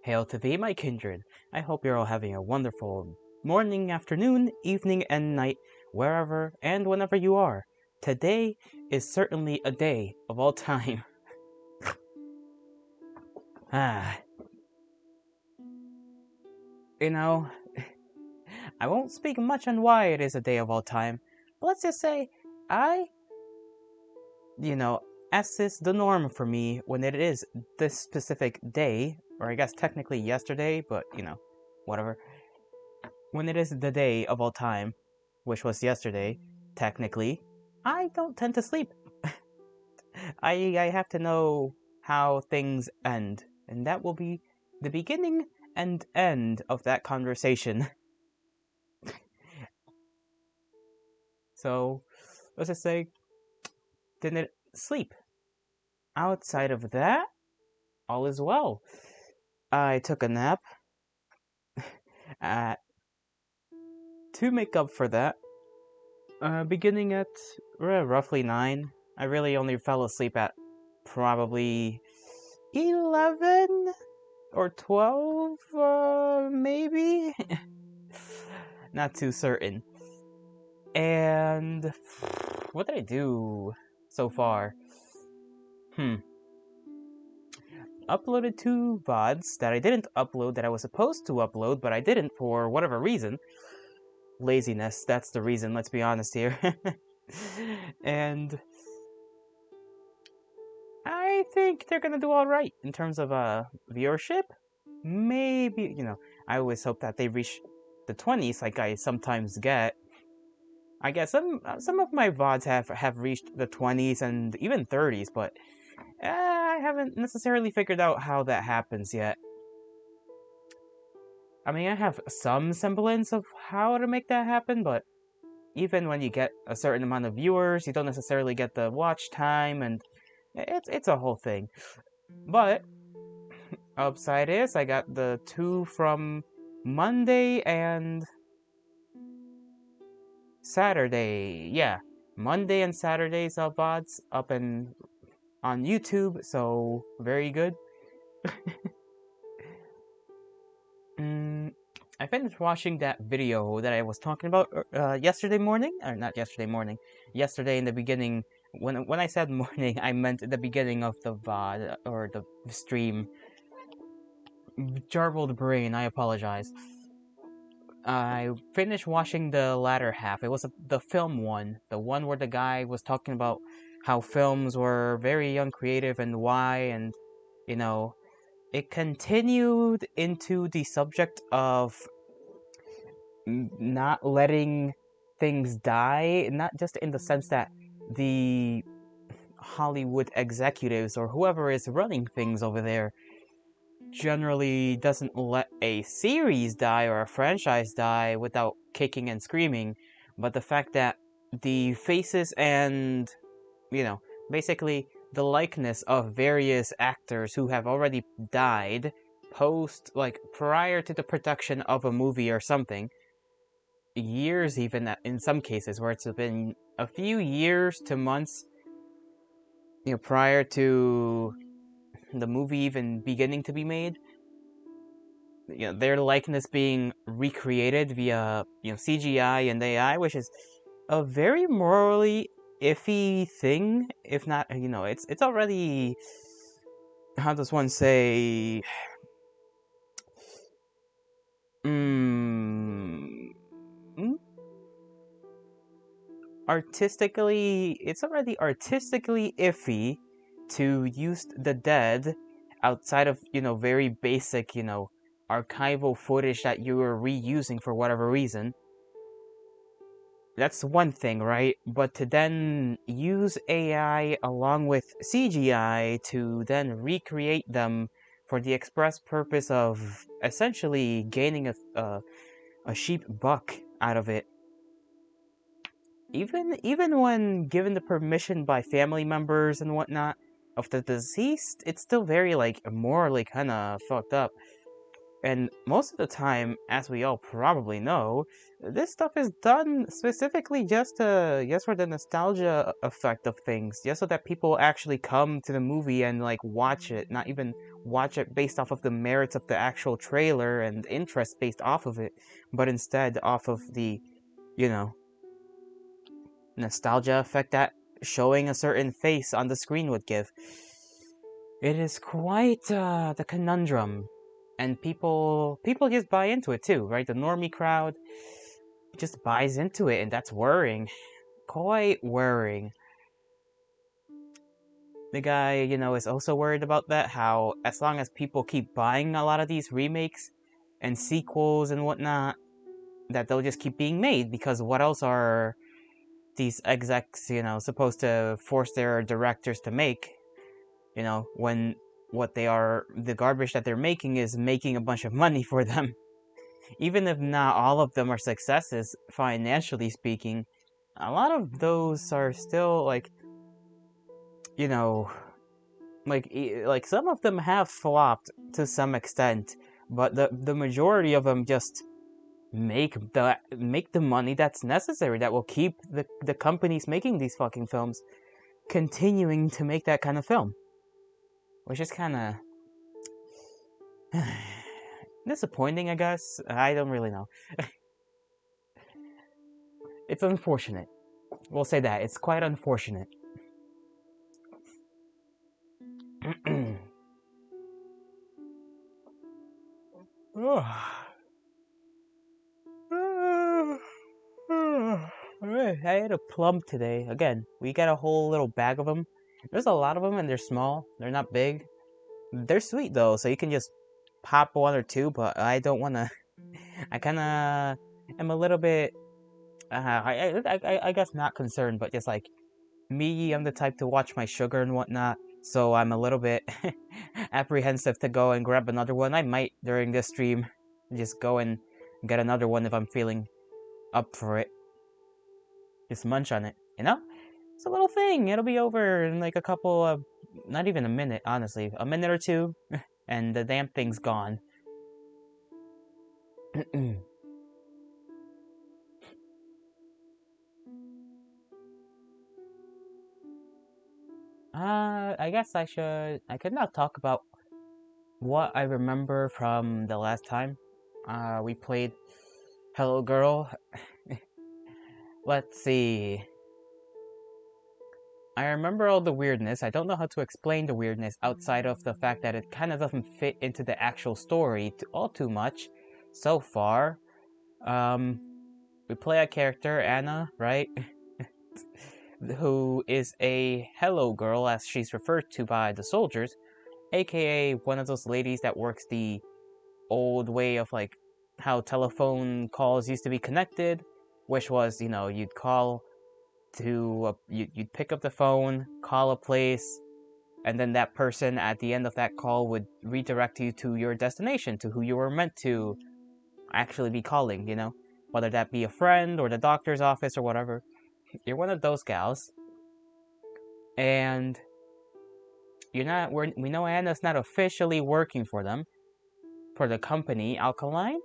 Hail to thee, my kindred. I hope you're all having a wonderful morning, afternoon, evening, and night, wherever and whenever you are. Today is certainly a day of all time. Ah, you know, I won't speak much on why it is a day of all time, but let's just say I, as is the norm for me when it is this specific day, or I guess technically yesterday, but whatever. When it is the day of all time, which was yesterday, technically, I don't tend to sleep. I have to know how things end, and that will be the beginning and end of that conversation. So, let's just say, didn't sleep. Outside of that, all is well. I took a nap at, to make up for that, beginning at roughly 9. I really only fell asleep at probably 11 or 12, maybe? Not too certain. And what did I do so far? Uploaded 2 VODs that I didn't upload that I was supposed to upload, but I didn't for whatever reason. Laziness, that's the reason, let's be honest here. And I think they're gonna do alright in terms of viewership. Maybe, I always hope that they reach the 20s like I sometimes get. I guess some of my VODs have reached the 20s and even 30s, but I haven't necessarily figured out how that happens yet. I mean, I have some semblance of how to make that happen, but even when you get a certain amount of viewers, you don't necessarily get the watch time, and it's a whole thing. But upside is I got the 2 from Monday and Saturday. Yeah, Monday and Saturday's VODs up on YouTube, so very good. I finished watching that video that I was talking about yesterday morning, or not yesterday morning, yesterday in the beginning. When I said morning, I meant the beginning of the VOD or the stream. Jarbled brain, I apologize. I finished watching the latter half. It was the film one, the one where the guy was talking about how films were very uncreative and why, and it continued into the subject of not letting things die, not just in the sense that the Hollywood executives or whoever is running things over there generally doesn't let a series die or a franchise die without kicking and screaming, but the fact that the faces and, basically the likeness of various actors who have already died prior to the production of a movie or something, years even in some cases where it's been a few years to months, prior to the movie even beginning to be made, their likeness being recreated via CGI and AI, which is a very morally iffy thing. If not, it's already, how does one say, it's already artistically iffy to use the dead outside of, very basic, archival footage that you are reusing for whatever reason. That's one thing, right? But to then use AI along with CGI to then recreate them for the express purpose of essentially gaining a cheap buck out of it. Even when given the permission by family members and whatnot of the deceased, it's still very morally kind of fucked up. And most of the time, as we all probably know, this stuff is done specifically just for the nostalgia effect of things, just so that people actually come to the movie and watch it, not even watch it based off of the merits of the actual trailer and interest based off of it, but instead off of the, you know, nostalgia effect that showing a certain face on the screen would give. It is quite the conundrum, and people just buy into it too, right? The normie crowd just buys into it, and that's worrying, quite worrying. The guy, you know, is also worried about that, how as long as people keep buying a lot of these remakes and sequels and whatnot, that they'll just keep being made, because what else are these execs, you know, supposed to force their directors to make, you know, when what they are, the garbage that they're making is making a bunch of money for them. Even if not all of them are successes, financially speaking, a lot of those are still, like, you know, like some of them have flopped to some extent, but the majority of them just make the money that's necessary, that will keep the companies making these fucking films continuing to make that kind of film, which is kind of disappointing, I guess. I don't really know. It's unfortunate. We'll say that. It's quite unfortunate. Alright, I had a plum today. Again, we got a whole little bag of them. There's a lot of them, and they're small. They're not big. They're sweet though, so you can just pop one or two. But I don't want to. I kind of am a little bit. I guess not concerned, but just like me, I'm the type to watch my sugar and whatnot. So I'm a little bit apprehensive to go and grab another one. I might during this stream just go and get another one if I'm feeling up for it. Just munch on it, you know? It's a little thing. It'll be over in like a couple of, not even a minute, honestly. A minute or two, and the damn thing's gone. I guess I could now talk about what I remember from the last time we played Hello Girl. Let's see. I remember all the weirdness. I don't know how to explain the weirdness outside of the fact that it kind of doesn't fit into the actual story all too much so far. We play a character, Anna, right? Who is a hello girl, as she's referred to by the soldiers, aka one of those ladies that works the old way of like how telephone calls used to be connected, which was, you know, you'd call to you'd pick up the phone, call a place, and then that person at the end of that call would redirect you to your destination, to who you were meant to actually be calling, you know, whether that be a friend or the doctor's office or whatever. You're one of those gals, and we know Anna's not officially working for them, for the company Alkaline,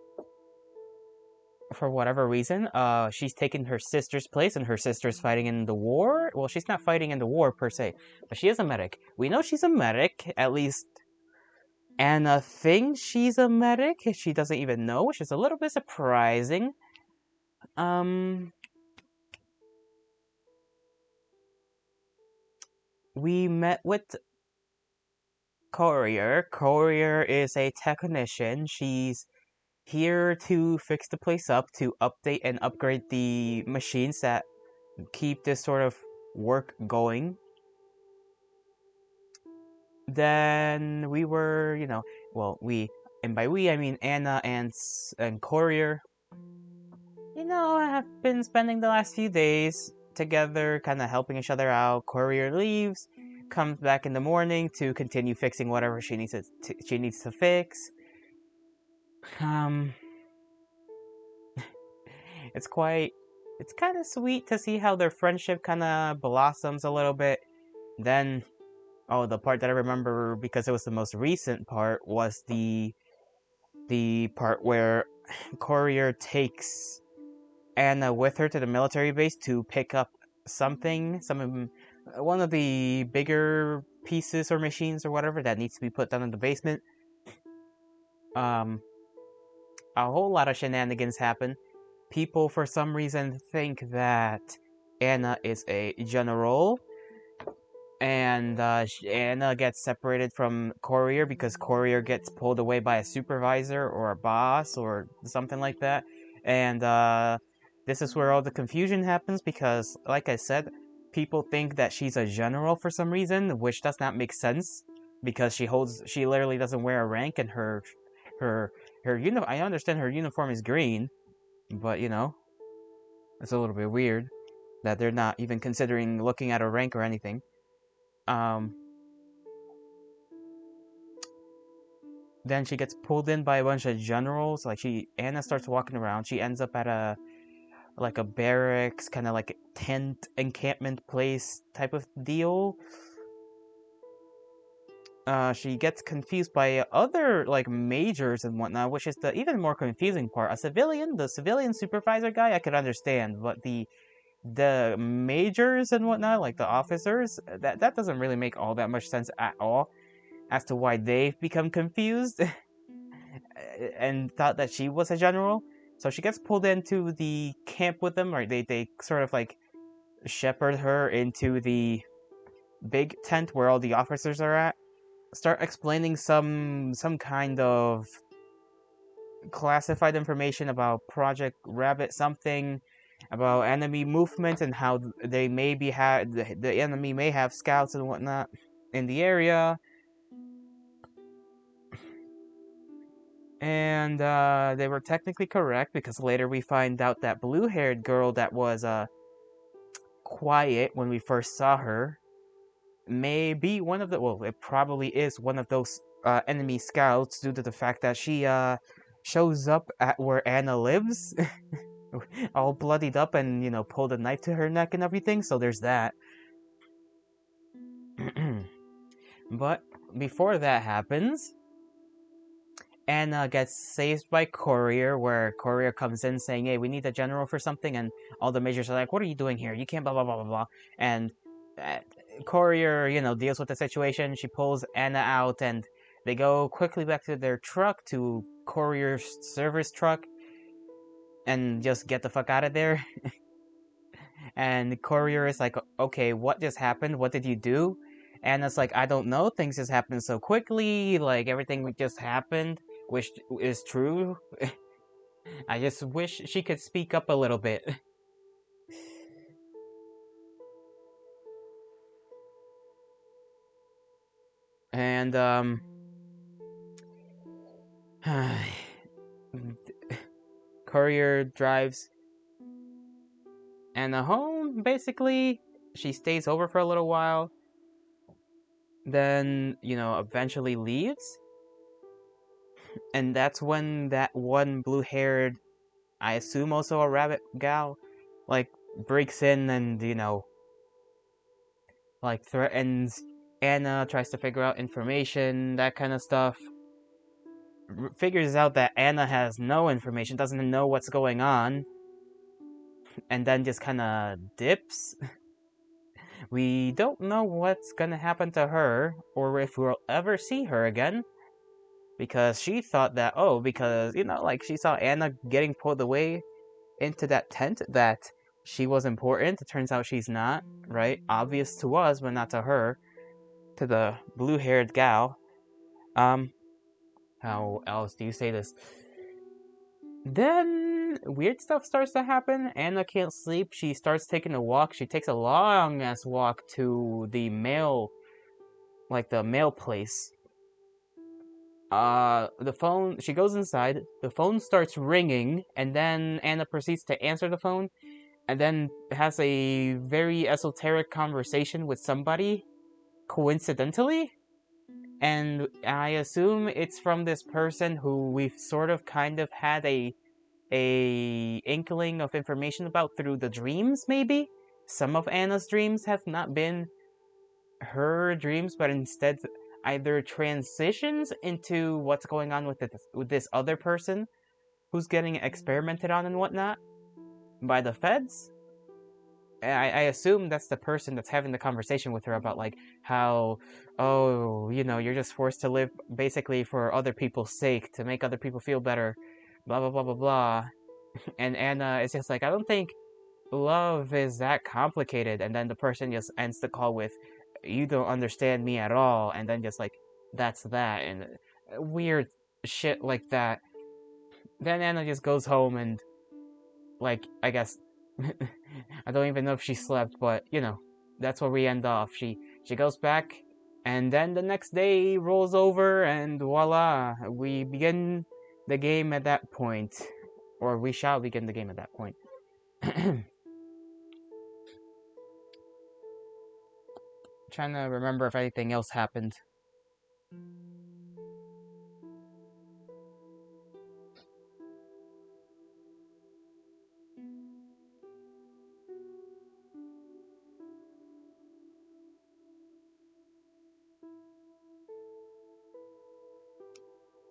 for whatever reason. She's taken her sister's place, and her sister's fighting in the war. Well, she's not fighting in the war per se, but she is a medic. We know she's a medic, at least Anna thinks she's a medic. She doesn't even know, which is a little bit surprising. We met with Courier. Courier is a technician. She's here to fix the place up, to update and upgrade the machines that keep this sort of work going. Then we were, you know, well, and by we I mean Anna and Courier, you know, have been spending the last few days together, kind of helping each other out. Courier leaves, comes back in the morning to continue fixing whatever she needs to fix. It's kind of sweet to see how their friendship kind of blossoms a little bit. Then, oh, the part that I remember because it was the most recent part was the part where Courier takes Anna with her to the military base to pick up something. One of the bigger pieces or machines or whatever that needs to be put down in the basement. A whole lot of shenanigans happen. People, for some reason, think that Anna is a general, and Anna gets separated from Courier because Courier gets pulled away by a supervisor or a boss or something like that. And this is where all the confusion happens because, like I said, people think that she's a general for some reason, which does not make sense because she literally doesn't wear a rank, and her I understand her uniform is green, but it's a little bit weird that they're not even considering looking at her rank or anything. Um, then she gets pulled in by a bunch of generals. Like Anna starts walking around. She ends up at a barracks, kind of like tent encampment place type of deal. She gets confused by other like majors and whatnot, which is the even more confusing part. The civilian supervisor guy, I could understand, but the majors and whatnot, like the officers, that doesn't really make all that much sense at all as to why they've become confused and thought that she was a general. So she gets pulled into the camp with them, or they sort of like shepherd her into the big tent where all the officers are at. Start explaining some kind of classified information about Project Rabbit, something about enemy movement and how they maybe had the enemy may have scouts and whatnot in the area. And they were technically correct because later we find out that blue-haired girl that was quiet when we first saw her may be one of the, well, it probably is one of those enemy scouts due to the fact that she shows up at where Anna lives, all bloodied up and pulled a knife to her neck and everything. So there's that. But before that happens, Anna gets saved by Courier, where Courier comes in saying, "Hey, we need a general for something," and all the majors are like, "What are you doing here? You can't blah blah blah blah blah." And uh, Courier, deals with the situation. She pulls Anna out, and they go quickly back to their truck, to Courier's service truck, and just get the fuck out of there. And Courier is like, "Okay, what just happened? What did you do?" And it's like, "I don't know. Things just happened so quickly. Like, everything just happened," which is true. I just wish she could speak up a little bit. And, Courier drives Anna home, basically. She stays over for a little while. Then, eventually leaves. And that's when that one blue-haired, I assume also a rabbit gal, like, breaks in and, like, threatens Anna, tries to figure out information, that kind of stuff. Figures out that Anna has no information, doesn't know what's going on, and then just kind of dips. We don't know what's gonna happen to her, or if we'll ever see her again, because she thought that, because, like, she saw Anna getting pulled away into that tent, that she was important. It turns out she's not, right? Obvious to us, but not to her, to the blue-haired gal. How else do you say this? Then weird stuff starts to happen. Anna can't sleep. She starts taking a walk. She takes a long ass walk to the mail, like the mail place. The phone, she goes inside, the phone starts ringing, and then Anna proceeds to answer the phone, and then has a very esoteric conversation with somebody, coincidentally. And I assume it's from this person who we've sort of kind of had a inkling of information about through the dreams, maybe? Some of Anna's dreams have not been her dreams, but instead either transitions into what's going on with this other person who's getting experimented on and whatnot by the feds. I assume that's the person that's having the conversation with her about like how, oh, you're just forced to live basically for other people's sake to make other people feel better, blah blah blah blah blah. And Anna is just like, I don't think love is that complicated. And then the person just ends the call with, you don't understand me at all. And then just like, that's that. And weird shit like that. Then Anna just goes home and, like, I guess, I don't even know if she slept, but, that's where we end off. She goes back, and then the next day rolls over, and voila, we begin the game at that point. Or we shall begin the game at that point. Trying to remember if anything else happened.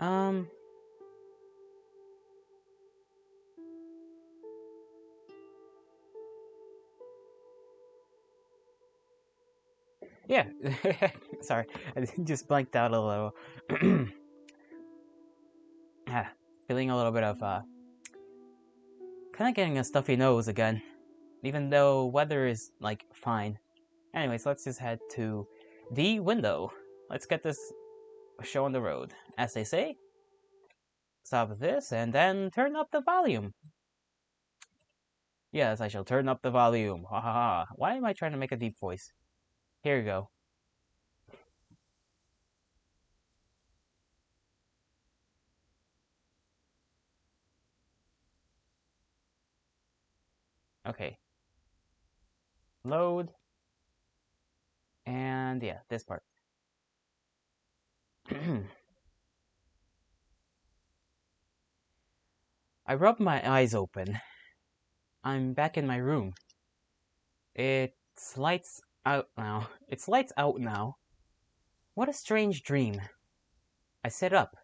Um, yeah. Sorry, I just blanked out a little. Feeling a little bit of, kind of getting a stuffy nose again. Even though weather is, like, fine. Anyways, let's just head to the window. Let's get this show on the road. As they say, stop this and then turn up the volume. Yes, I shall turn up the volume. Ha ha ha. Why am I trying to make a deep voice? Here you go. Okay. Load. And yeah, this part. I rub my eyes open. I'm back in my room. It's lights out now. It's lights out now. What a strange dream. I sit up.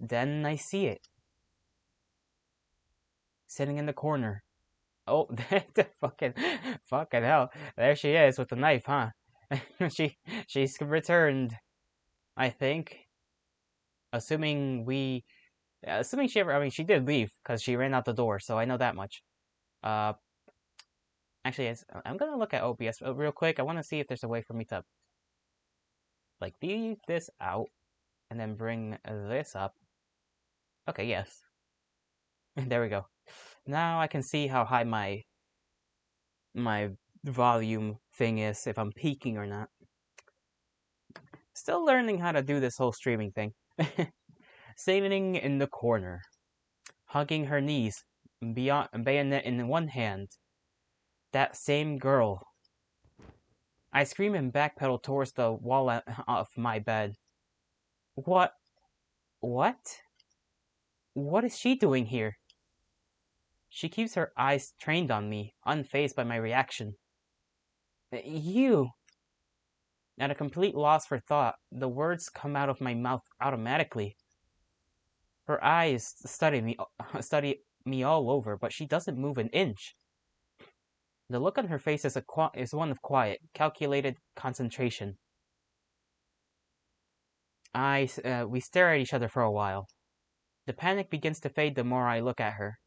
Then I see it. Sitting in the corner. Oh, fucking hell. There she is with the knife, huh? She's returned, I think. Assuming she ever, I mean, she did leave because she ran out the door, so I know that much. Uh, actually, I'm gonna look at OBS real quick. I want to see if there's a way for me to, like, leave this out and then bring this up. Okay, yes. There we go. Now I can see how high my volume thing is, if I'm peaking or not. Still learning how to do this whole streaming thing. Sitting in the corner, hugging her knees, bayonet in one hand. That same girl. I scream and backpedal towards the wall of my bed. What? What? What is she doing here? She keeps her eyes trained on me, unfazed by my reaction. You! At a complete loss for thought, the words come out of my mouth automatically. Her eyes study me all over, but she doesn't move an inch. The look on her face is one of quiet, calculated concentration. We stare at each other for a while. The panic begins to fade the more I look at her.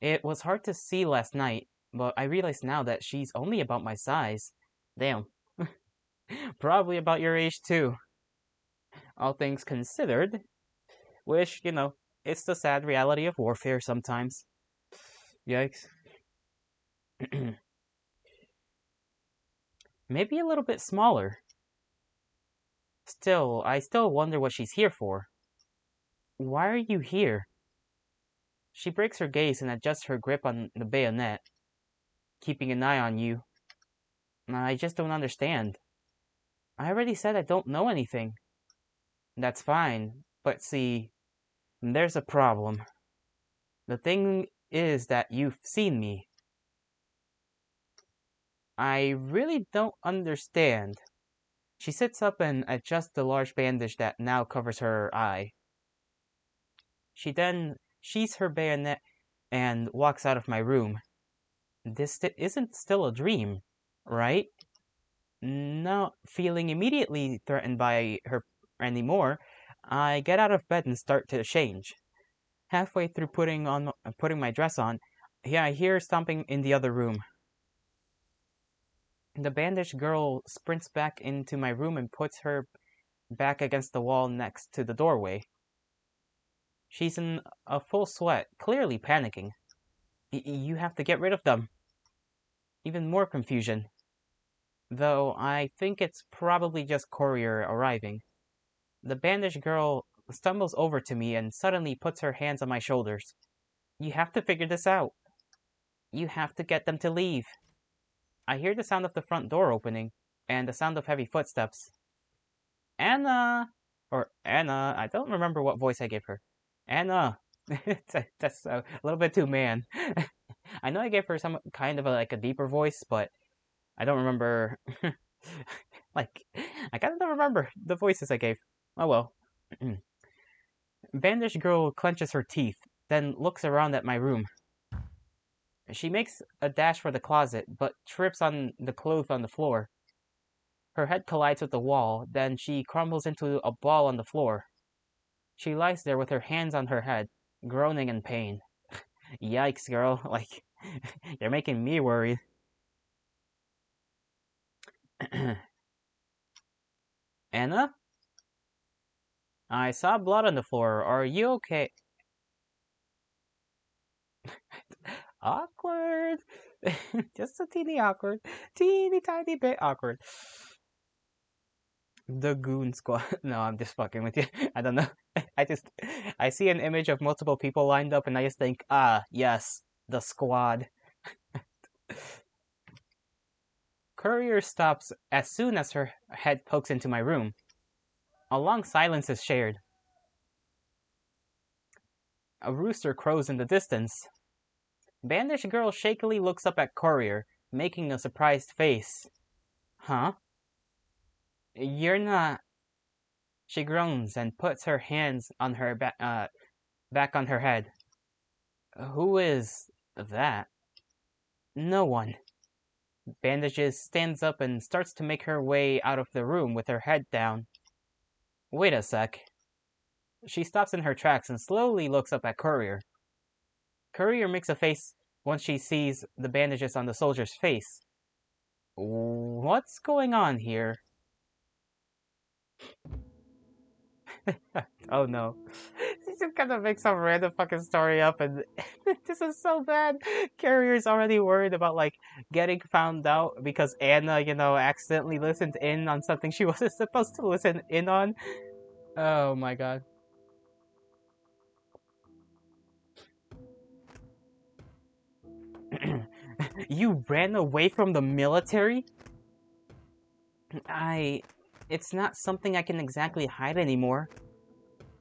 It was hard to see last night, but I realize now that she's only about my size. Damn. Probably about your age too. All things considered. Which, it's the sad reality of warfare sometimes. Yikes. Maybe a little bit smaller. Still, I still wonder what she's here for. Why are you here? She breaks her gaze and adjusts her grip on the bayonet, keeping an eye on you. I just don't understand. I already said I don't know anything. That's fine, but see, there's a problem. The thing is that you've seen me. I really don't understand. She sits up and adjusts the large bandage that now covers her eye. She then sheaths her bayonet and walks out of my room. This isn't still a dream, right? Not feeling immediately threatened by her anymore, I get out of bed and start to change. Halfway through putting my dress on, yeah, I hear stomping in the other room. The bandaged girl sprints back into my room and puts her back against the wall next to the doorway. She's in a full sweat, clearly panicking. You have to get rid of them. Even more confusion. Though I think it's probably just courier arriving. The bandaged girl stumbles over to me and suddenly puts her hands on my shoulders. You have to figure this out. You have to get them to leave. I hear the sound of the front door opening, and the sound of heavy footsteps. Anna! Or Anna, I don't remember what voice I gave her. Anna! That's a little bit too man. I know I gave her some kind of a deeper voice, but I don't remember. Like, I kind of don't remember the voices I gave. Oh well. Bandaged girl clenches her teeth, then looks around at my room. She makes a dash for the closet, but trips on the clothes on the floor. Her head collides with the wall, then she crumbles into a ball on the floor. She lies there with her hands on her head, groaning in pain. Yikes, girl. Like, you're making me worried. Anna? I saw blood on the floor. Are you okay? Awkward. Just a teeny awkward. Teeny tiny bit awkward. The Goon Squad. No, I'm just fucking with you. I don't know. I see an image of multiple people lined up and I just think, ah, yes, the squad. Courier stops as soon as her head pokes into my room. A long silence is shared. A rooster crows in the distance. Bandaged girl shakily looks up at Courier, making a surprised face. Huh? You're not... She groans and puts her hands on her back on her head. Who is that? No one. Bandages stands up and starts to make her way out of the room with her head down. Wait a sec. She stops in her tracks and slowly looks up at Courier. Courier makes a face once she sees the bandages on the soldier's face. What's going on here? Oh no. She's just gonna make some random fucking story up and this is so bad. Carrier's already worried about like getting found out because Anna, accidentally listened in on something she wasn't supposed to listen in on. Oh my god. You ran away from the military? It's not something I can exactly hide anymore.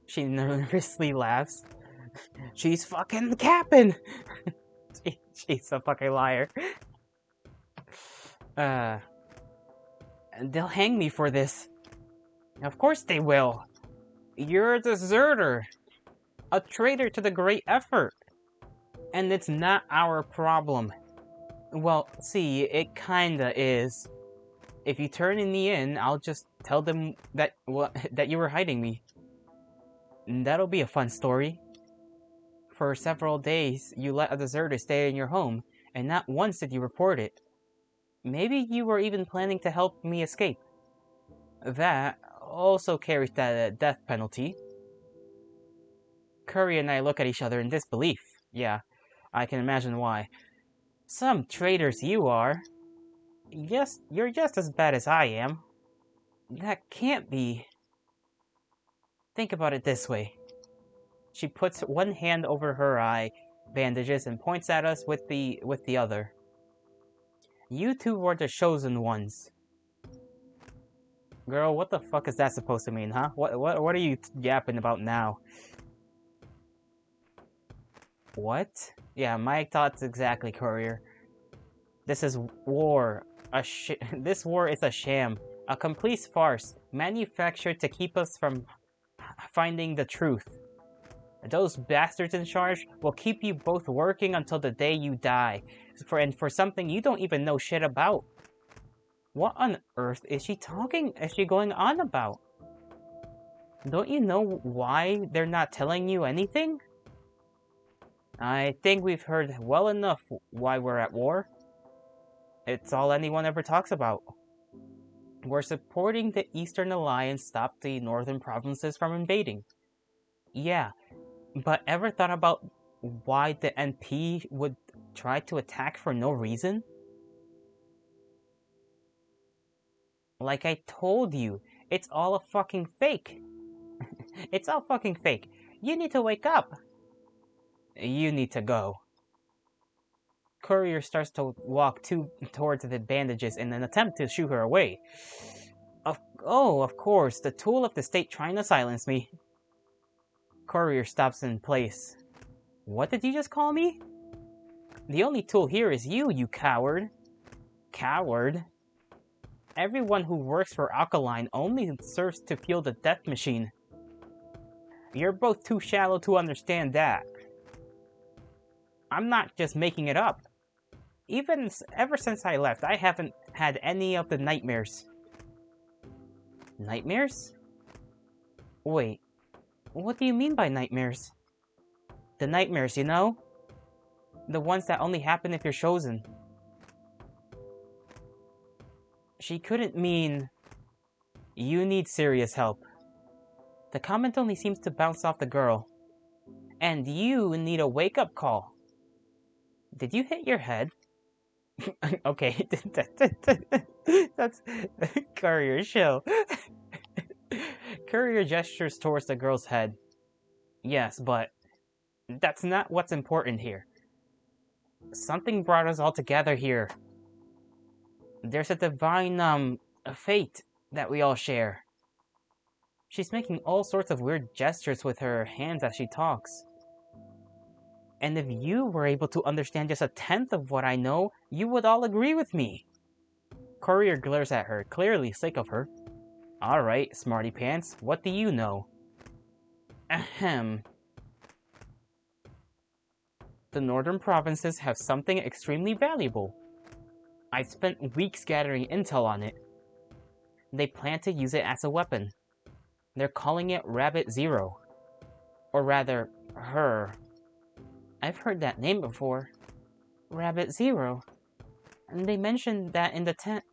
She nervously laughs. She's fucking capping! She's a fucking liar. They'll hang me for this. Of course they will. You're a deserter. A traitor to the great effort. And it's not our problem. Well, see, it kinda is. If you turn in the inn, I'll just tell them that you were hiding me. That'll be a fun story. For several days, you let a deserter stay in your home, and not once did you report it. Maybe you were even planning to help me escape. That also carries the death penalty. Curry and I look at each other in disbelief. Yeah, I can imagine why. Some traitors you are. Yes, you're just as bad as I am. That can't be. Think about it this way. She puts one hand over her eye bandages and points at us with the other. You two were the chosen ones. Girl, what the fuck is that supposed to mean, huh? What are you yapping about now? What? Yeah, my thoughts exactly, Courier. This is war. This war is a sham. A complete farce, manufactured to keep us from finding the truth. Those bastards in charge will keep you both working until the day you die, For something you don't even know shit about. What on earth is she going on about? Don't you know why they're not telling you anything? I think we've heard well enough why we're at war. It's all anyone ever talks about. We're supporting the Eastern Alliance stop the northern provinces from invading. Yeah, but ever thought about why the NP would try to attack for no reason? Like I told you, it's all a fucking fake. It's all fucking fake. You need to wake up. You need to go. Courier starts to walk towards the bandages in an attempt to shoo her away. Of course, the tool of the state trying to silence me. Courier stops in place. What did you just call me? The only tool here is you coward. Coward? Everyone who works for Alkaline only serves to fuel the death machine. You're both too shallow to understand that. I'm not just making it up. Ever since I left, I haven't had any of the nightmares. Nightmares? Wait, what do you mean by nightmares? The nightmares, you know? The ones that only happen if you're chosen. She couldn't mean... You need serious help. The comment only seems to bounce off the girl. And you need a wake-up call. Did you hit your head? Okay, that's Courier chill. Courier gestures towards the girl's head. Yes, but that's not what's important here. Something brought us all together here. There's a divine, fate that we all share. She's making all sorts of weird gestures with her hands as she talks. And if you were able to understand just 1/10 of what I know, you would all agree with me. Courier glares at her, clearly sick of her. Alright, smarty pants, what do you know? Ahem. The northern provinces have something extremely valuable. I've spent weeks gathering intel on it. They plan to use it as a weapon. They're calling it Rabbit Zero. Or rather, her. I've heard that name before. Rabbit Zero. And they mentioned that in the tent.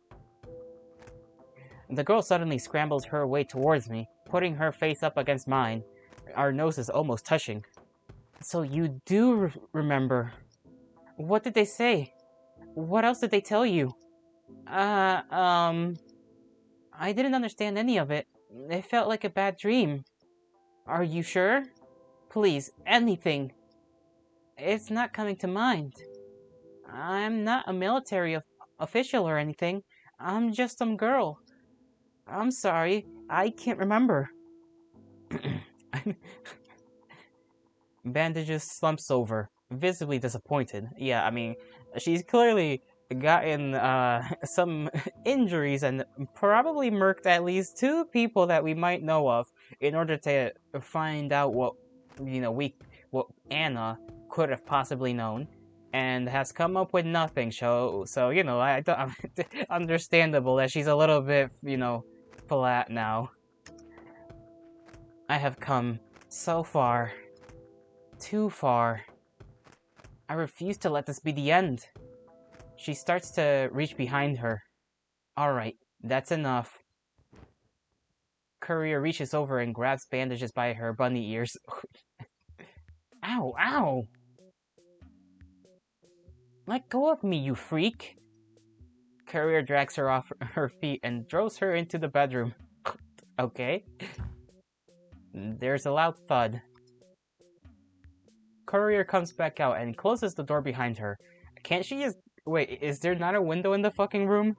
The girl suddenly scrambles her way towards me, putting her face up against mine. Our noses almost touching. So you do remember. What did they say? What else did they tell you? I didn't understand any of it. It felt like a bad dream. Are you sure? Please, anything. It's not coming to mind. I'm not a military official or anything. I'm just some girl. I'm sorry, I can't remember. Bandages slumps over, visibly disappointed. Yeah, I mean, she's clearly gotten some injuries and probably murked at least 2 people that we might know of in order to find out what Anna could have possibly known, and has come up with nothing. So I don't understandable that she's a little bit flat now. I have come so far, too far. I refuse to let this be the end. She starts to reach behind her. Alright, that's enough. Courier reaches over and grabs bandages by her bunny ears. Ow, ow! Let go of me, you freak! Courier drags her off her feet and throws her into the bedroom. Okay. There's a loud thud. Courier comes back out and closes the door behind her. Can't she just... Wait, is there not a window in the fucking room?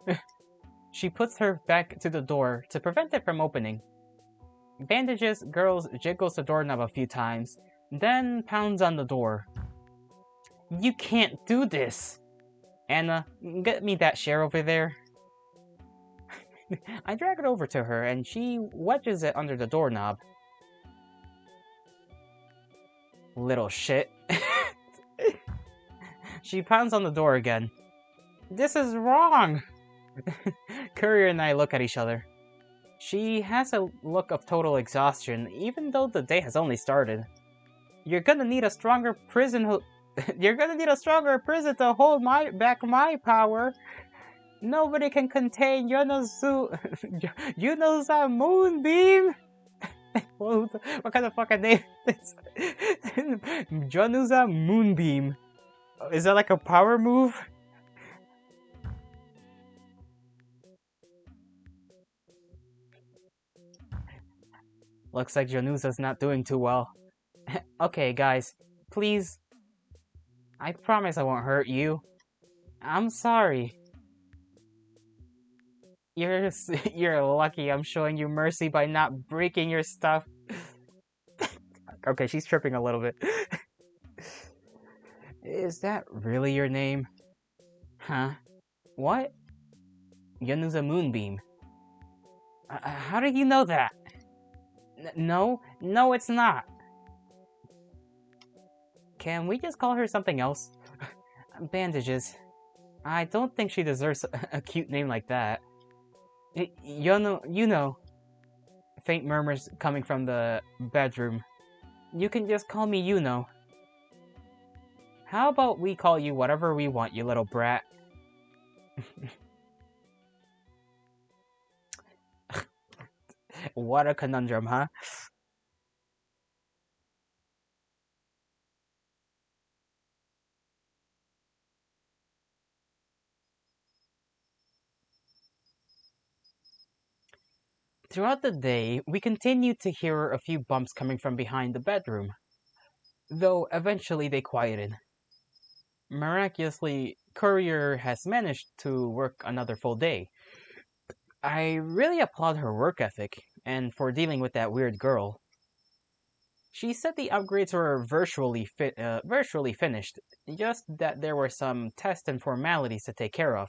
She puts her back to the door to prevent it from opening. Bandages Girls jiggles the doorknob a few times, then pounds on the door. You can't do this! Anna, get me that share over there. I drag it over to her and she wedges it under the doorknob. Little shit. She pounds on the door again. This is wrong! Courier and I look at each other. She has a look of total exhaustion, even though the day has only started. You're gonna need a stronger prison. You're gonna need a stronger prison to hold back my power. Nobody can contain Yuno's moonbeam. What kind of fucking name is this? Januza Moonbeam. Is that like a power move? Looks like Januza's not doing too well. Okay, guys, please. I promise I won't hurt you. I'm sorry. You're lucky I'm showing you mercy by not breaking your stuff. Okay, she's tripping a little bit. Is that really your name? Huh? What? Yanuza Moonbeam. How did you know that? No, it's not. Can we just call her something else? Bandages. I don't think she deserves a cute name like that. You know. Faint murmurs coming from the bedroom. You can just call me Yuno. How about we call you whatever we want, you little brat? What a conundrum, huh? Throughout the day, we continued to hear a few bumps coming from behind the bedroom, though eventually they quieted. Miraculously, Courier has managed to work another full day. I really applaud her work ethic, and for dealing with that weird girl. She said the upgrades were virtually finished, just that there were some tests and formalities to take care of.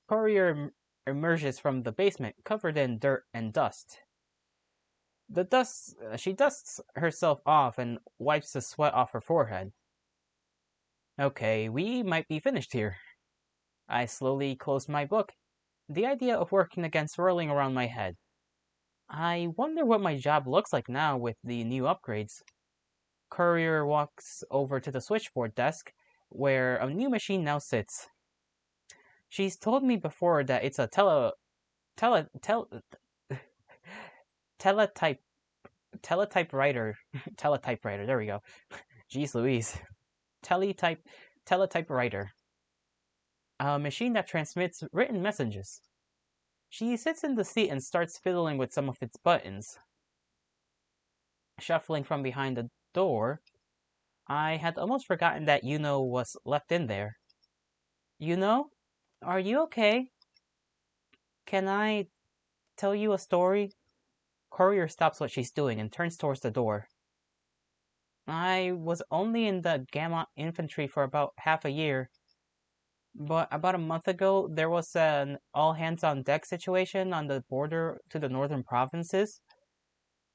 Courier emerges from the basement covered in dirt and dust. She dusts herself off and wipes the sweat off her forehead. Okay, we might be finished here. I slowly closed my book, the idea of working again swirling around my head. I wonder what my job looks like now with the new upgrades. Courier walks over to the switchboard desk, where a new machine now sits. She's told me before that it's a teletypewriter. Teletypewriter, there we go. Jeez Louise. Teletypewriter. A machine that transmits written messages. She sits in the seat and starts fiddling with some of its buttons. Shuffling from behind the door, I had almost forgotten that Yuno was left in there. Yuno? Are you okay? Can I tell you a story? Courier stops what she's doing and turns towards the door. I was only in the Gamma Infantry for about half a year. But about a month ago, there was an all-hands-on-deck situation on the border to the northern provinces.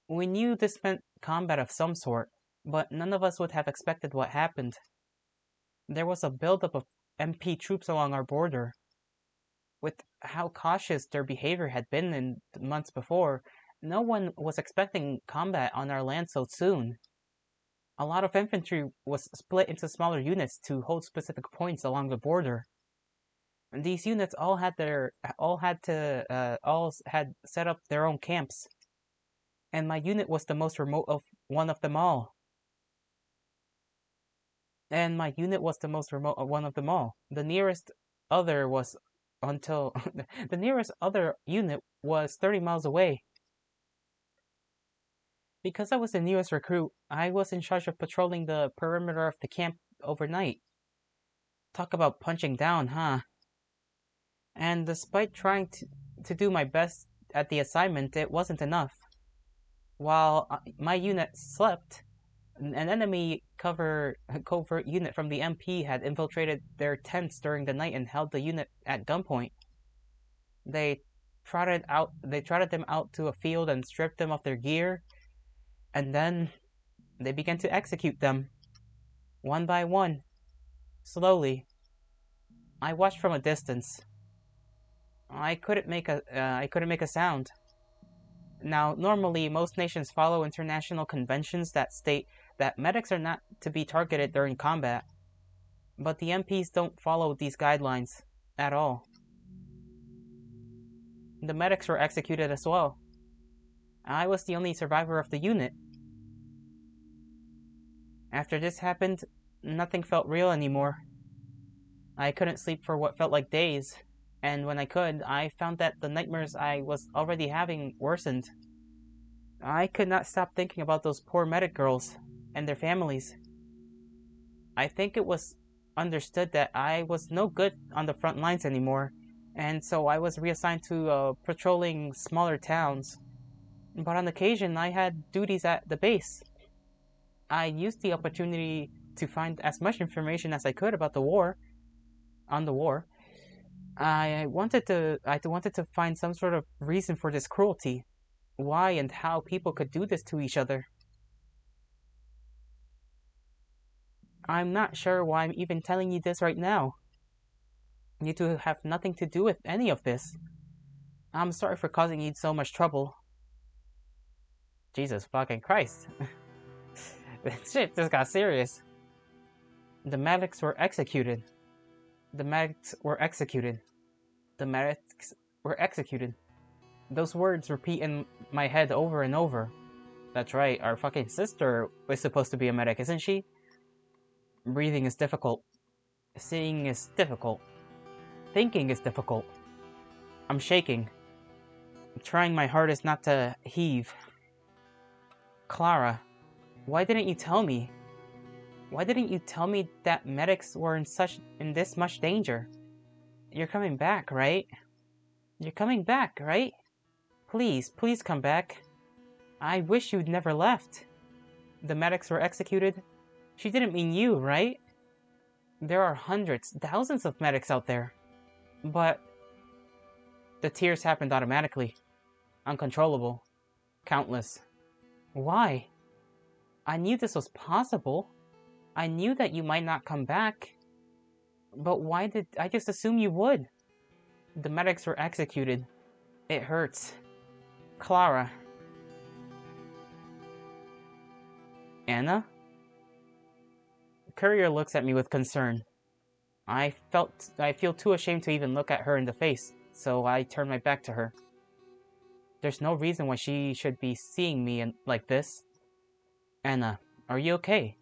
We knew this meant combat of some sort, but none of us would have expected what happened. There was a buildup of MP troops along our border. With how cautious their behavior had been in the months before, no one was expecting combat on our land so soon. A lot of infantry was split into smaller units to hold specific points along the border. And these units all had set up their own camps. And my unit was the most remote of one of them all. The nearest other was the nearest other unit was 30 miles away. Because I was the newest recruit, I was in charge of patrolling the perimeter of the camp overnight. Talk about punching down, huh? And despite trying to do my best at the assignment, it wasn't enough. While my unit slept, an enemy covert unit from the MP had infiltrated their tents during the night and held the unit at gunpoint. They trotted them out to a field and stripped them of their gear, and then they began to execute them, one by one. Slowly, I watched from a distance. I couldn't make a sound. Now, normally, most nations follow international conventions that state that medics are not to be targeted during combat, but the MPs don't follow these guidelines at all. The medics were executed as well. I was the only survivor of the unit. After this happened, nothing felt real anymore. I couldn't sleep for what felt like days, and when I could, I found that the nightmares I was already having worsened. I could not stop thinking about those poor medic girls and their families. I think it was understood that I was no good on the front lines anymore, and so I was reassigned to patrolling smaller towns. But on occasion, I had duties at the base. I used the opportunity to find as much information as I could about the war. On the war, I wanted to find some sort of reason for this cruelty, why and how people could do this to each other. I'm not sure why I'm even telling you this right now. You two have nothing to do with any of this. I'm sorry for causing you so much trouble. Jesus fucking Christ. Shit just got serious. The medics were executed. The medics were executed. The medics were executed. Those words repeat in my head over and over. That's right, our fucking sister was supposed to be a medic, isn't she? Breathing is difficult. Seeing is difficult. Thinking is difficult. I'm shaking. I'm trying my hardest not to heave. Clara, why didn't you tell me? Why didn't you tell me that medics were in this much danger? You're coming back, right? You're coming back, right? Please, please come back. I wish you'd never left. The medics were executed. She didn't mean you, right? There are hundreds, thousands of medics out there. But the tears happened automatically. Uncontrollable. Countless. Why? I knew this was possible. I knew that you might not come back. But why did I just assume you would? The medics were executed. It hurts. Clara. Anna? The courier looks at me with concern. I feel too ashamed to even look at her in the face, so I turn my back to her. There's no reason why she should be seeing me like this. Anna, are you okay?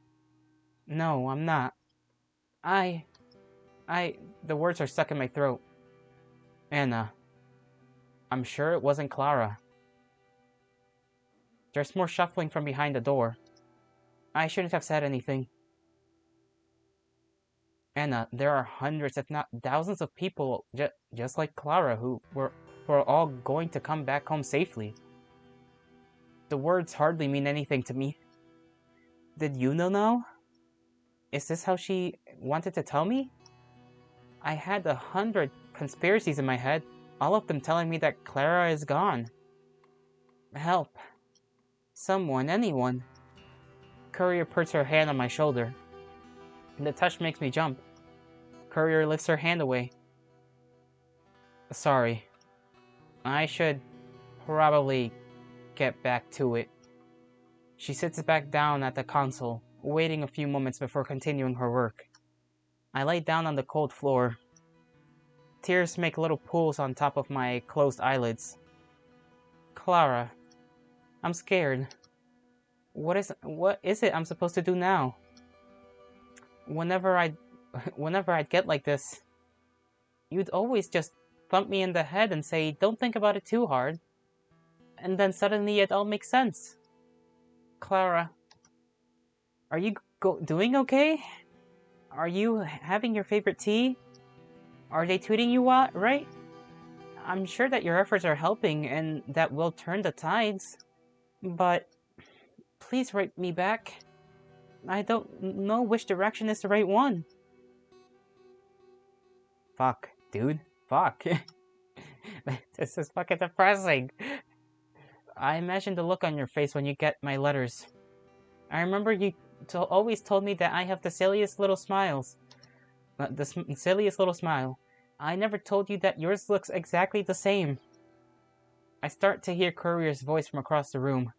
No, I'm not. The words are stuck in my throat. Anna, I'm sure it wasn't Clara. There's more shuffling from behind the door. I shouldn't have said anything. Anna, there are hundreds, if not thousands of people just like Clara who are all going to come back home safely. The words hardly mean anything to me. Did you know now? Is this how she wanted to tell me? I had 100 conspiracies in my head, all of them telling me that Clara is gone. Help. Someone, anyone. Courier puts her hand on my shoulder. The touch makes me jump. Courier lifts her hand away. Sorry. I should probably get back to it. She sits back down at the console, waiting a few moments before continuing her work. I lay down on the cold floor. Tears make little pools on top of my closed eyelids. Clara, I'm scared. What is it I'm supposed to do now? Whenever I'd get like this, you'd always just thump me in the head and say, don't think about it too hard. And then suddenly it all makes sense. Clara, are you doing okay? Are you having your favorite tea? Are they treating you right? I'm sure that your efforts are helping and that will turn the tides. But please write me back. I don't know which direction is the right one. Fuck, dude. Fuck. This is fucking depressing. I imagine the look on your face when you get my letters. I remember you always told me that I have the silliest little smiles. silliest little smile. I never told you that yours looks exactly the same. I start to hear Courier's voice from across the room.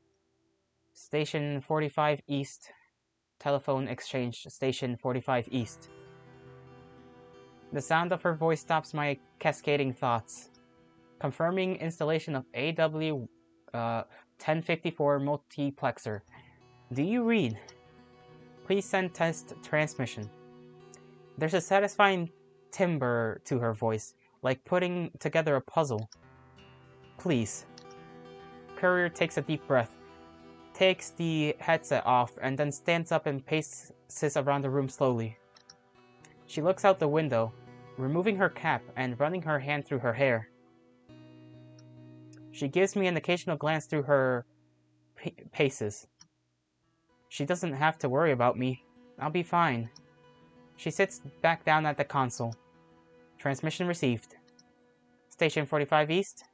Station 45 East. Telephone exchange. Station 45 East. The sound of her voice stops my cascading thoughts. Confirming installation of AW 1054 multiplexer. Do you read? Please send test transmission. There's a satisfying timbre to her voice, like putting together a puzzle. Please. Courier takes a deep breath, takes the headset off, and then stands up and paces around the room slowly. She looks out the window, removing her cap and running her hand through her hair. She gives me an occasional glance through her paces. She doesn't have to worry about me. I'll be fine. She sits back down at the console. Transmission received. Station 45 East.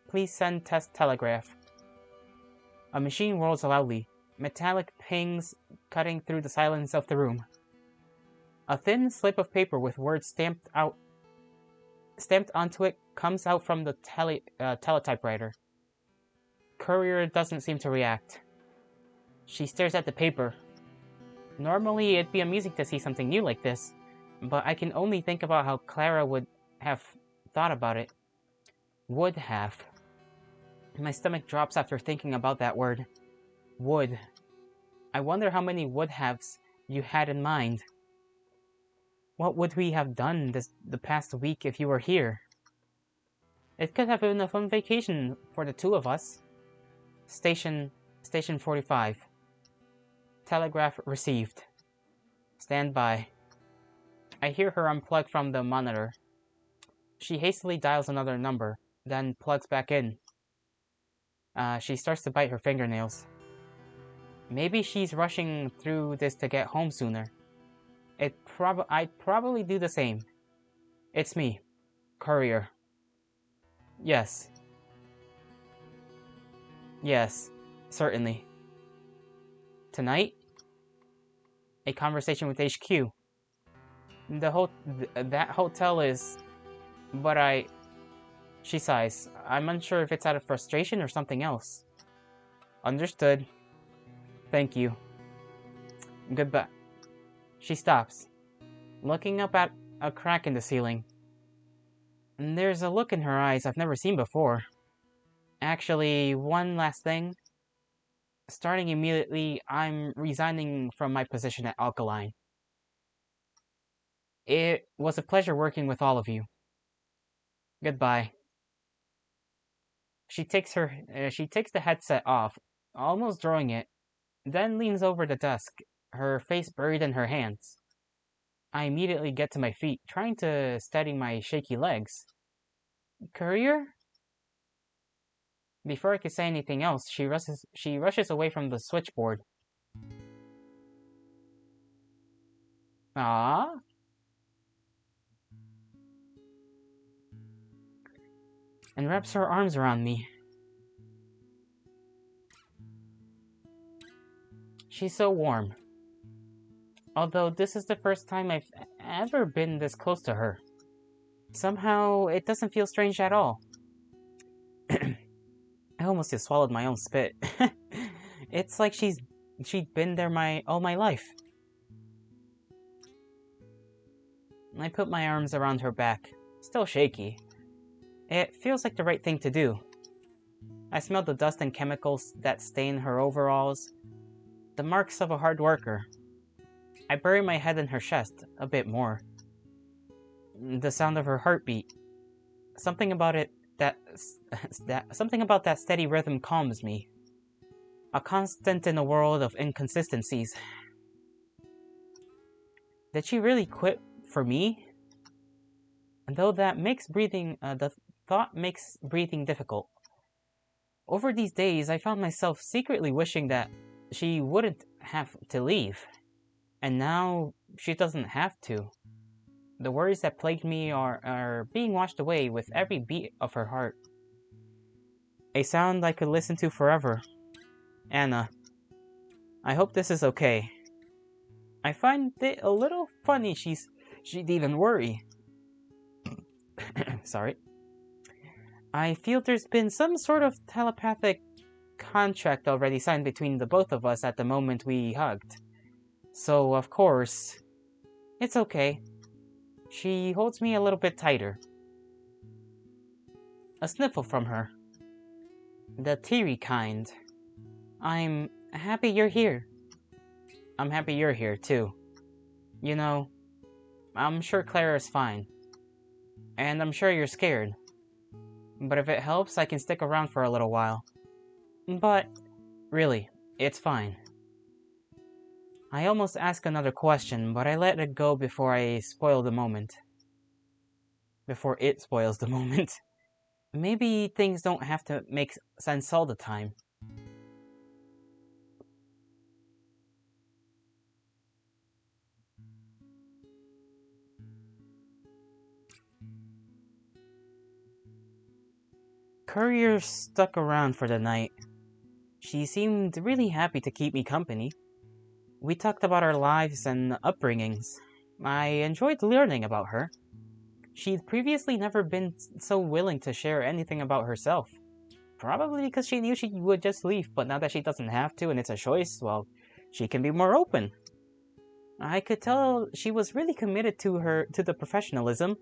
Please send test telegraph. A machine whirls loudly, metallic pings cutting through the silence of the room. A thin slip of paper with words stamped onto it comes out from the teletypewriter. Courier doesn't seem to react. She stares at the paper. Normally, it'd be amusing to see something new like this, but I can only think about how Clara would have thought about it. Would have. My stomach drops after thinking about that word. Would. I wonder how many would-haves you had in mind. What would we have done the past week if you were here? It could have been a fun vacation for the two of us. Station 45. Telegraph received. Stand by. I hear her unplug from the monitor. She hastily dials another number, then plugs back in. She starts to bite her fingernails. Maybe she's rushing through this to get home sooner. I'd probably do the same. It's me, Courier. Yes. Yes, certainly. Tonight? A conversation with HQ. That hotel is... But She sighs. I'm unsure if it's out of frustration or something else. Understood. Thank you. Goodbye. She stops, looking up at a crack in the ceiling. And there's a look in her eyes I've never seen before. Actually, one last thing. Starting immediately, I'm resigning from my position at Alkaline. It was a pleasure working with all of you. Goodbye. She takes the headset off, almost throwing it, then leans over the desk, her face buried in her hands. I immediately get to my feet, trying to steady my shaky legs. Courier? Before I could say anything else, she rushes away from the switchboard. Ah? And wraps her arms around me. She's so warm. Although this is the first time I've ever been this close to her. Somehow, it doesn't feel strange at all. I almost just swallowed my own spit. It's like she'd been there all my life. I put my arms around her back, still shaky. It feels like the right thing to do. I smell the dust and chemicals that stain her overalls, the marks of a hard worker. I bury my head in her chest a bit more. The sound of her heartbeat. Something about that steady rhythm calms me. A constant in a world of inconsistencies. Did she really quit for me? Though that makes the thought makes breathing difficult. Over these days, I found myself secretly wishing that she wouldn't have to leave. And now, she doesn't have to. The worries that plagued me are being washed away with every beat of her heart. A sound I could listen to forever. Anna. I hope this is okay. I find it a little funny she's She'd even worry. Sorry. I feel there's been some sort of telepathic contract already signed between the both of us at the moment we hugged. So, of course, it's okay. She holds me a little bit tighter. A sniffle from her. The teary kind. I'm happy you're here. I'm happy you're here, too. You know, I'm sure Clara's fine. And I'm sure you're scared. But if it helps, I can stick around for a little while. But, really, it's fine. I almost asked another question, but I let it go before I spoil the moment. Before it spoils the moment. Maybe things don't have to make sense all the time. Courier stuck around for the night. She seemed really happy to keep me company. We talked about our lives and upbringings. I enjoyed learning about her. She'd previously never been so willing to share anything about herself. Probably because she knew she would just leave, but now that she doesn't have to and it's a choice, well, she can be more open. I could tell she was really committed to the professionalism.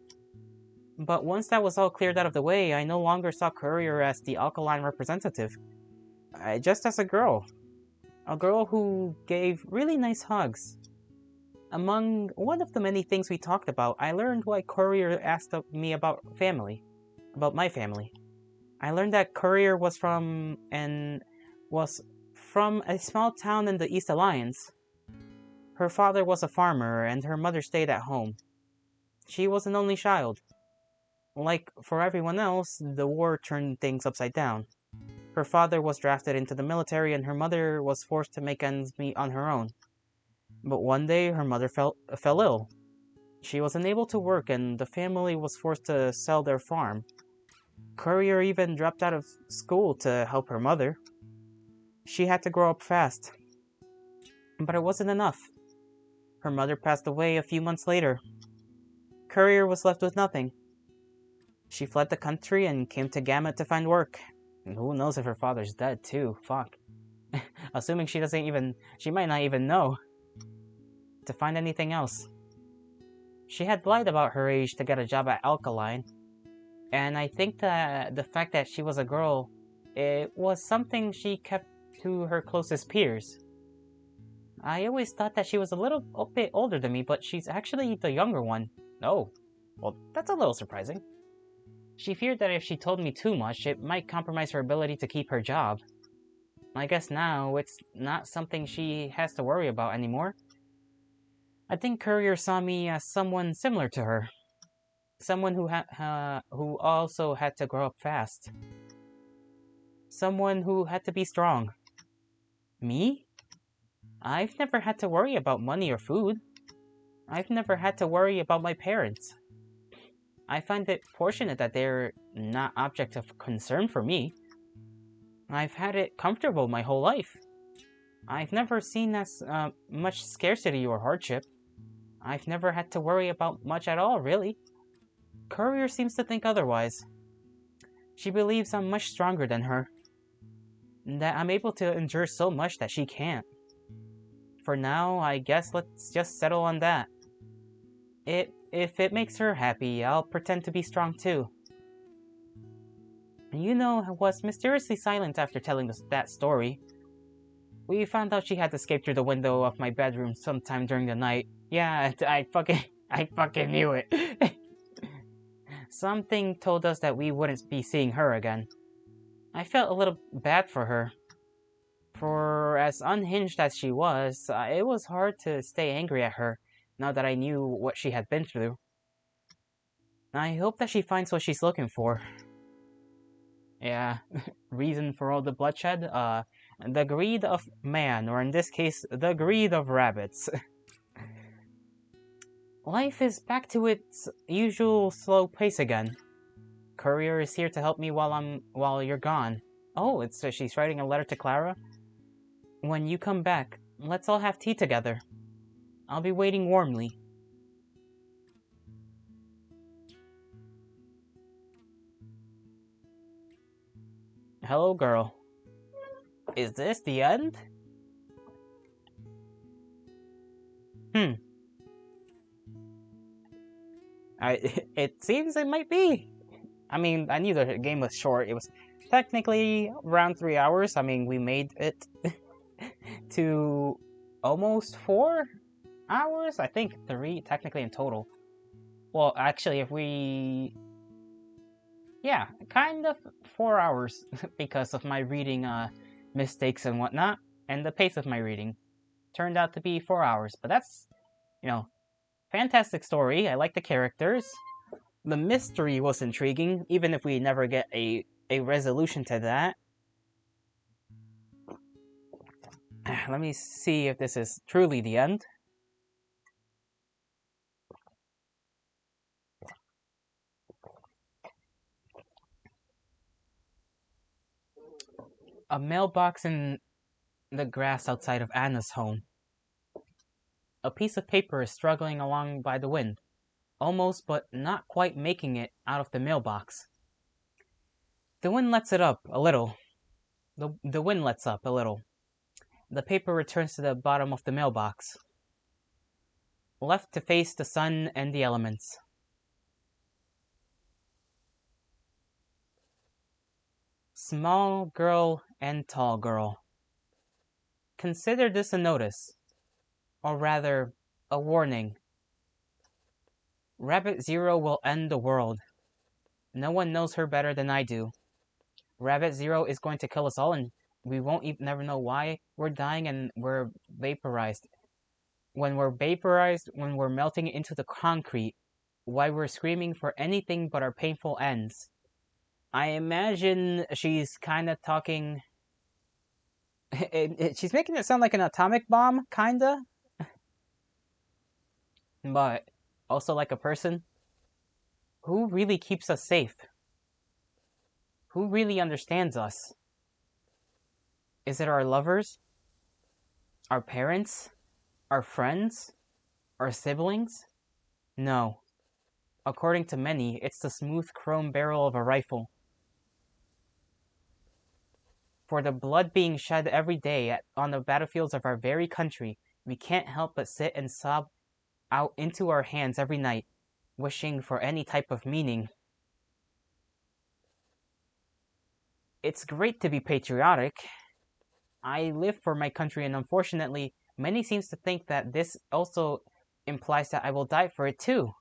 But once that was all cleared out of the way, I no longer saw Courier as the alkaline representative. Just as a girl. A girl who gave really nice hugs. Among one of the many things we talked about, I learned why Courier asked me about family. About my family. I learned that Courier was from a small town in the East Alliance. Her father was a farmer and her mother stayed at home. She was an only child. Like for everyone else, the war turned things upside down. Her father was drafted into the military and her mother was forced to make ends meet on her own. But one day, her mother fell ill. She was unable to work and the family was forced to sell their farm. Courier even dropped out of school to help her mother. She had to grow up fast. But it wasn't enough. Her mother passed away a few months later. Courier was left with nothing. She fled the country and came to Gamut to find work. And who knows if her father's dead too, fuck. Assuming she might not even know. To find anything else. She had lied about her age to get a job at Alkaline. And I think that the fact that she was a girl, it was something she kept to her closest peers. I always thought that she was a bit older than me, but she's actually the younger one. Oh, well, that's a little surprising. She feared that if she told me too much, it might compromise her ability to keep her job. I guess now it's not something she has to worry about anymore. I think Courier saw me as someone similar to her. Someone who also had to grow up fast. Someone who had to be strong. Me? I've never had to worry about money or food. I've never had to worry about my parents. I find it fortunate that they're not object of concern for me. I've had it comfortable my whole life. I've never seen as much scarcity or hardship. I've never had to worry about much at all, really. Courier seems to think otherwise. She believes I'm much stronger than her. That I'm able to endure so much that she can't. For now, I guess let's just settle on that. If it makes her happy, I'll pretend to be strong too. Yuno was mysteriously silent after telling us that story. We found out she had escaped through the window of my bedroom sometime during the night. Yeah, I fucking knew it. Something told us that we wouldn't be seeing her again. I felt a little bad for her. For as unhinged as she was, it was hard to stay angry at her, now that I knew what she had been through. I hope that she finds what she's looking for. Yeah, reason for all the bloodshed? The greed of man, or in this case, the greed of rabbits. Life is back to its usual slow pace again. Courier is here to help me while you're gone. Oh, she's writing a letter to Clara? When you come back, let's all have tea together. I'll be waiting warmly. Hello, girl. Is this the end? It seems it might be. I mean, I knew the game was short. It was technically around 3 hours. I mean, we made it to almost 4 hours. I think 3 technically in total. Well, actually, if we... Yeah, kind of 4 hours because of my reading mistakes and whatnot, and the pace of my reading. Turned out to be 4 hours, but that's, fantastic story. I like the characters. The mystery was intriguing, even if we never get a resolution to that. Let me see if this is truly the end. A mailbox in the grass outside of Anna's home. A piece of paper is struggling along by the wind, almost but not quite making it out of the mailbox. The wind lets it up a little. The wind lets up a little. The paper returns to the bottom of the mailbox, left to face the sun and the elements. Small girl and tall girl. Consider this a notice, or rather, a warning. Rabbit Zero will end the world. No one knows her better than I do. Rabbit Zero is going to kill us all, and we won't never know why we're dying and we're vaporized. When we're vaporized, when we're melting into the concrete, why we're screaming for anything but our painful ends. I imagine she's kind of talking... she's making it sound like an atomic bomb, kinda. But also like a person. Who really keeps us safe? Who really understands us? Is it our lovers? Our parents? Our friends? Our siblings? No. According to many, it's the smooth chrome barrel of a rifle. For the blood being shed every day on the battlefields of our very country, we can't help but sit and sob out into our hands every night, wishing for any type of meaning. It's great to be patriotic. I live for my country, and unfortunately, many seem to think that this also implies that I will die for it too.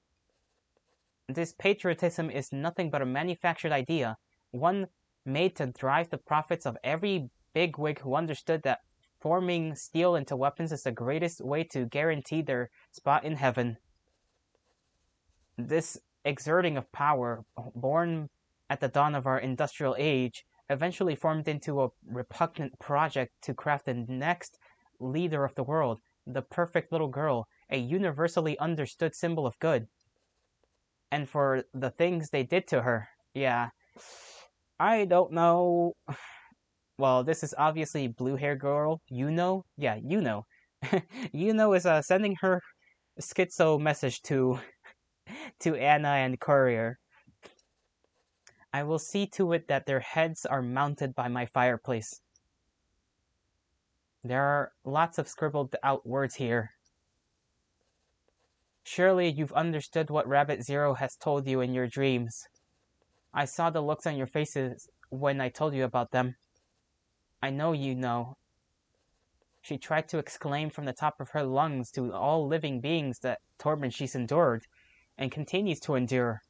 This patriotism is nothing but a manufactured idea, one made to drive the profits of every bigwig who understood that forming steel into weapons is the greatest way to guarantee their spot in heaven. This exerting of power, born at the dawn of our industrial age, eventually formed into a repugnant project to craft the next leader of the world, the perfect little girl, a universally understood symbol of good. And for the things they did to her, yeah, I don't know. Well, this is obviously blue hair girl, Yuno. Yeah, Yuno. Yuno is sending her schizo message to Anna and Courier. I will see to it that their heads are mounted by my fireplace. There are lots of scribbled out words here. Surely you've understood what Rabbit Zero has told you in your dreams. I saw the looks on your faces when I told you about them. I know you know. She tried to exclaim from the top of her lungs to all living beings the torment she's endured, and continues to endure.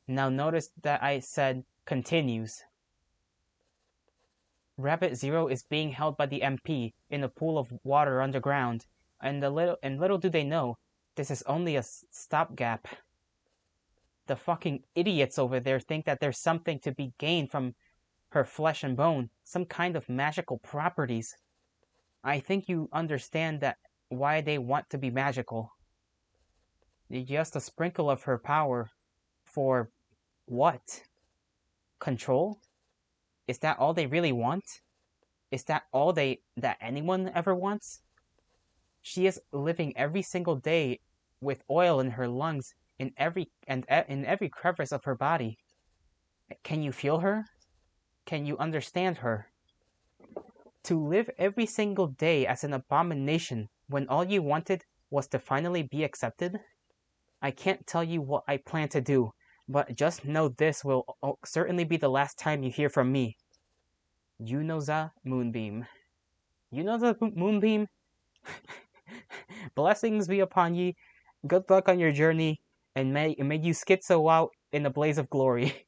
Now notice that I said continues. Rabbit Zero is being held by the MP in a pool of water underground, and little do they know, this is only a stopgap. The fucking idiots over there think that there's something to be gained from her flesh and bone, some kind of magical properties. I think you understand that why they want to be magical. Just a sprinkle of her power. For what? Control? Is that all they really want? Is that all that anyone ever wants? She is living every single day with oil in her lungs in every crevice of her body. Can you feel her? Can you understand her? To live every single day as an abomination when all you wanted was to finally be accepted? I can't tell you what I plan to do, but just know this will certainly be the last time you hear from me. Yunoza Moonbeam. Yunoza Moonbeam? Blessings be upon ye. Good luck on your journey, and may you schizo out in a blaze of glory.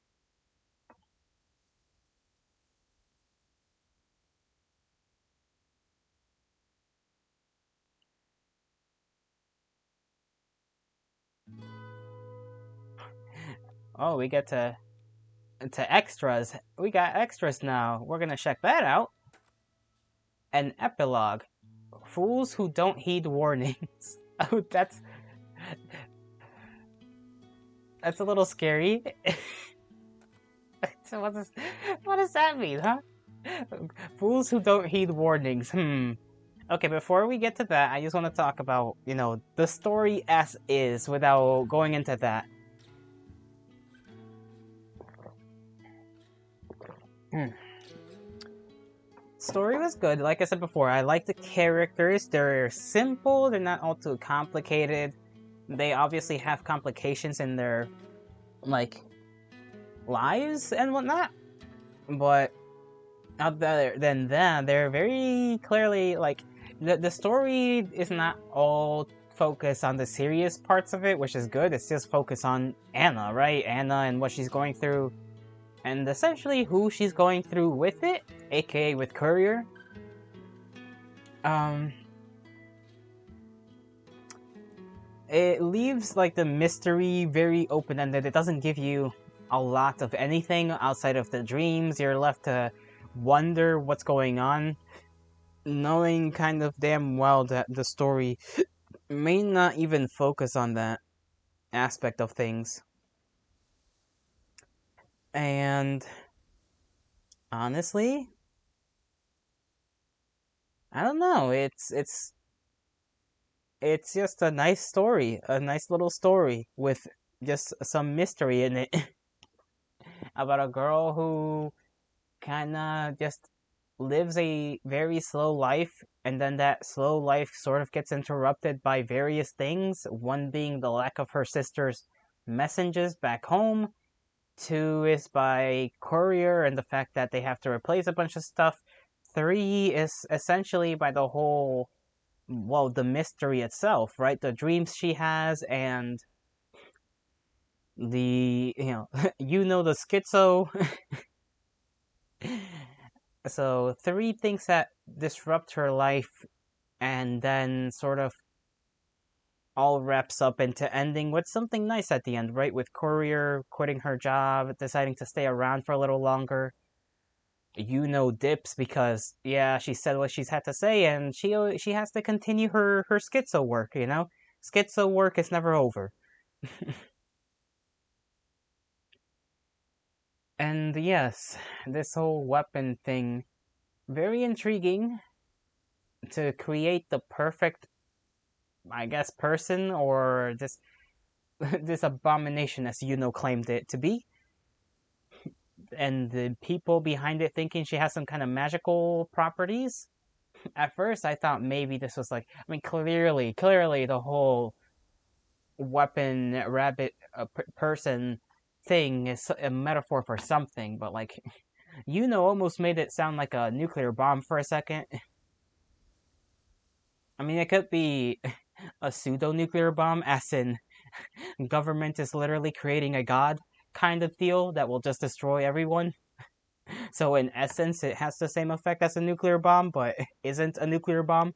Oh, we get to extras. We got extras now. We're gonna check that out. An epilogue. Fools who don't heed warnings. Oh, that's a little scary. So what does that mean, huh? Fools who don't heed warnings. Okay, before we get to that, I just want to talk about, the story as is without going into that. Story was good. Like I said before, I like the characters. They're simple, they're not all too complicated. They obviously have complications in their, like, lives and whatnot. But other than that, they're very clearly, like, the story is not all focused on the serious parts of it, which is good. It's just focused on Anna, right? Anna and what she's going through, and essentially who she's going through with it, aka with Courier. It leaves like the mystery very open-ended. It doesn't give you a lot of anything outside of the dreams. You're left to wonder what's going on, knowing kind of damn well that the story may not even focus on that aspect of things. And honestly, I don't know. It's just a nice story, a nice little story with just some mystery in it about a girl who kind of just lives a very slow life, and then that slow life sort of gets interrupted by various things, one being the lack of her sister's messages back home, two is by Courier and the fact that they have to replace a bunch of stuff, three is essentially by the whole, well, the mystery itself, right? The dreams she has and the, the schizo. So, three things that disrupt her life and then sort of all wraps up into ending with something nice at the end, right? With Courier quitting her job, deciding to stay around for a little longer. Dips because, yeah, she said what she's had to say, and she has to continue her schizo work, Schizo work is never over. And yes, this whole weapon thing, very intriguing to create the perfect, I guess, person or this abomination as claimed it to be. And the people behind it thinking she has some kind of magical properties. At first, I thought maybe this was like, I mean, clearly, the whole weapon rabbit person thing is a metaphor for something, but like, almost made it sound like a nuclear bomb for a second. I mean, it could be a pseudo nuclear bomb, as in, government is literally creating a god kind of deal that will just destroy everyone. So in essence, it has the same effect as a nuclear bomb, but isn't a nuclear bomb.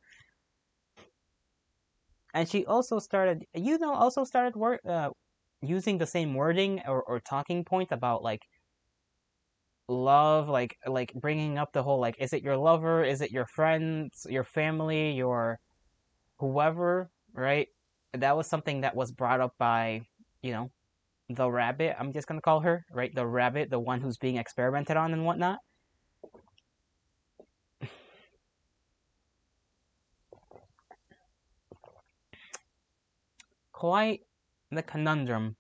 And she also started, work using the same wording or talking point about like love, like bringing up the whole like, is it your lover, is it your friends, your family, your whoever, right? That was something that was brought up by, the rabbit. I'm just gonna call her, right? The rabbit, the one who's being experimented on and whatnot. Quite the conundrum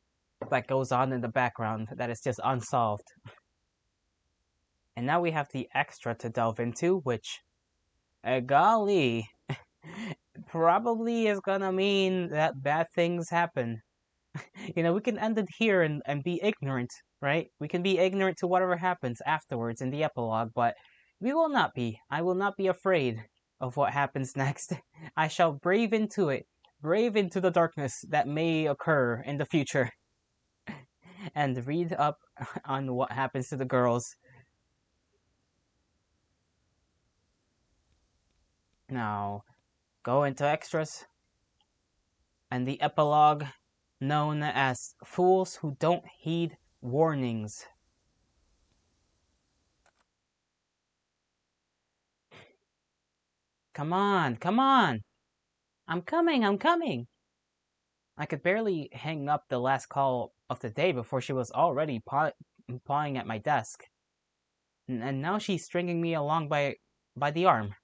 that goes on in the background that is just unsolved. And now we have the extra to delve into, which, golly, probably is gonna mean that bad things happen. We can end it here and be ignorant, right? We can be ignorant to whatever happens afterwards in the epilogue, but we will not be. I will not be afraid of what happens next. I shall brave into it, brave into the darkness that may occur in the future, and read up on what happens to the girls. Now, go into extras, and the epilogue known as Fools Who Don't Heed Warnings. Come on, come on! I'm coming, I'm coming! I could barely hang up the last call of the day before she was already pawing at my desk. And now she's stringing me along by the arm.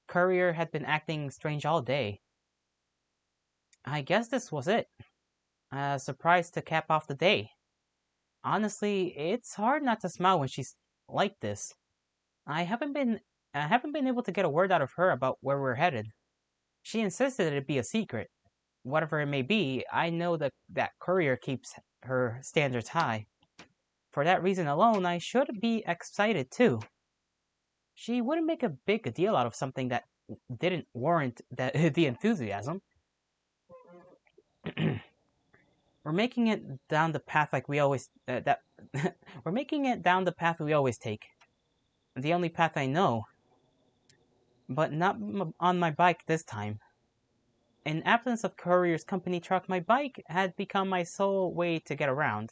Courier had been acting strange all day. I guess this was it. A surprise to cap off the day. Honestly, it's hard not to smile when she's like this. I haven't been able to get a word out of her about where we're headed. She insisted it be a secret. Whatever it may be, I know that Courier keeps her standards high. For that reason alone, I should be excited too. She wouldn't make a big deal out of something that didn't warrant the enthusiasm. We're making it down the path like we always we're making it down the path we always take. The only path I know, but not on my bike this time. In absence of Courier's company truck, my bike had become my sole way to get around.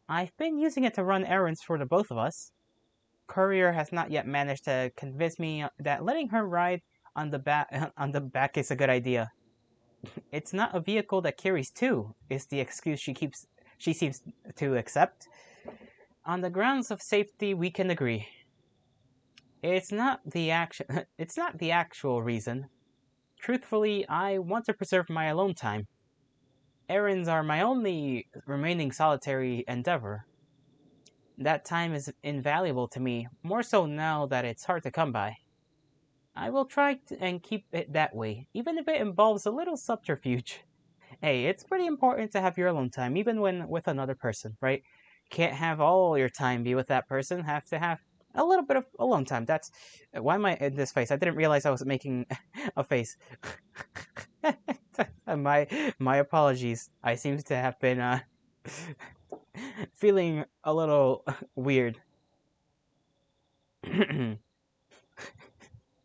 I've been using it to run errands for the both of us. Courier has not yet managed to convince me that letting her ride on the back is a good idea. It's not a vehicle that carries two, is the excuse she seems to accept. On the grounds of safety, we can agree. It's not the actual reason. Truthfully, I want to preserve my alone time. Errands are my only remaining solitary endeavor. That time is invaluable to me, more so now that it's hard to come by. I will try and keep it that way, even if it involves a little subterfuge. Hey, it's pretty important to have your alone time, even when with another person, right? Can't have all your time be with that person. Have to have a little bit of alone time. That's why am I in this face? I didn't realize I was making a face. my apologies. I seem to have been feeling a little weird.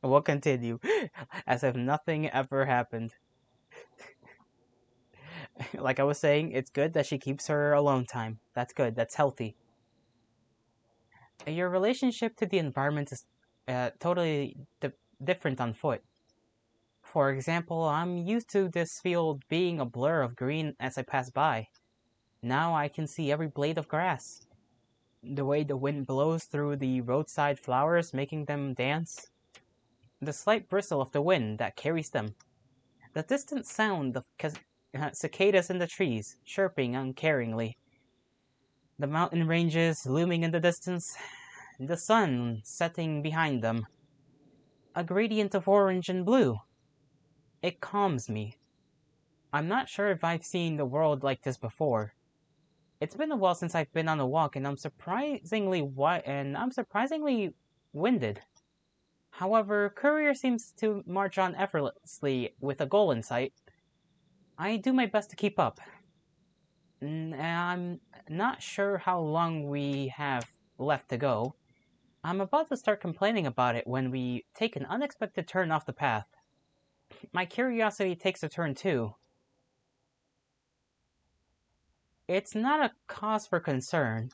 We'll continue as if nothing ever happened. Like I was saying, it's good that she keeps her alone time. That's good. That's healthy. Your relationship to the environment is totally different on foot. For example, I'm used to this field being a blur of green as I pass by. Now I can see every blade of grass. The way the wind blows through the roadside flowers, making them dance. The slight bristle of the wind that carries them. The distant sound of cicadas in the trees, chirping uncaringly. The mountain ranges looming in the distance, the sun setting behind them. A gradient of orange and blue. It calms me. I'm not sure if I've seen the world like this before. It's been a while since I've been on a walk, and I'm surprisingly winded. However, Courier seems to march on effortlessly with a goal in sight. I do my best to keep up. I'm not sure how long we have left to go. I'm about to start complaining about it when we take an unexpected turn off the path. My curiosity takes a turn too. It's not a cause for concern.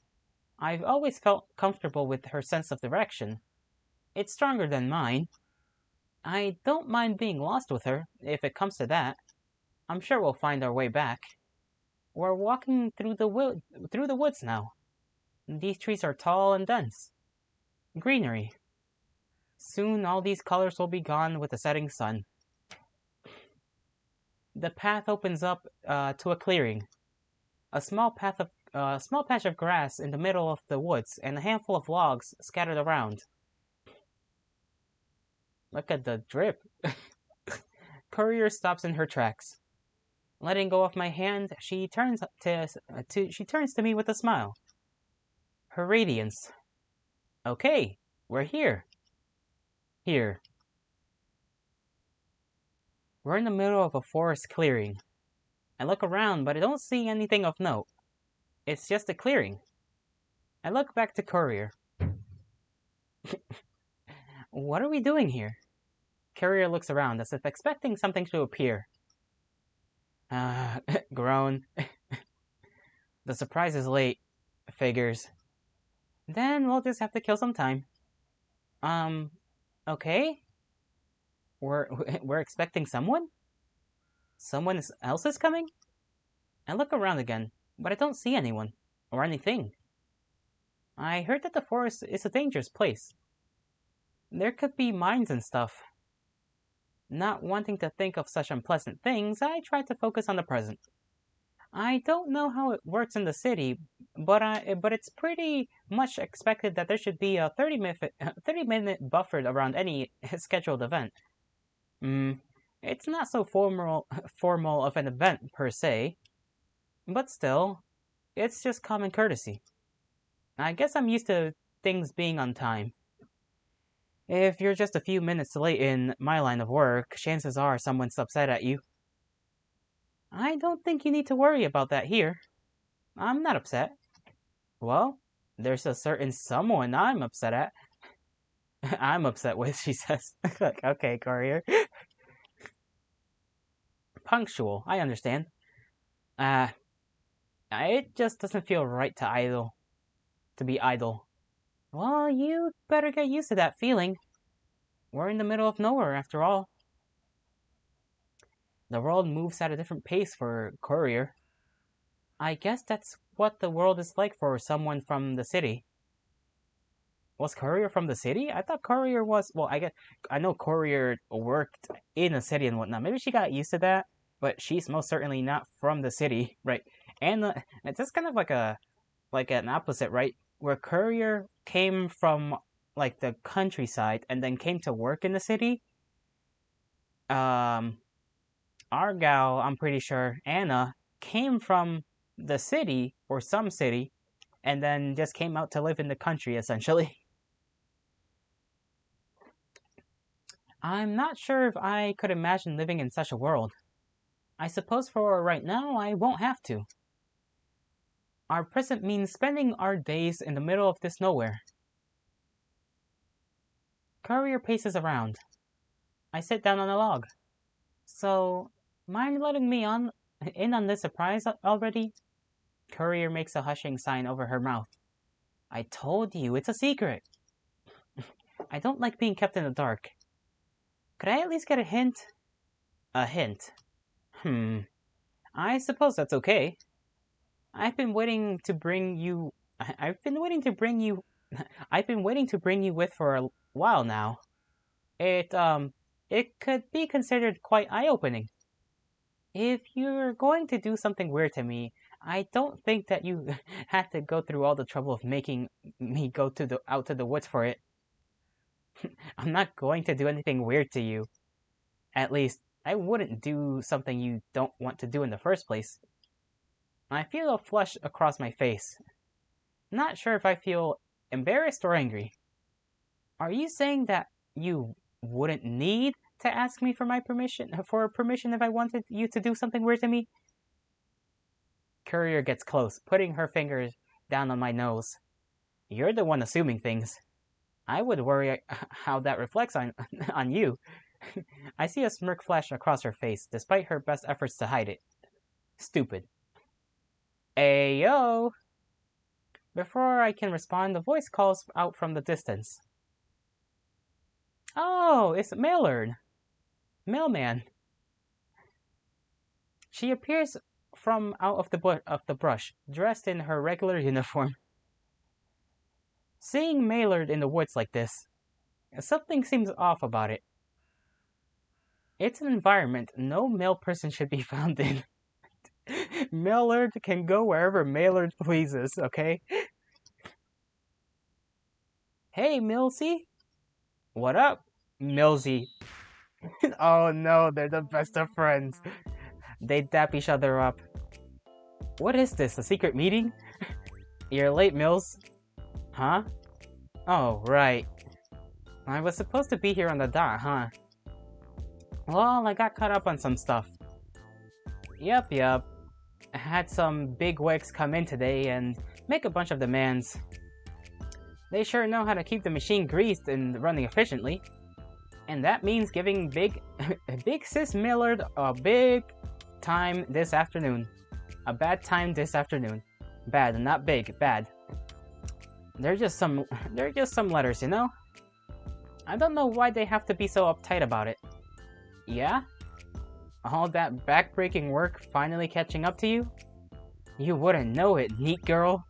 I've always felt comfortable with her sense of direction. It's stronger than mine. I don't mind being lost with her, if it comes to that. I'm sure we'll find our way back. We're walking through the woods now. These trees are tall and dense. Greenery. Soon all these colors will be gone with the setting sun. The path opens up to a clearing. A small patch a small patch of grass in the middle of the woods and a handful of logs scattered around. Look at the drip. Courier stops in her tracks. Letting go of my hand, she turns to me with a smile. Her radiance. Okay, we're here. Here. We're in the middle of a forest clearing. I look around, but I don't see anything of note. It's just a clearing. I look back to Courier. What are we doing here? Courier looks around as if expecting something to appear. Groan. The surprise is late. Figures. Then we'll just have to kill some time. Okay? We're expecting someone? Someone else is coming? I look around again, but I don't see anyone. Or anything. I heard that the forest is a dangerous place. There could be mines and stuff. Not wanting to think of such unpleasant things, I try to focus on the present. I don't know how it works in the city, but it's pretty much expected that there should be a 30-minute buffer around any scheduled event. It's not so formal of an event per se, but still, it's just common courtesy. I guess I'm used to things being on time. If you're just a few minutes late in my line of work, chances are someone's upset at you. I don't think you need to worry about that here. I'm not upset. Well, there's a certain someone I'm upset at. I'm upset with, she says. Okay, Courier. Punctual, I understand. It just doesn't feel right to be idle. Well, you better get used to that feeling. We're in the middle of nowhere, after all. The world moves at a different pace for Courier. I guess that's what the world is like for someone from the city. Was Courier from the city? I thought Courier was... Well, I know Courier worked in a city and whatnot. Maybe she got used to that, but she's most certainly not from the city, right? And it's just kind of like an opposite, right? Where Courier came from like the countryside and then came to work in the city. Argyle, I'm pretty sure, Anna came from the city or some city, and then just came out to live in the country essentially. I'm not sure if I could imagine living in such a world. I suppose for right now I won't have to. Our present means spending our days in the middle of this nowhere. Courier paces around. I sit down on a log. So, mind letting me in on this surprise already? Courier makes a hushing sign over her mouth. I told you, it's a secret. I don't like being kept in the dark. Could I at least get a hint? A hint. I suppose that's okay. I've been waiting to bring you with for a while now. It could be considered quite eye-opening. If you're going to do something weird to me, I don't think that you had to go through all the trouble of making me go out to the woods for it. I'm not going to do anything weird to you. At least, I wouldn't do something you don't want to do in the first place. I feel a flush across my face. Not sure if I feel embarrassed or angry. Are you saying that you wouldn't need to ask me for permission if I wanted you to do something weird to me? Courier gets close, putting her fingers down on my nose. You're the one assuming things. I would worry how that reflects on you. I see a smirk flash across her face, despite her best efforts to hide it. Stupid. Ayo! Before I can respond, the voice calls out from the distance. Oh, it's Maillard. Mailman. She appears from out of the brush, dressed in her regular uniform. Seeing Maillard in the woods like this, something seems off about it. It's an environment no male person should be found in. Maillard can go wherever Maillard pleases, okay? Hey, Millsy. What up, Millsy? Oh no, they're the best of friends. They dap each other up. What is this, a secret meeting? You're late, Mills. Huh? Oh, right. I was supposed to be here on the dot, huh? Well, I got caught up on some stuff. Yup. I had some big wigs come in today and make a bunch of demands. They sure know how to keep the machine greased and running efficiently. And that means giving Big Sis Millard a big time this afternoon. A bad time this afternoon. Bad, not big, bad. They're just some letters, you know? I don't know why they have to be so uptight about it. Yeah? All that back-breaking work finally catching up to you? You wouldn't know it, neat girl.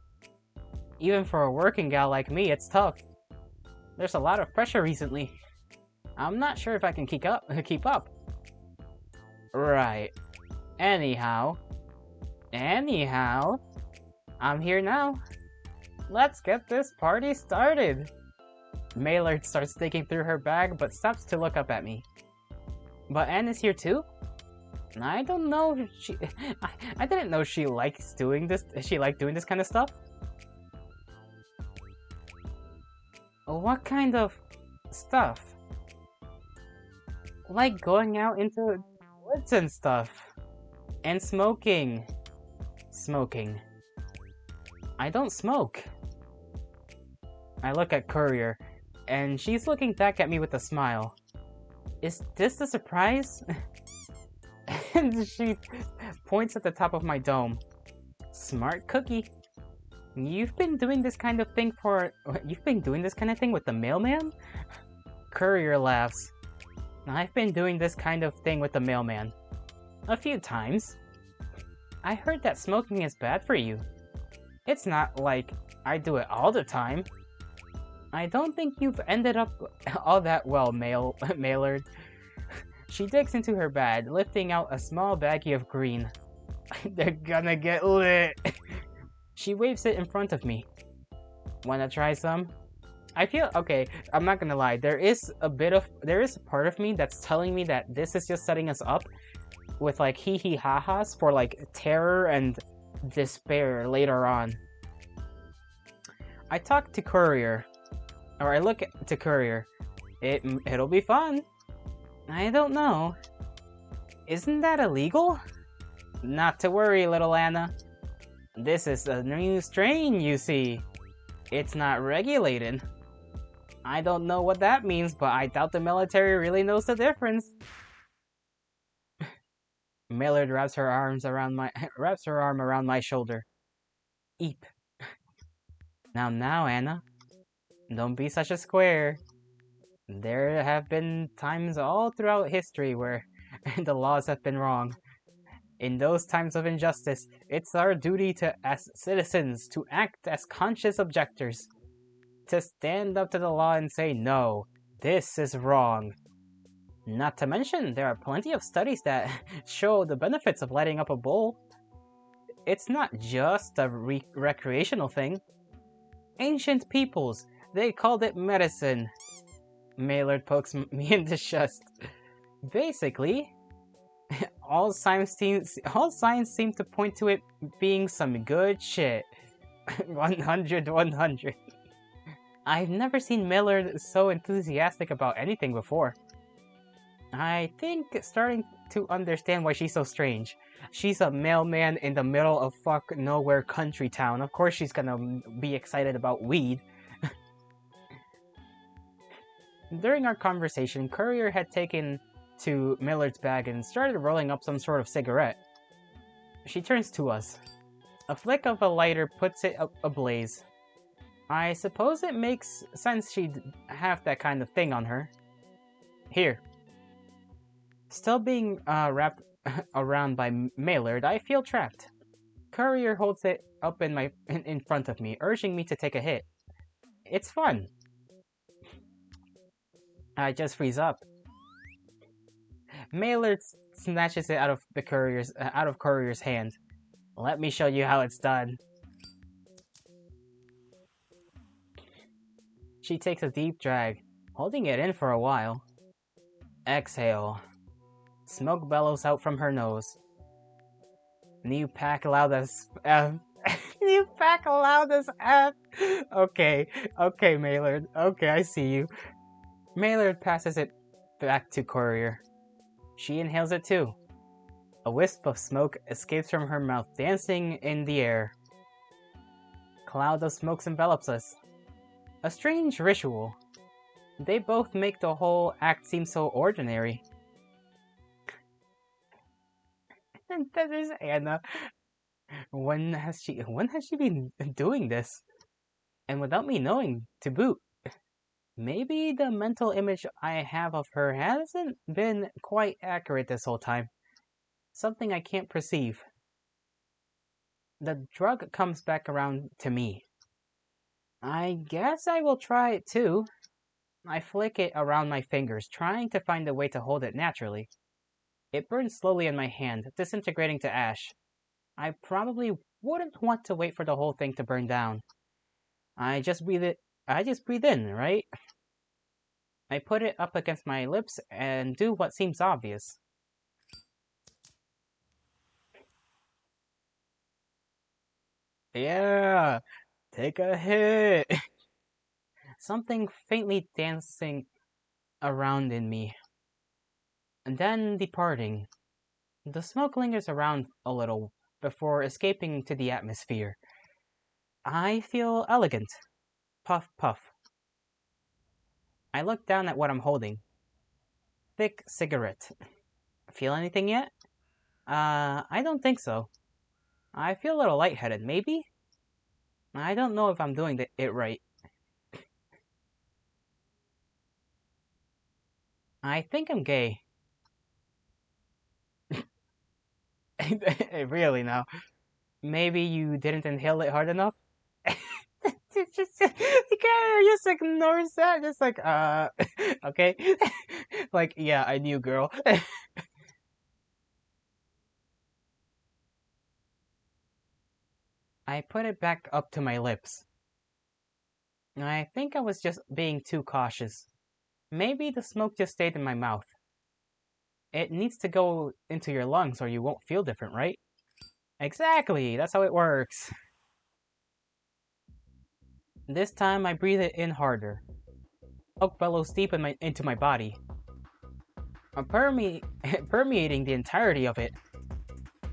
Even for a working gal like me, it's tough. There's a lot of pressure recently. I'm not sure if I can keep up. Right. Anyhow, I'm here now. Let's get this party started. Maillard starts digging through her bag, but stops to look up at me. But Anne is here too? I don't know if she... I didn't know she likes doing this. She liked doing this kind of stuff. What kind of stuff? Like going out into woods and stuff. And smoking. Smoking. I don't smoke. I look at Courier, and she's looking back at me with a smile. Is this a surprise? And she points at the top of my dome. Smart cookie. You've been doing this kind of thing with the mailman? Courier laughs. I've been doing this kind of thing with the mailman. A few times. I heard that smoking is bad for you. It's not like I do it all the time. I don't think you've ended up all that well, Maillard. She digs into her bag, lifting out a small baggie of green. They're gonna get lit. She waves it in front of me. Wanna try some? I feel okay. I'm not gonna lie. There is a part of me that's telling me that this is just setting us up with like hee hee ha ha's for like terror and despair later on. I talk to Courier, or I look to Courier. It'll be fun. I don't know. Isn't that illegal? Not to worry, little Anna. This is a new strain, you see. It's not regulated. I don't know what that means, but I doubt the military really knows the difference. Maillard wraps her arm around my shoulder. Eep. Now, Anna. Don't be such a square. There have been times all throughout history where the laws have been wrong. In those times of injustice, it's our duty as citizens to act as conscious objectors. To stand up to the law and say, no, this is wrong. Not to mention, there are plenty of studies that show the benefits of lighting up a bowl. It's not just a recreational thing. Ancient peoples, they called it medicine. Maillard pokes me in the chest. Basically, all science seems to point to it being some good shit. 100. I've never seen Maillard so enthusiastic about anything before. I think starting to understand why she's so strange. She's a mailman in the middle of fuck nowhere country town. Of course she's gonna be excited about weed. During our conversation, Courier had taken to Millard's bag and started rolling up some sort of cigarette. She turns to us. A flick of a lighter puts it ablaze. I suppose it makes sense she'd have that kind of thing on her. Here. Still being wrapped around by Maillard, I feel trapped. Courier holds it up in front of me, urging me to take a hit. It's fun. I just freeze up. Maillard snatches it out of Courier's hand. Let me show you how it's done. She takes a deep drag, holding it in for a while. Exhale. Smoke bellows out from her nose. New pack loud as F. New pack loud as F. Okay, Maylard. Okay, I see you. Maylard passes it back to Courier. She inhales it too. A wisp of smoke escapes from her mouth, dancing in the air. Cloud of smoke envelops us. A strange ritual. They both make the whole act seem so ordinary. And then there's Anna. When has she been doing this? And without me knowing, to boot. Maybe the mental image I have of her hasn't been quite accurate this whole time. Something I can't perceive. The drug comes back around to me. I guess I will try it too. I flick it around my fingers, trying to find a way to hold it naturally. It burns slowly in my hand, disintegrating to ash. I probably wouldn't want to wait for the whole thing to burn down. I just breathe in, right? I put it up against my lips and do what seems obvious. Yeah, take a hit. Something faintly dancing around in me. And then departing. The smoke lingers around a little before escaping to the atmosphere. I feel elegant. Puff, puff. I look down at what I'm holding. Thick cigarette. Feel anything yet? I don't think so. I feel a little lightheaded, maybe? I don't know if I'm doing it right. I think I'm gay. Really now. Maybe you didn't inhale it hard enough? The character just ignores that. Just like, okay. Like, yeah, I knew, girl. I put it back up to my lips. I think I was just being too cautious. Maybe the smoke just stayed in my mouth. It needs to go into your lungs or you won't feel different, right? Exactly, that's how it works. This time I breathe it in harder. Smoke bellows deep into my body. I'm permeating the entirety of it.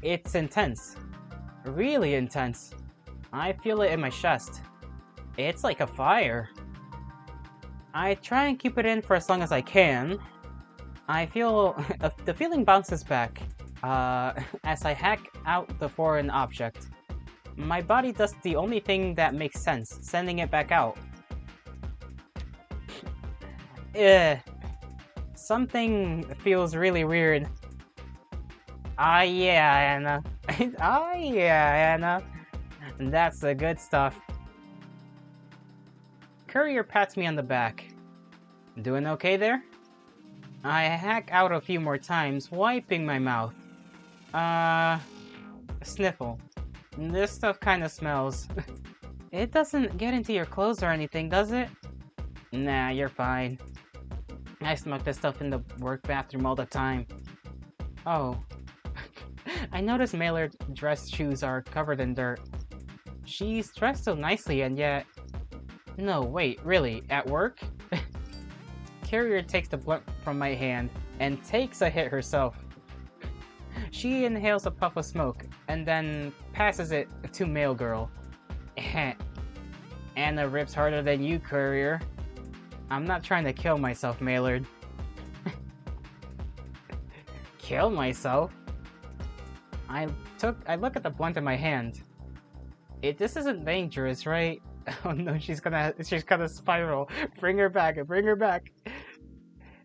It's intense. Really intense. I feel it in my chest. It's like a fire. I try and keep it in for as long as I can. I feel the feeling bounces back as I hack out the foreign object. My body does the only thing that makes sense, sending it back out. Something feels really weird. Ah yeah, Anna. Ah yeah, Anna. That's the good stuff. Courier pats me on the back. Doing okay there? I hack out a few more times, wiping my mouth. Sniffle. This stuff kinda smells. It doesn't get into your clothes or anything, does it? Nah, you're fine. I smoke this stuff in the work bathroom all the time. Oh. I noticed Mailer's dress shoes are covered in dirt. She's dressed so nicely and yet... No, wait, really, at work? Carrier takes the blunt from my hand and takes a hit herself. She inhales a puff of smoke and then passes it to Male Girl. Anna rips harder than you, Courier. I'm not trying to kill myself, Maylard. Kill myself? I look at the blunt in my hand. This isn't dangerous, right? Oh no, she's gonna spiral. Bring her back.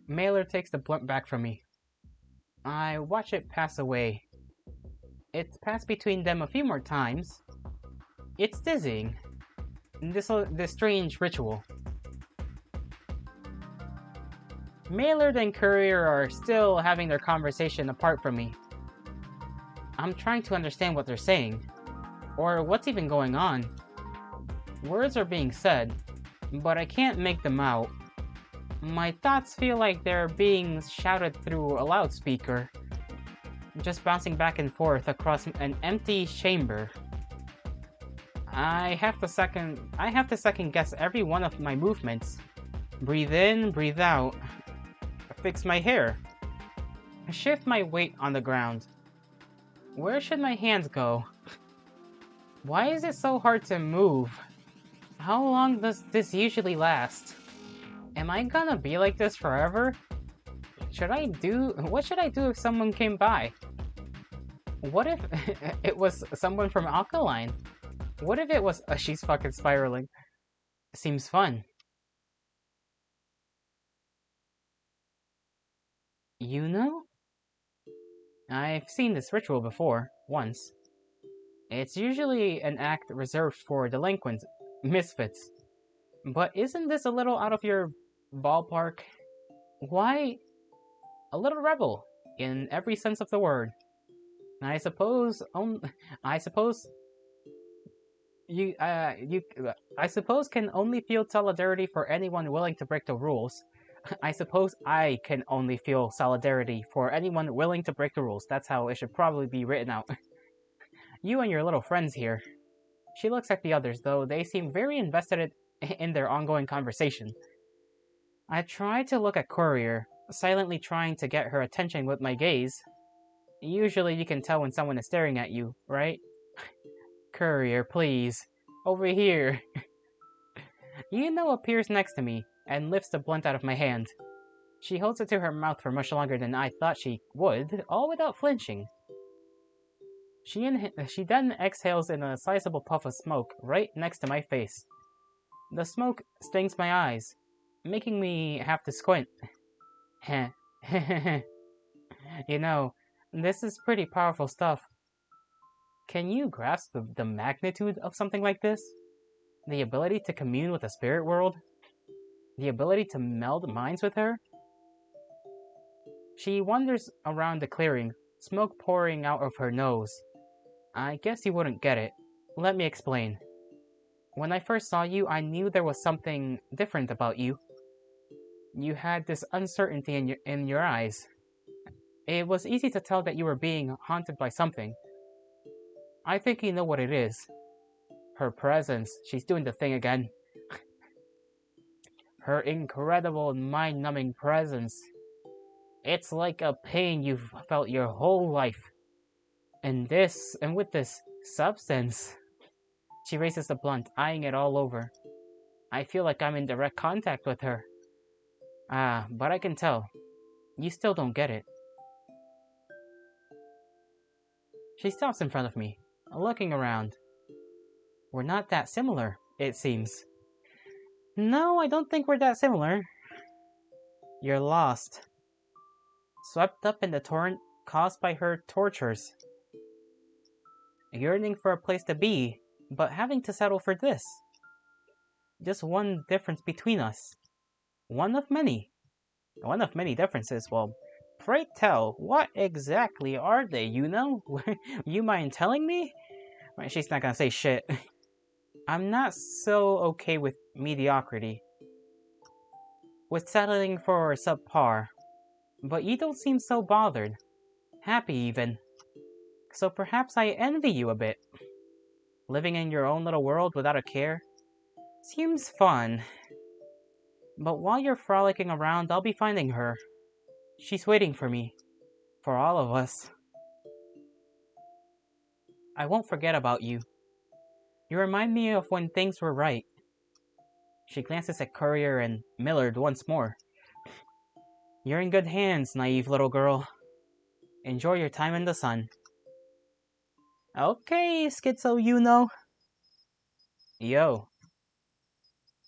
Maylard takes the blunt back from me. I watch it pass away. It's passed between them a few more times. It's dizzying. This strange ritual. Maylard and Courier are still having their conversation apart from me. I'm trying to understand what they're saying, or what's even going on. Words are being said, but I can't make them out. My thoughts feel like they're being shouted through a loudspeaker, just bouncing back and forth across an empty chamber. I have to second guess every one of my movements. Breathe in, breathe out. Fix my hair. Shift my weight on the ground. Where should my hands go? Why is it so hard to move? How long does this usually last? Am I gonna be like this forever? What should I do if someone came by? What if it was someone from Alkaline? What if it was... she's fucking spiraling. Seems fun. You know? I've seen this ritual before, once. It's usually an act reserved for delinquents, misfits. But isn't this a little out of your ballpark? Why? A little rebel, in every sense of the word. I suppose can only feel solidarity for anyone willing to break the rules. I suppose I can only feel solidarity for anyone willing to break the rules. That's how it should probably be written out. You and your little friends here. She looks at the others, though they seem very invested in their ongoing conversation. I try to look at Courier, silently trying to get her attention with my gaze. Usually you can tell when someone is staring at you, right? Courier, please. Over here. Yuno appears next to me and lifts the blunt out of my hand. She holds it to her mouth for much longer than I thought she would, all without flinching. She then exhales in a sizable puff of smoke right next to my face. The smoke stings my eyes, making me have to squint. Heh. You know, this is pretty powerful stuff. Can you grasp the magnitude of something like this? The ability to commune with the spirit world? The ability to meld minds with her? She wanders around the clearing, smoke pouring out of her nose. I guess you wouldn't get it. Let me explain. When I first saw you, I knew there was something different about you. You had this uncertainty in your eyes. It was easy to tell that you were being haunted by something. I think you know what it is. Her presence. She's doing the thing again. Her incredible mind-numbing presence. It's like a pain you've felt your whole life. And with this substance. She raises the blunt, eyeing it all over. I feel like I'm in direct contact with her. But I can tell. You still don't get it. She stops in front of me, looking around. We're not that similar, it seems. No, I don't think we're that similar. You're lost. Swept up in the torrent caused by her tortures. Yearning for a place to be, but having to settle for this. Just one difference between us. One of many. One of many differences. Well, pray tell, what exactly are they, you know? You mind telling me? She's not gonna say shit. I'm not so okay with mediocrity. With settling for subpar. But you don't seem so bothered. Happy, even. So perhaps I envy you a bit. Living in your own little world without a care. Seems fun. But while you're frolicking around, I'll be finding her. She's waiting for me. For all of us. I won't forget about you. You remind me of when things were right. She glances at Courier and Millard once more. You're in good hands, naive little girl. Enjoy your time in the sun. Okay, Schizo, you know. Yo.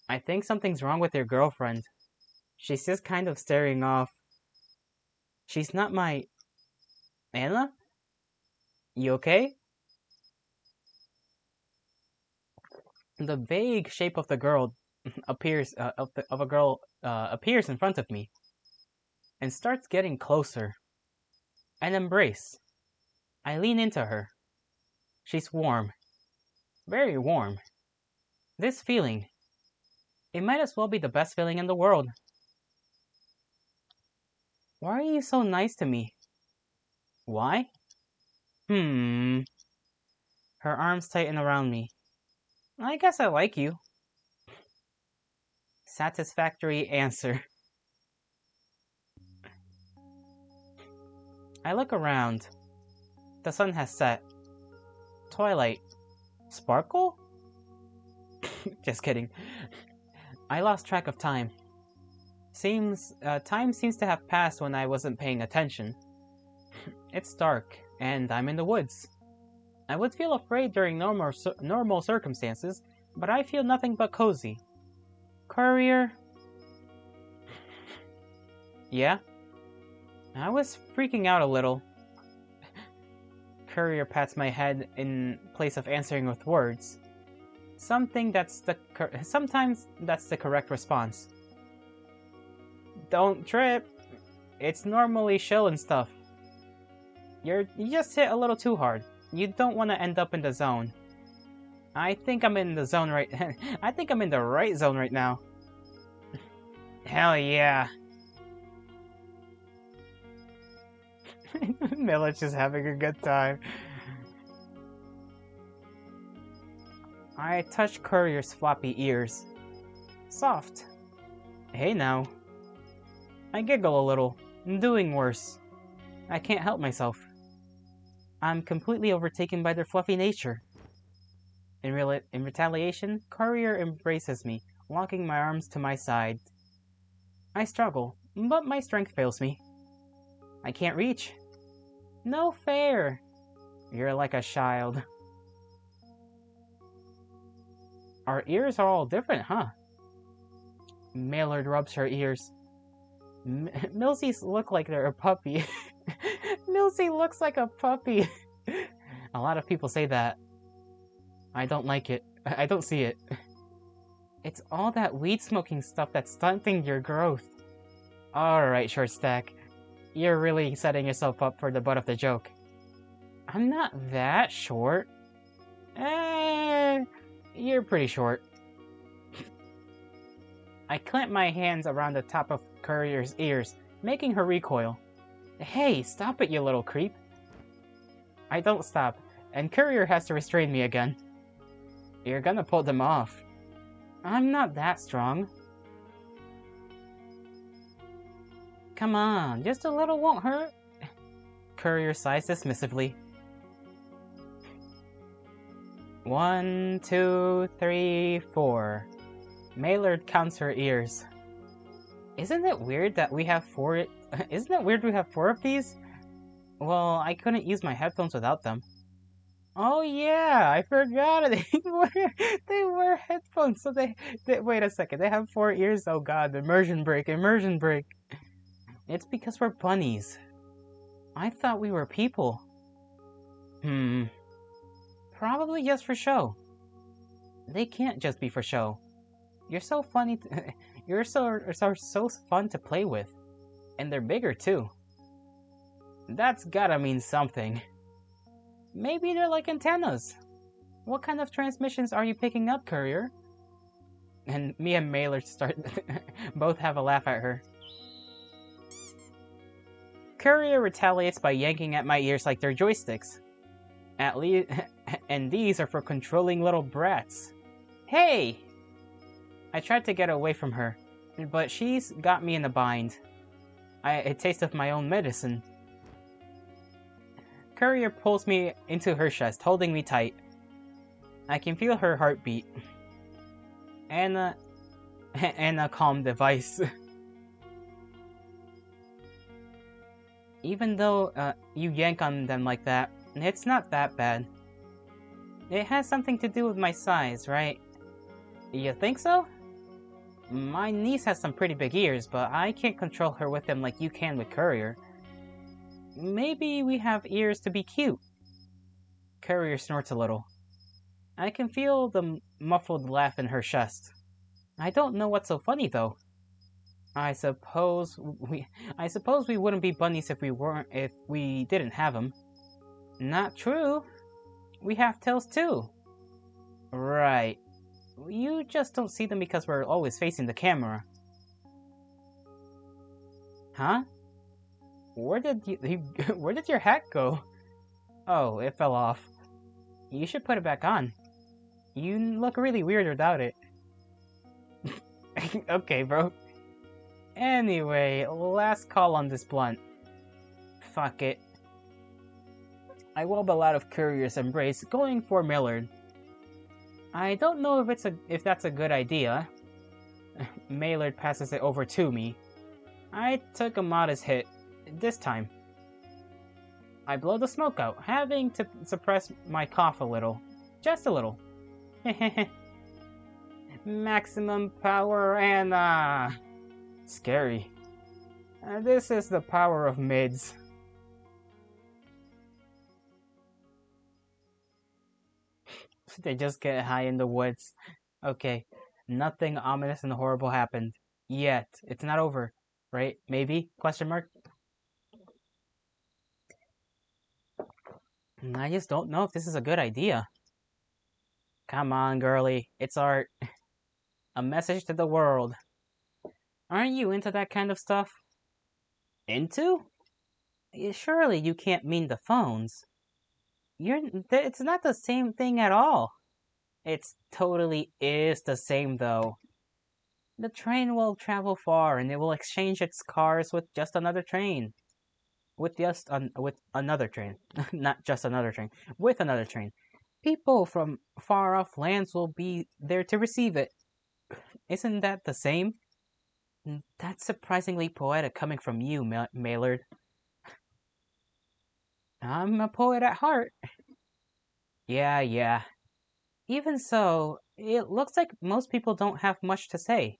I think something's wrong with your girlfriend. She's just kind of staring off. She's not my... Anna? You okay? The vague shape of the girl appears appears in front of me and starts getting closer. An embrace. I lean into her. She's warm. Very warm. This feeling, it might as well be the best feeling in the world. Why are you so nice to me? Why? Her arms tighten around me. I guess I like you. Satisfactory answer. I look around. The sun has set. Twilight. Sparkle? Just kidding. I lost track of time. Time seems to have passed when I wasn't paying attention. It's dark, and I'm in the woods. I would feel afraid during normal circumstances, but I feel nothing but cozy. Courier? Yeah? I was freaking out a little. Courier pats my head in place of answering with words. Sometimes that's the correct response. Don't trip. It's normally chill and stuff. You just hit a little too hard. You don't want to end up in the zone. I think I'm in the zone right. I think I'm in the right zone right now. Hell yeah. Miller's just having a good time. I touch Courier's floppy ears. Soft. Hey now. I giggle a little, doing worse. I can't help myself. I'm completely overtaken by their fluffy nature. In retaliation, Courier embraces me, locking my arms to my side. I struggle, but my strength fails me. I can't reach. No fair. You're like a child. Our ears are all different, huh? Maillard rubs her ears. Milsey's look like they're a puppy. Milsey looks like a puppy. A lot of people say that. I don't like it. I don't see it. It's all that weed smoking stuff that's stunting your growth. Alright, short stack. You're really setting yourself up for the butt of the joke. I'm not that short. You're pretty short. I clamp my hands around the top of Courier's ears, making her recoil. Hey, stop it, you little creep. I don't stop, and Courier has to restrain me again. You're gonna pull them off. I'm not that strong. Come on, just a little won't hurt. Courier sighs dismissively. 1, 2, 3, 4. Maillard counts her ears. Isn't it weird that we have 4? Isn't it weird we have 4 of these? Well, I couldn't use my headphones without them. Oh yeah, I forgot. They wear headphones, so they wait a second. They have 4 ears. Oh god, immersion break. It's because we're bunnies. I thought we were people. Probably just for show. They can't just be for show. You're so funny. You're so fun to play with. And they're bigger too. That's gotta mean something. Maybe they're like antennas. What kind of transmissions are you picking up, Courier? And me and Maillard both have a laugh at her. Courier retaliates by yanking at my ears like they're joysticks. And these are for controlling little brats. Hey! I tried to get away from her, but she's got me in a bind. A taste of my own medicine. Courier pulls me into her chest, holding me tight. I can feel her heartbeat. And a calm device. Even though you yank on them like that, it's not that bad. It has something to do with my size, right? You think so? My niece has some pretty big ears, but I can't control her with them like you can with Courier. Maybe we have ears to be cute. Courier snorts a little. I can feel the muffled laugh in her chest. I don't know what's so funny though. I suppose we wouldn't be bunnies if we didn't have them. Not true. We have tails too. Right. You just don't see them because we're always facing the camera. Huh? Where did where did your hat go? Oh, it fell off. You should put it back on. You look really weird without it. Okay, bro. Anyway, last call on this blunt. Fuck it. I wobble out of Courier's embrace, going for Millard. I don't know if that's a good idea. Maylard passes it over to me. I took a modest hit, this time. I blow the smoke out, having to suppress my cough a little. Just a little. Maximum power and scary. This is the power of mids. They just get high in the woods. Okay, nothing ominous and horrible happened. Yet. It's not over. Right? Maybe? Question mark? I just don't know if this is a good idea. Come on, girlie. It's art. A message to the world. Aren't you into that kind of stuff? Into? Surely you can't mean the phones. It's not the same thing at all. It totally is the same, though. The train will travel far, and it will exchange its cars with just another train. With another train. Not just another train. With another train. People from far-off lands will be there to receive it. Isn't that the same? That's surprisingly poetic coming from you, Maylard. I'm a poet at heart. Yeah. Even so, it looks like most people don't have much to say.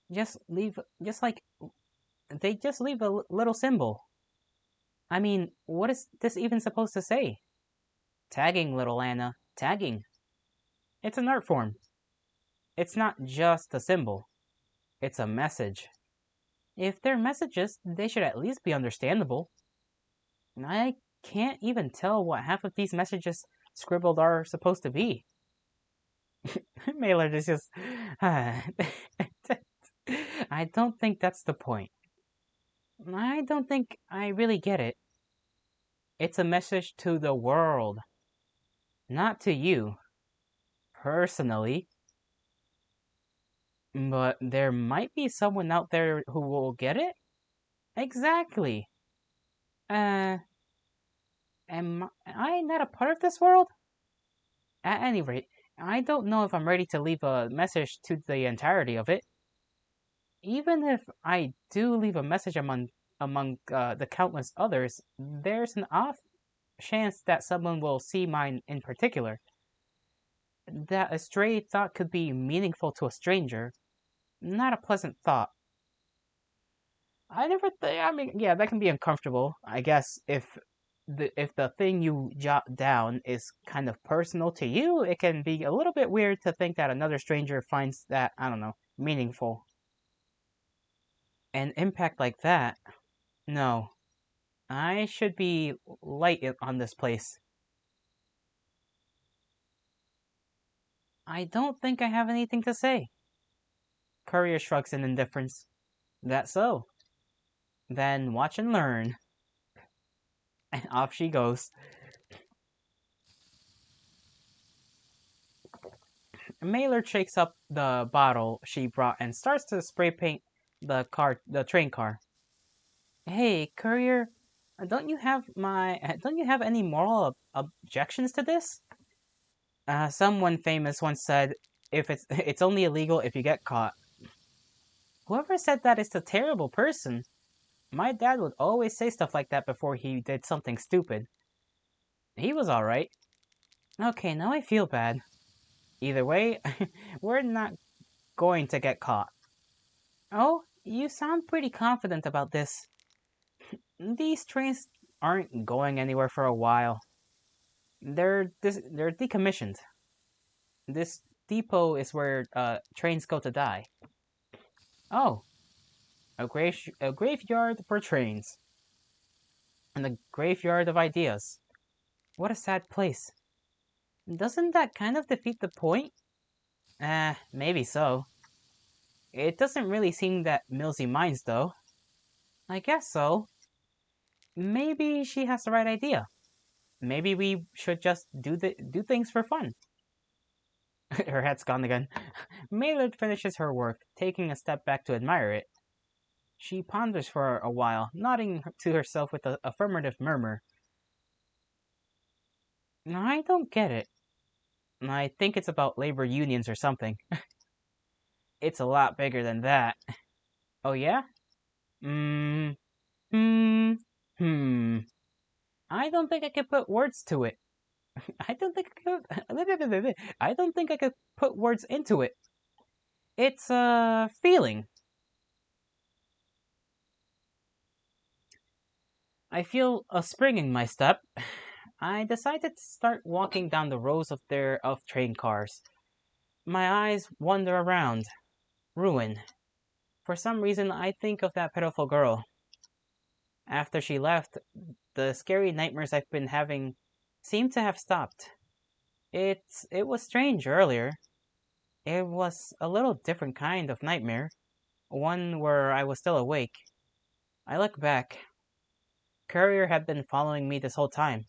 They just leave a little symbol. I mean, what is this even supposed to say? Tagging, little Anna, tagging. It's an art form. It's not just a symbol. It's a message. If they're messages, they should at least be understandable. I can't even tell what half of these messages scribbled are supposed to be. Maylard is just... I don't think that's the point. I don't think I really get it. It's a message to the world. Not to you. Personally. But there might be someone out there who will get it? Exactly. Am I not a part of this world? At any rate, I don't know if I'm ready to leave a message to the entirety of it. Even if I do leave a message among the countless others, there's an off chance that someone will see mine in particular. That a stray thought could be meaningful to a stranger. Not a pleasant thought. I mean, yeah, that can be uncomfortable. I guess if the thing you jot down is kind of personal to you, it can be a little bit weird to think that another stranger finds that, I don't know, meaningful. An impact like that? No. I should be light on this place. I don't think I have anything to say. Courier shrugs in indifference. That so? Then watch and learn. And off she goes. Maylard shakes up the bottle she brought and starts to spray paint the train car. Hey, courier, don't you have any moral objections to this? Someone famous once said, "If it's only illegal if you get caught." Whoever said that is a terrible person. My dad would always say stuff like that before he did something stupid. He was alright. Okay, now I feel bad. Either way, we're not going to get caught. Oh, you sound pretty confident about this. These trains aren't going anywhere for a while. They're decommissioned. This depot is where trains go to die. Oh, a graveyard for trains. And a graveyard of ideas. What a sad place. Doesn't that kind of defeat the point? Maybe so. It doesn't really seem that Millsy minds, though. I guess so. Maybe she has the right idea. Maybe we should just do things for fun. Her head's gone again. Maylard finishes her work, taking a step back to admire it. She ponders for a while, nodding to herself with an affirmative murmur. I don't get it. I think it's about labor unions or something. It's a lot bigger than that. Oh yeah? Hmm. Hmm. Hmm. I don't think I could put words to it. I don't think I could. I don't think I could put words into it. It's a feeling. I feel a spring in my step. I decided to start walking down the rows of train cars. My eyes wander around. Ruin. For some reason, I think of that pitiful girl. After she left, the scary nightmares I've been having seem to have stopped. It was strange earlier. It was a little different kind of nightmare, one where I was still awake. I look back. Courier had been following me this whole time.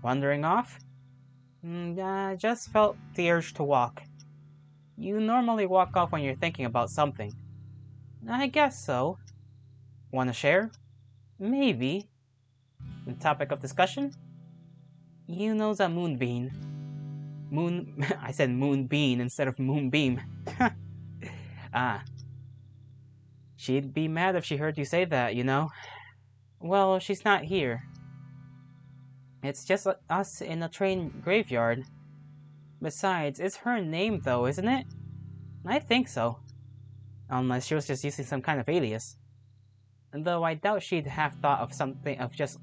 Wandering off? I just felt the urge to walk. You normally walk off when you're thinking about something. I guess so. Wanna share? Maybe. The topic of discussion? You know the moonbeam. I said moonbeam instead of moonbeam. Ah. She'd be mad if she heard you say that, you know? Well, she's not here. It's just us in a train graveyard. Besides, it's her name though, isn't it? I think so. Unless she was just using some kind of alias. Though I doubt she'd have thought of something of just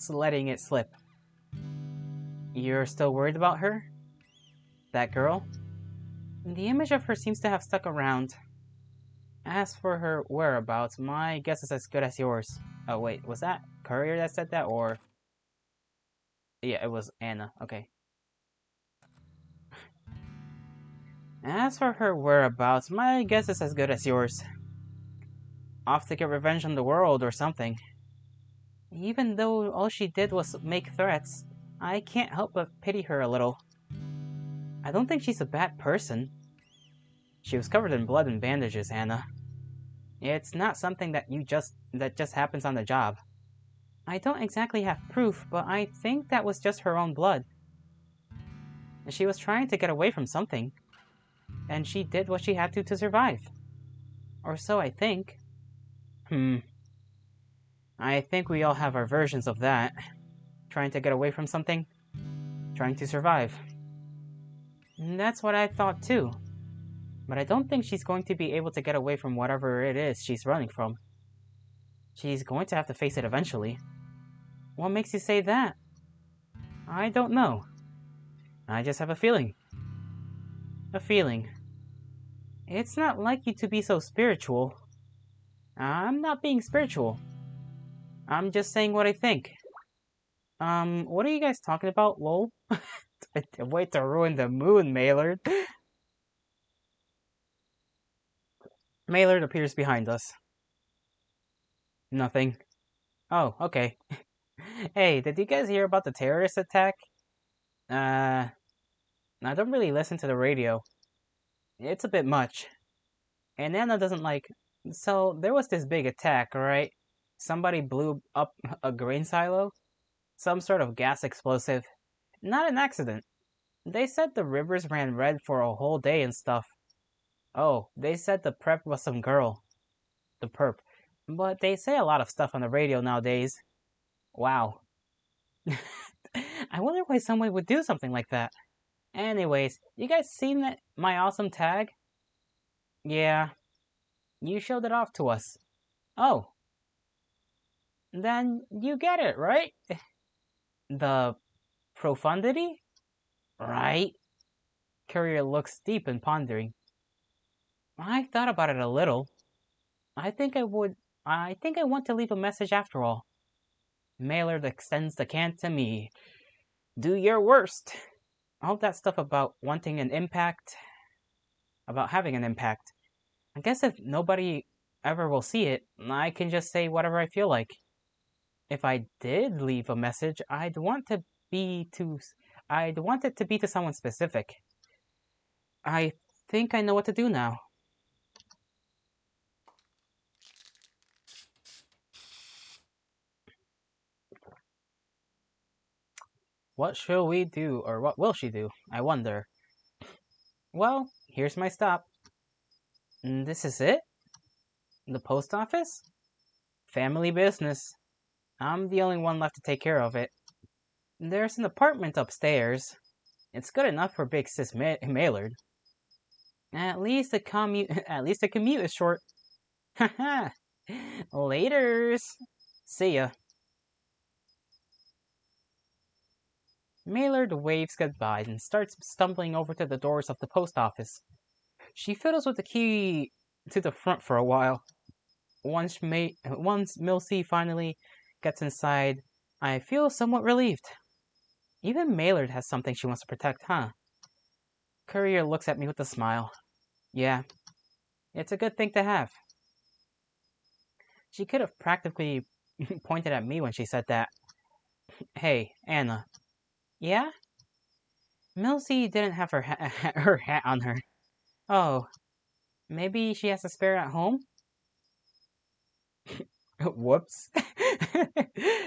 letting it slip. You're still worried about her? That girl? The image of her seems to have stuck around. As for her whereabouts, my guess is as good as yours. Oh wait, was that Courier that said that, or... Yeah, it was Anna, okay. As for her whereabouts, my guess is as good as yours. Off to get revenge on the world or something. Even though all she did was make threats, I can't help but pity her a little. I don't think she's a bad person. She was covered in blood and bandages, Anna. It's not something that just happens on the job. I don't exactly have proof, but I think that was just her own blood. She was trying to get away from something, and she did what she had to survive. Or so I think. I think we all have our versions of that. Trying to get away from something, trying to survive. And that's what I thought too. But I don't think she's going to be able to get away from whatever it is she's running from. She's going to have to face it eventually. What makes you say that? I don't know. I just have a feeling. A feeling. It's not like you to be so spiritual. I'm not being spiritual. I'm just saying what I think. What are you guys talking about, lol? Wait to ruin the moon, Maylard. Maylard appears behind us. Nothing. Oh, okay. Hey, did you guys hear about the terrorist attack? I don't really listen to the radio. It's a bit much. And Nana doesn't like... So, there was this big attack, right? Somebody blew up a grain silo? Some sort of gas explosive. Not an accident. They said the rivers ran red for a whole day and stuff. Oh, they said the prep was some girl. The perp. But they say a lot of stuff on the radio nowadays. Wow. I wonder why someone would do something like that. Anyways, you guys seen my awesome tag? Yeah. You showed it off to us. Oh. Then you get it, right? The profundity? Right. Courier looks deep and pondering. I thought about it a little. I think I want to leave a message after all. Maylard extends the can to me. Do your worst. All that stuff about wanting an impact, about having an impact. I guess if nobody ever will see it, I can just say whatever I feel like. If I did leave a message, I'd want it to be to someone specific. I think I know what to do now. What shall we do, or what will she do? I wonder. Well, here's my stop. This is it? The post office? Family business. I'm the only one left to take care of it. There's an apartment upstairs. It's good enough for Big Sis Maylard. At least the commute is short. Haha. Laters. See ya. Maylard waves goodbye and starts stumbling over to the doors of the post office. She fiddles with the key to the front for a while. Once Milsey finally gets inside, I feel somewhat relieved. Even Maylard has something she wants to protect, huh? Courier looks at me with a smile. Yeah, it's a good thing to have. She could have practically pointed at me when she said that. Hey, Anna. Yeah? Milsey didn't have her hat on her. Oh, maybe she has a spare at home? Whoops.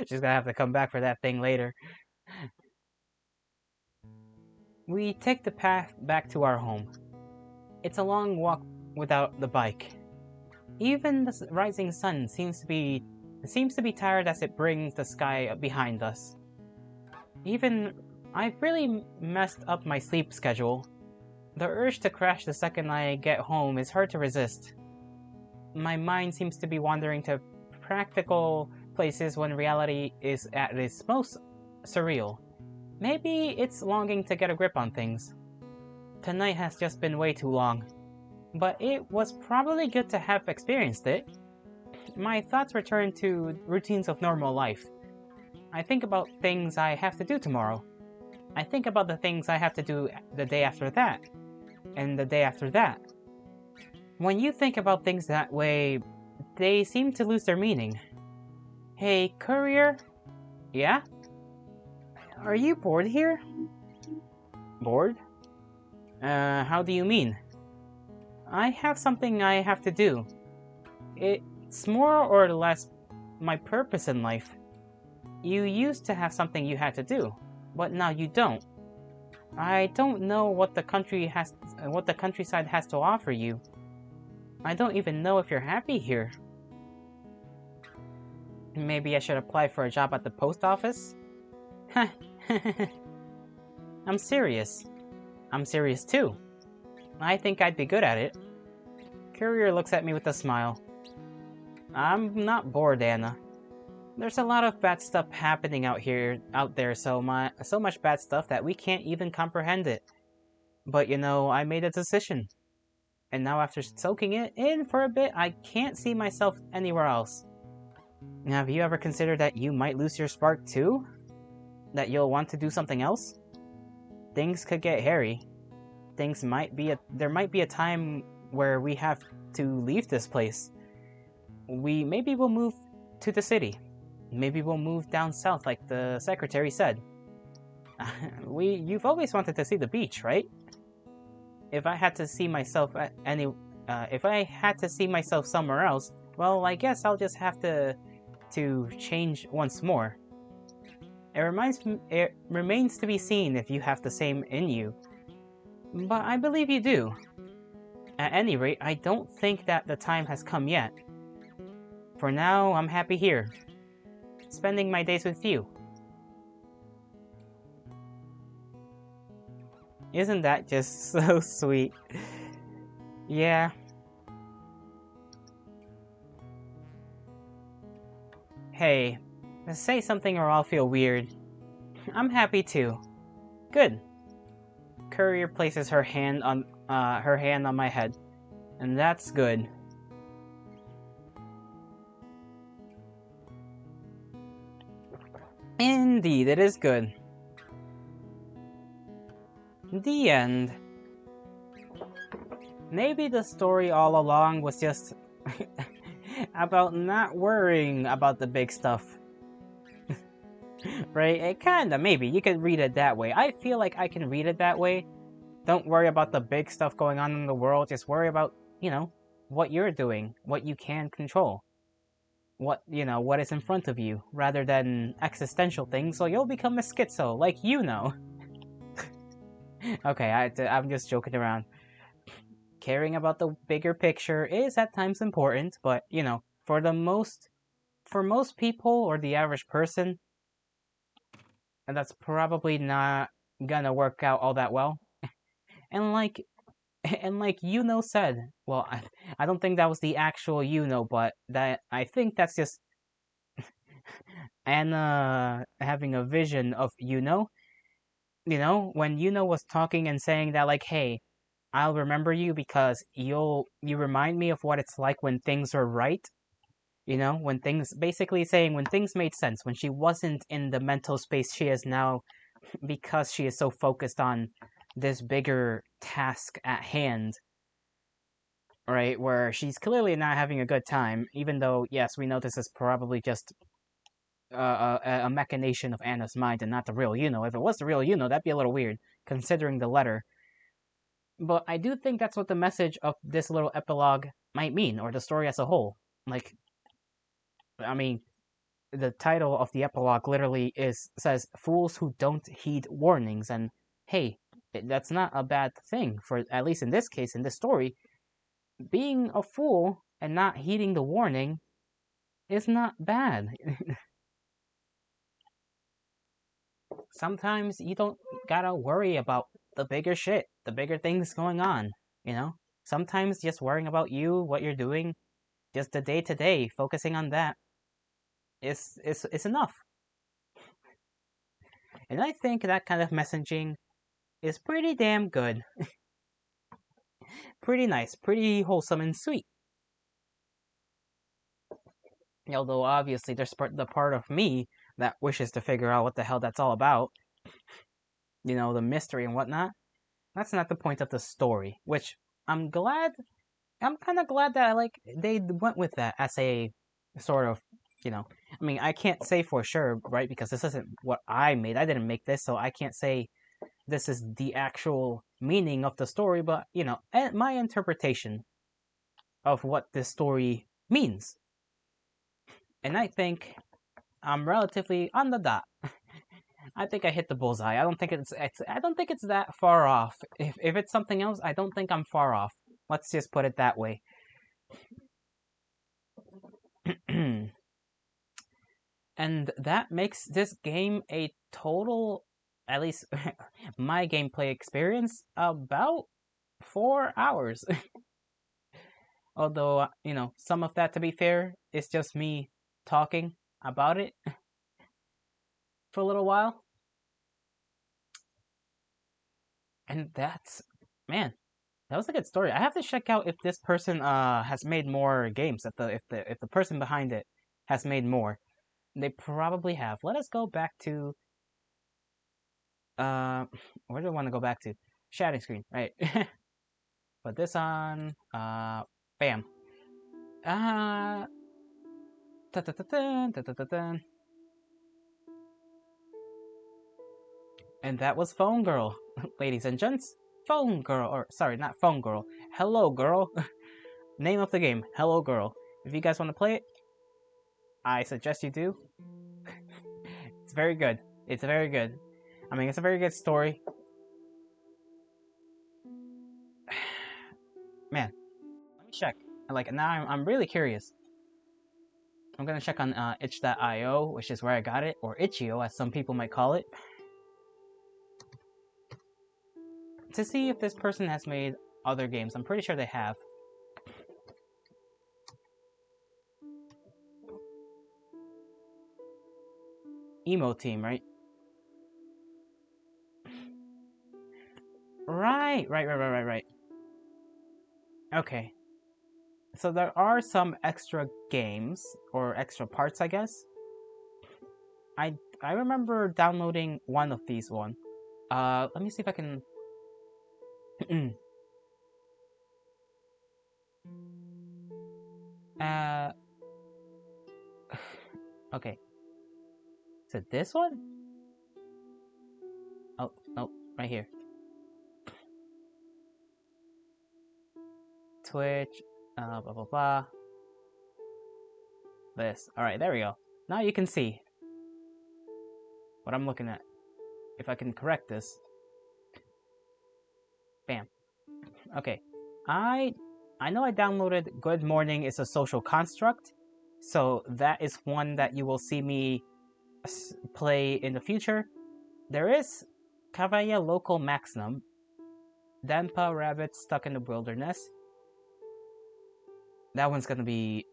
She's gonna have to come back for that thing later. We take the path back to our home. It's a long walk without the bike. Even the rising sun seems to be tired as it brings the sky behind us. I've really messed up my sleep schedule. The urge to crash the second I get home is hard to resist. My mind seems to be wandering to practical places when reality is at its most surreal. Maybe it's longing to get a grip on things. Tonight has just been way too long. But it was probably good to have experienced it. My thoughts return to routines of normal life. I think about things I have to do tomorrow. I think about the things I have to do the day after that, and the day after that. When you think about things that way, they seem to lose their meaning. Hey, courier? Yeah? Are you bored here? Bored? How do you mean? I have something I have to do. It's more or less my purpose in life. You used to have something you had to do, but now you don't. I don't know what the countryside has to offer you. I don't even know if you're happy here. Maybe I should apply for a job at the post office? I'm serious. I'm serious too. I think I'd be good at it. Courier looks at me with a smile. I'm not bored, Anna. There's a lot of bad stuff happening out there, so much bad stuff that we can't even comprehend it. But I made a decision. And now after soaking it in for a bit, I can't see myself anywhere else. Have you ever considered that you might lose your spark too? That you'll want to do something else? Things could get hairy. There might be a time where we have to leave this place. Maybe we'll move to the city. Maybe we'll move down south like the secretary said. You've always wanted to see the beach, right? If I had to see myself somewhere else, well, I guess I'll just have to change once more. It remains to be seen if you have the same in you. But I believe you do. At any rate, I don't think that the time has come yet. For now, I'm happy here, spending my days with you. Isn't that just so sweet? Yeah. Hey, say something or I'll feel weird. I'm happy too. Good. Courier places her hand on my head, and that's good. Indeed, it is good. The end. Maybe the story all along was just about not worrying about the big stuff. Right? It kinda, maybe. You could read it that way. I feel like I can read it that way. Don't worry about the big stuff going on in the world. Just worry about, what you're doing, what you can control. What is in front of you, rather than existential things, so you'll become a schizo, like you know. Okay, I'm just joking around. Caring about the bigger picture is at times important, but, for most people or the average person, that's probably not gonna work out all that well. And like and like said, well, I don't think that was the actual but that I think that's just Anna having a vision of when was talking and saying that, like, hey, I'll remember you because you remind me of what it's like when things are right. When things, basically saying when things made sense, when she wasn't in the mental space she is now because she is so focused on this bigger task at hand, right? Where she's clearly not having a good time, even though, yes, we know this is probably just a machination of Anna's mind and not the real If it was the real that'd be a little weird, considering the letter. But I do think that's what the message of this little epilogue might mean, or the story as a whole. Like, I mean, the title of the epilogue literally says "fools who don't heed warnings," and hey, that's not a bad thing. For at least in this case, in this story, being a fool and not heeding the warning is not bad. Sometimes you don't gotta worry about the bigger shit, the bigger things going on, you know? Sometimes just worrying about you, what you're doing, just the day to day, focusing on that is enough. And I think that kind of messaging is pretty damn good. Pretty nice, pretty wholesome and sweet. Although obviously there's the part of me that wishes to figure out what the hell that's all about. The mystery and whatnot. That's not the point of the story, which I'm glad. I'm kind of glad that they went with that as a sort of, I mean, I can't say for sure, right? Because this isn't what I made. I didn't make this, so I can't say this is the actual meaning of the story, but, my interpretation of what this story means. And I think I'm relatively on the dot. I think I hit the bullseye. I don't think it's that far off. If it's something else, I don't think I'm far off. Let's just put it that way. And that makes this game a total, at least my gameplay experience, about 4 hours. Although, some of that, to be fair, is just me talking about it for a little while. And man, that was a good story. I have to check out if this person has made more games. If the person behind it has made more, they probably have. Let us go back to where do I want to go back to? Shouting screen, right? Put this on. Bam. Ah. Ta ta ta ta ta ta ta. And that was Phone Girl, ladies and gents. Phone Girl, or sorry, not Phone Girl. Hello Girl. Name of the game, Hello Girl. If you guys want to play it, I suggest you do. It's very good. It's very good. I mean, it's a very good story. Man, let me check. Now I'm really curious. I'm gonna check on itch.io, which is where I got it, or itch.io as some people might call it, to see if this person has made other games. I'm pretty sure they have. Emo Team, right? Right. Okay. So there are some extra games, or extra parts, I guess. I remember downloading one of these one. Let me see if I can. uh, okay. Is it this one? Oh no, right here. Twitch. Blah blah blah. This. All right, there we go. Now you can see what I'm looking at. If I can correct this. Bam. Okay. I I know I downloaded Good Morning is a Social Construct, so that is one that you will see me play in the future. There is Cavaya Local Maximum, Danpa Rabbit Stuck in the Wilderness. That one's gonna be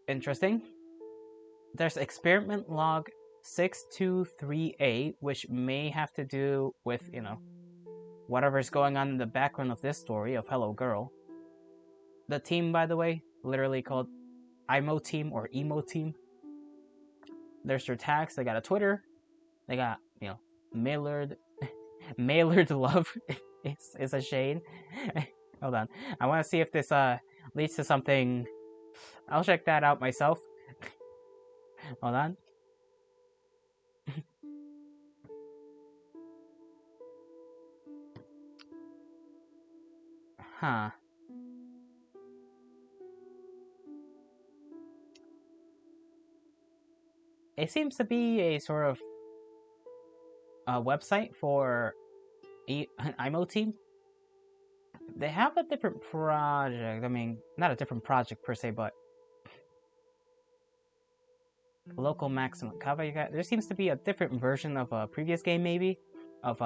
interesting. There's Experiment Log 623A, which may have to do with, whatever's going on in the background of this story of Hello Girl. The team, by the way, literally called IMO Team or Emo Team. There's their tags. They got a Twitter. They got, Mailard Love. It's a shade. Hold on. I want to see if this leads to something. I'll check that out myself. Hold on. Huh. It seems to be a sort of website for IMO Team. They have a different project. I mean, not a different project per se, but local maximum. There seems to be a different version of a previous game, maybe, of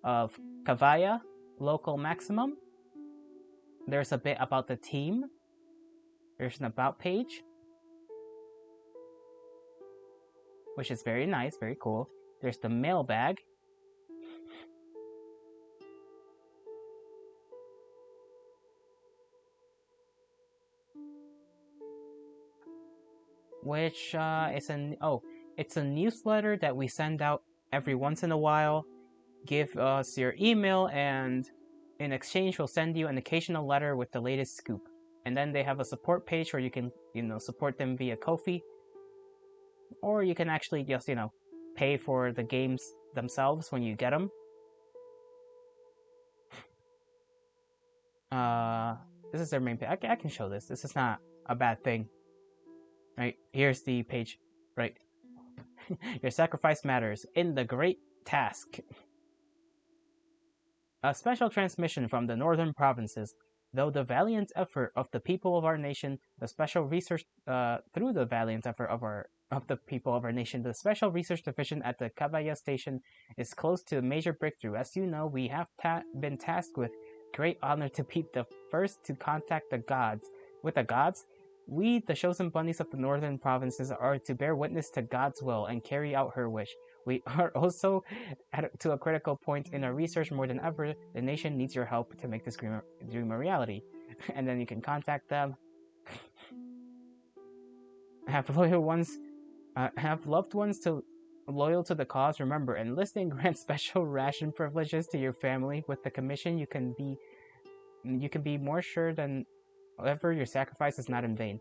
Kavaya local maximum. There's a bit about the team. There's an about page, which is very nice, very cool. There's the mailbag. Which it's a newsletter that we send out every once in a while. Give us your email, and in exchange, we'll send you an occasional letter with the latest scoop. And then they have a support page where you can, support them via Ko-fi, or you can actually just, pay for the games themselves when you get them. This is their main page. I can show this. This is not a bad thing. Right, here's the page. Right. Your sacrifice matters in the great task. A special transmission from the northern provinces. Though the valiant effort of the people of our nation, the special research through the valiant effort of the people of our nation, the special research division at the Kabaya station is close to a major breakthrough. As you know, we have been tasked with great honor to be the first to contact the gods. With the gods, we, the chosen bunnies of the northern provinces, are to bear witness to God's will and carry out her wish. We are also to a critical point in our research. More than ever, the nation needs your help to make this dream a reality. And then you can contact them. Have loved ones loyal to the cause. Remember, enlisting grants special ration privileges to your family. With the commission, you can be more sure than ever your sacrifice is not in vain.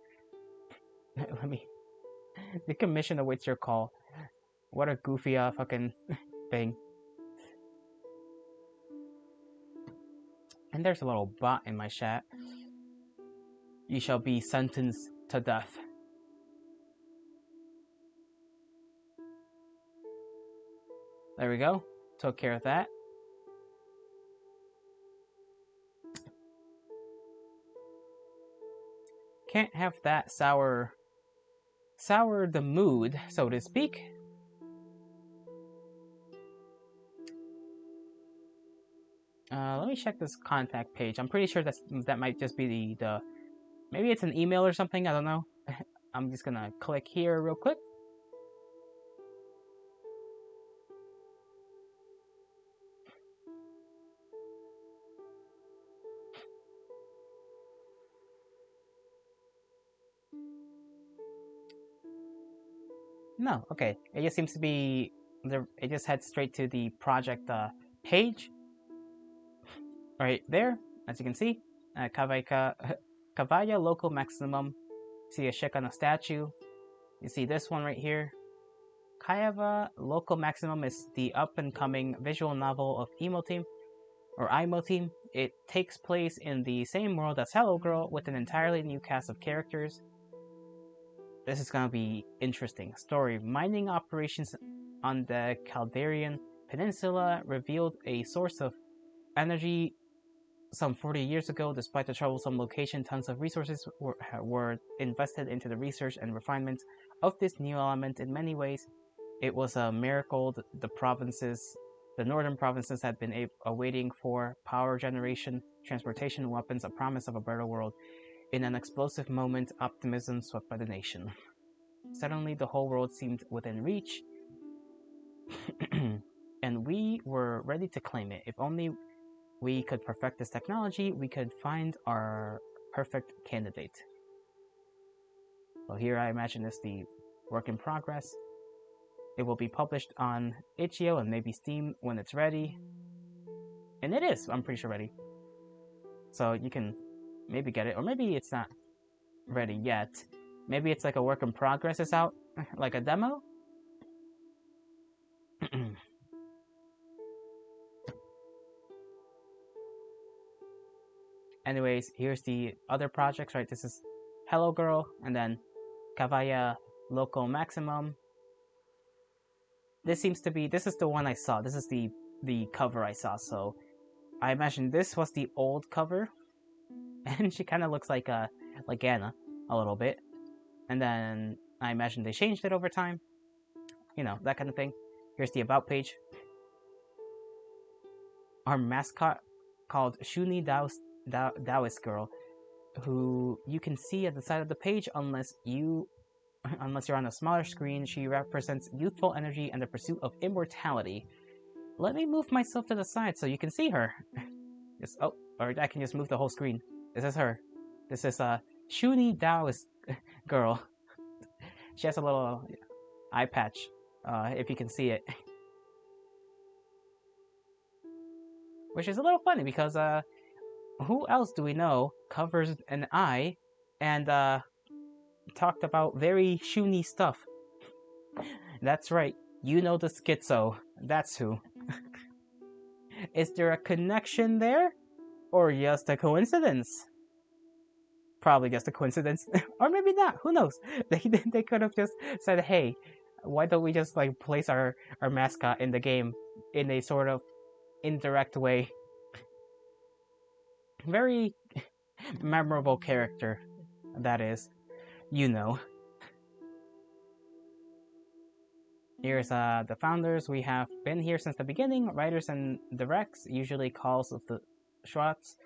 The commission awaits your call. What a goofy fucking thing. And there's a little bot in my chat. You shall be sentenced to death. There we go. Took care of that. Can't have that sour the mood, so to speak. Let me check this contact page. I'm pretty sure that might just be the maybe it's an email or something. I don't know. I'm just gonna click here real quick. No, okay. It just seems to be it just heads straight to the project page right there, as you can see. Kavaya local maximum. See a check on a statue. You see this one right here. Kayava local maximum is the up and coming visual novel of Emo Team or IMO Team. It takes place in the same world as Hello Girl with an entirely new cast of characters. This is gonna be interesting. Story: mining operations on the Calderian Peninsula revealed a source of energy some 40 years ago. Despite the troublesome location, tons of resources were invested into the research and refinement of this new element. In many ways, it was a miracle. The northern provinces had been awaiting for power generation, transportation, weapons, a promise of a better world. In an explosive moment, optimism swept by the nation. Suddenly, the whole world seemed within reach, and we were ready to claim it. If only we could perfect this technology, we could find our perfect candidate. So here I imagine is the work in progress. It will be published on itch.io and maybe Steam when it's ready. And it is, I'm pretty sure, ready. So you can maybe get it, or maybe it's not ready yet. Maybe it's like a work in progress is out, like a demo. Anyways, here's the other projects, right? This is Hello Girl, and then Kavaya Local Maximum. This is the one I saw. This is the cover I saw, so I imagine this was the old cover. And she kind of looks like Anna a little bit. And then I imagine they changed it over time. You know, that kind of thing. Here's the about page. Our mascot called Shuni Daoist Girl, who you can see at the side of the page unless you're on a smaller screen. She represents youthful energy and the pursuit of immortality. Let me move myself to the side so you can see her. Or I can just move the whole screen. This is her. This is Shuni Daoist Girl. She has a little eye patch, if you can see it. Which is a little funny because who else do we know covers an eye and talked about very Shuni stuff? That's right, you know the schizo. That's who. Is there a connection there? Or just a coincidence? Probably just a coincidence. Or maybe not, who knows? They could have just said, hey, why don't we just like place our mascot in the game in a sort of indirect way. Very memorable character, that is. You know. Here's the founders. We have been here since the beginning. Writers and directs usually calls the shots.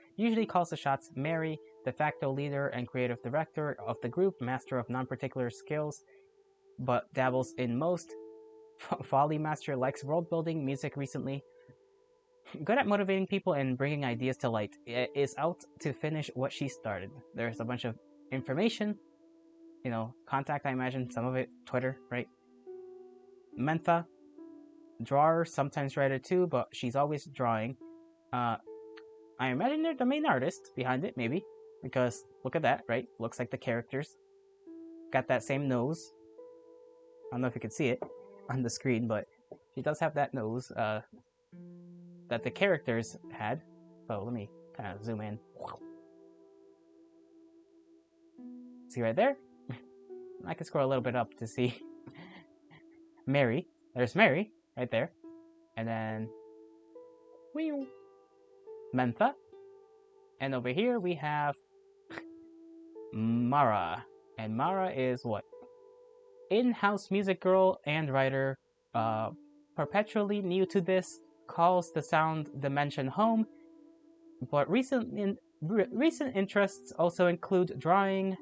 Mary, de facto leader and creative director of the group, master of non-particular skills, but dabbles in most. Folly master, likes world building, music recently. Good at motivating people and bringing ideas to light. Is out to finish what she started. There's a bunch of information. You know, contact, I imagine, some of it, Twitter, right? Mentha, drawer, sometimes writer too, but she's always drawing. I imagine they're the main artist behind it, maybe, because look at that, right? Looks like the characters. Got that same nose. I don't know if you can see it on the screen, but she does have that nose that the characters had. So let me kind of zoom in. See right there? I can scroll a little bit up to see Mary. There's Mary right there. And then Mentha. And over here we have Mara. And Mara is what? In-house music girl and writer, perpetually new to this, calls the sound dimension home, but recent interests also include drawing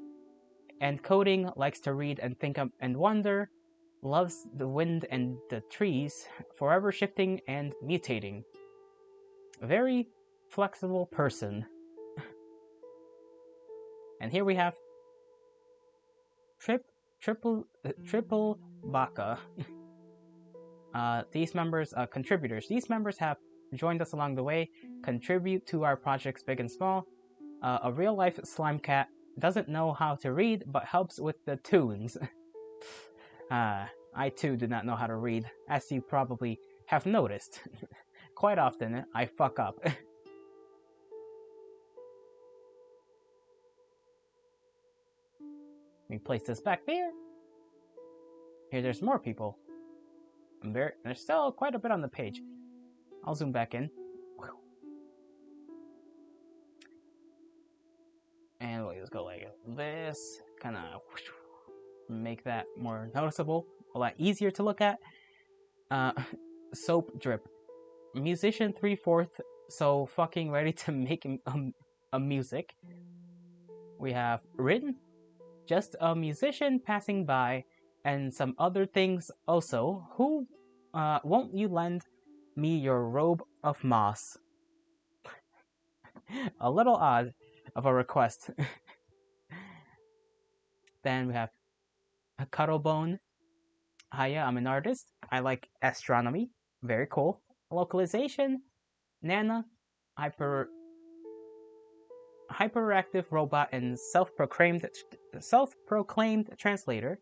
and coding, likes to read and think and wonder, loves the wind and the trees, forever shifting and mutating. A very flexible person. And here we have Trip Triple Baka. These members, contributors. These members have joined us along the way, contribute to our projects big and small. A real-life slime cat doesn't know how to read, but helps with the tunes. I too do not know how to read, as you probably have noticed. Quite often, I fuck up. Let me place this back there. Here, there's more people. There's still quite a bit on the page. I'll zoom back in. And we'll just go like this. Kind of make that more noticeable. A lot easier to look at. Soap drip. Musician 3/4, so fucking ready to make a music. We have written, just a musician passing by, and some other things also. Who, won't you lend me your robe of moss? A little odd of a request. Then we have a Cuttlebone. Hiya, I'm an artist. I like astronomy. Very cool. Localization. Nana. Hyperactive robot and self-proclaimed translator.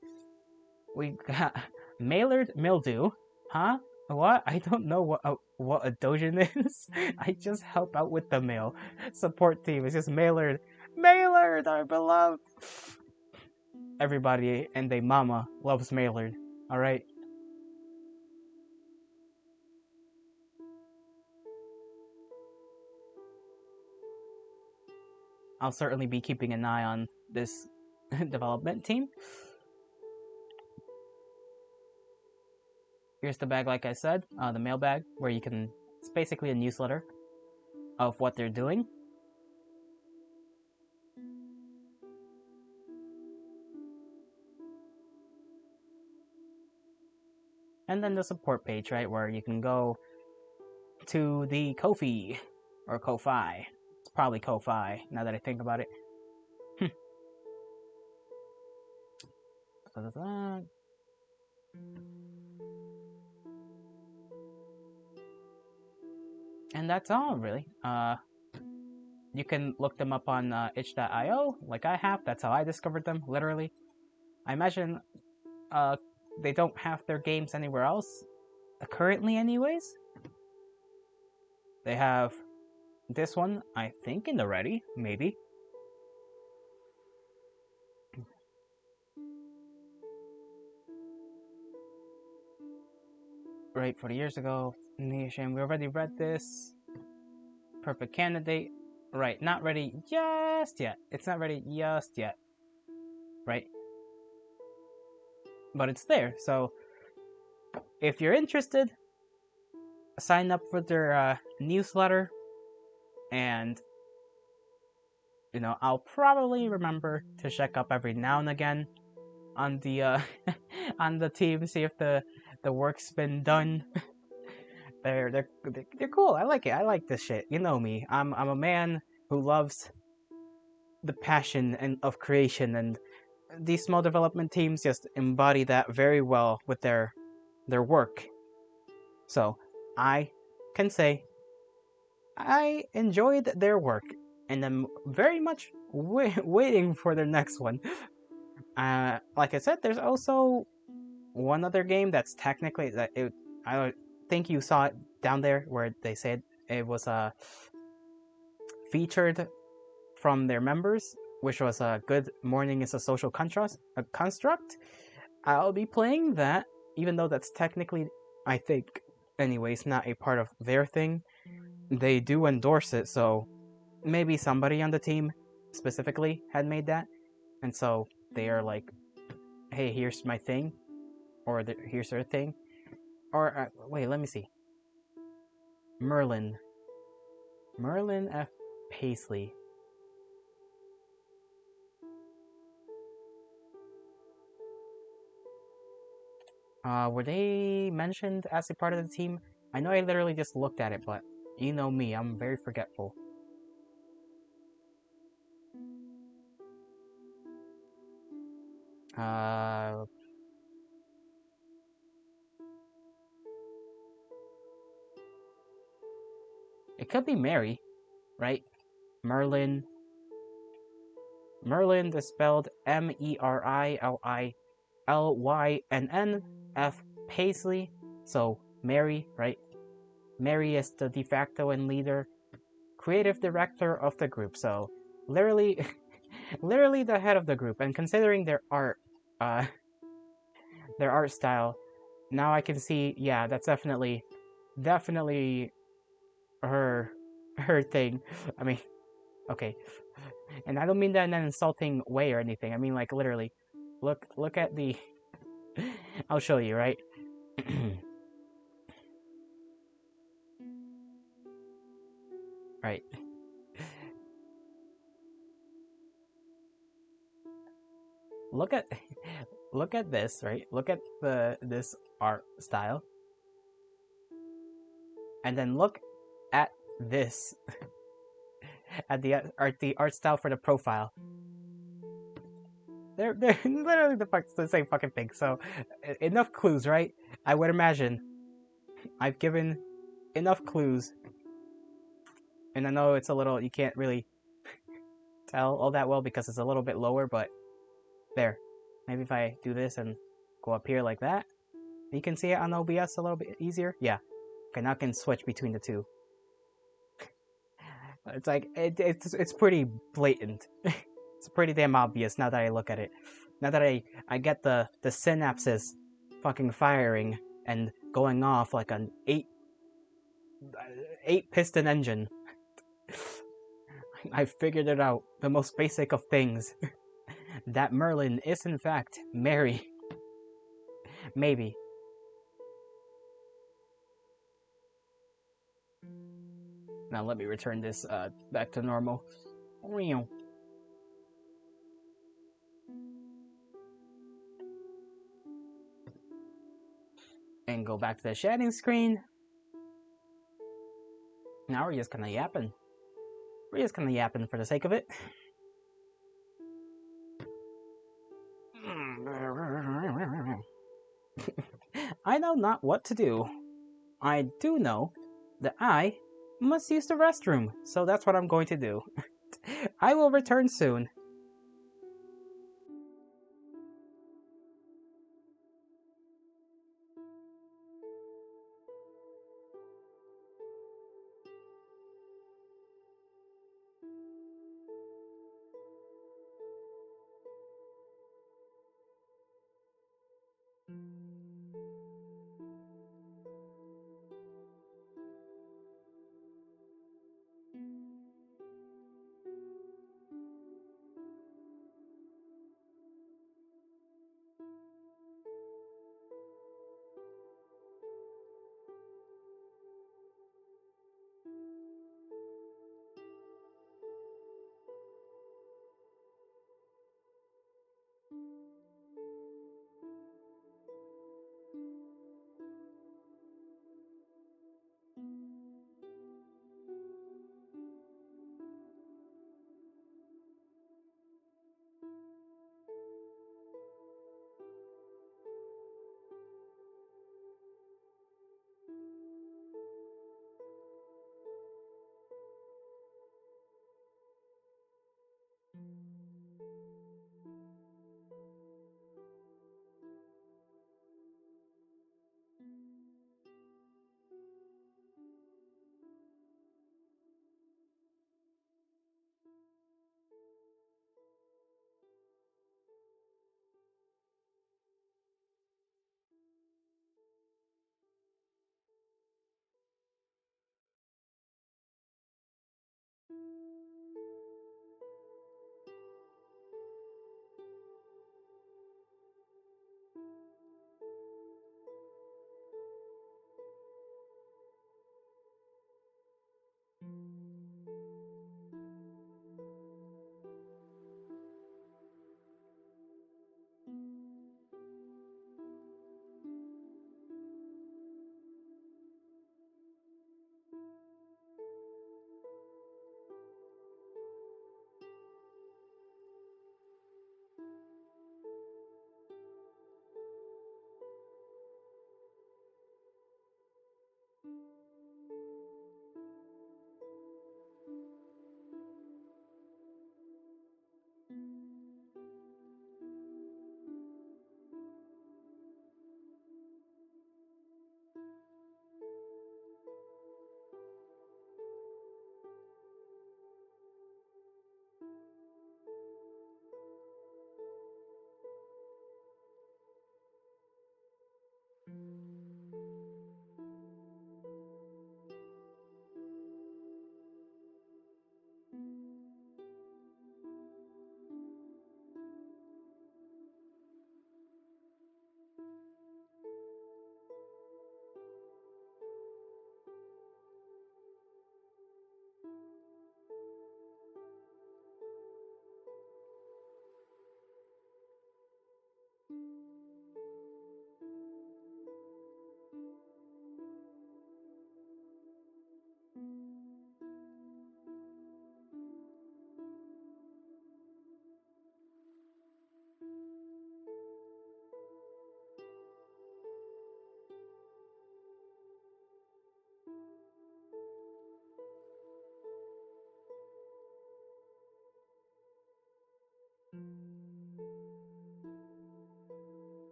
We got Maillard Mildew. Huh? What? I don't know what a dojin is. I just help out with the mail. Support team. It's just Maillard. Maillard, our beloved. Everybody and their mama loves Maillard. Alright? I'll certainly be keeping an eye on this development team. Here's the bag, like I said, the mailbag, where you can, it's basically a newsletter of what they're doing. And then the support page, right, where you can go to the Ko-fi, or Ko-fi. It's probably Ko-fi, now that I think about it. And that's all, really. You can look them up on itch.io, like I have. That's how I discovered them, literally. I imagine they don't have their games anywhere else, currently anyways. They have this one, I think, in the ready, maybe. Right, 40 years ago. Nation, we already read this. Perfect candidate. Right, not ready just yet. It's not ready just yet. Right? But it's there, so if you're interested, sign up for their newsletter, and you know, I'll probably remember to check up every now and again on the on the team, see if the work's been done. They're cool. I like it. I like this shit. You know me. I'm a man who loves the passion and of creation, and these small development teams just embody that very well with their work. So I can say I enjoyed their work, and I'm very much waiting for their next one. Like I said, there's also one other game that's technically I think you saw it down there where they said it was featured from their members, which was a Good Morning is a Social Construct. I'll be playing that, even though that's technically, I think, anyways, not a part of their thing. They do endorse it, so maybe somebody on the team specifically had made that, and so they are like, hey, here's my thing, or here's their thing. Or, wait, let me see. Merlin F. Paisley. Were they mentioned as a part of the team? I know I literally just looked at it, but you know me, I'm very forgetful. Uh, it could be Mary, right? Merlin. Merlin is spelled Merilynn. Paisley. So Mary, right? Mary is the de facto and leader, creative director of the group. So literally, literally the head of the group. And considering uh, their art style, now I can see, yeah, that's definitely her, her thing. I mean, okay, and I don't mean that in an insulting way or anything. I mean, like, literally, look at the. I'll show you, right? Right. Look at look at this, right? Look at this art style, and then look at this at the art style for the profile. They're literally the same fucking thing. So enough clues, right? I would imagine I've given enough clues, and I know it's a little you can't really tell all that well because it's a little bit lower, but there. Maybe if I do this and go up here like that, you can see it on OBS a little bit easier. Yeah. Okay, now I can switch between the two. It's like it's pretty blatant. It's pretty damn obvious now that I look at it. Now that I get the synapses fucking firing and going off like an eight piston engine. I figured it out. The most basic of things. That Merlin is in fact Mary. Maybe. Now let me return this back to normal. And go back to the shading screen. Now we're just kinda yapping. We're just kinda yapping for the sake of it. I know not what to do. I do know that I must use the restroom, so that's what I'm going to do. I will return soon.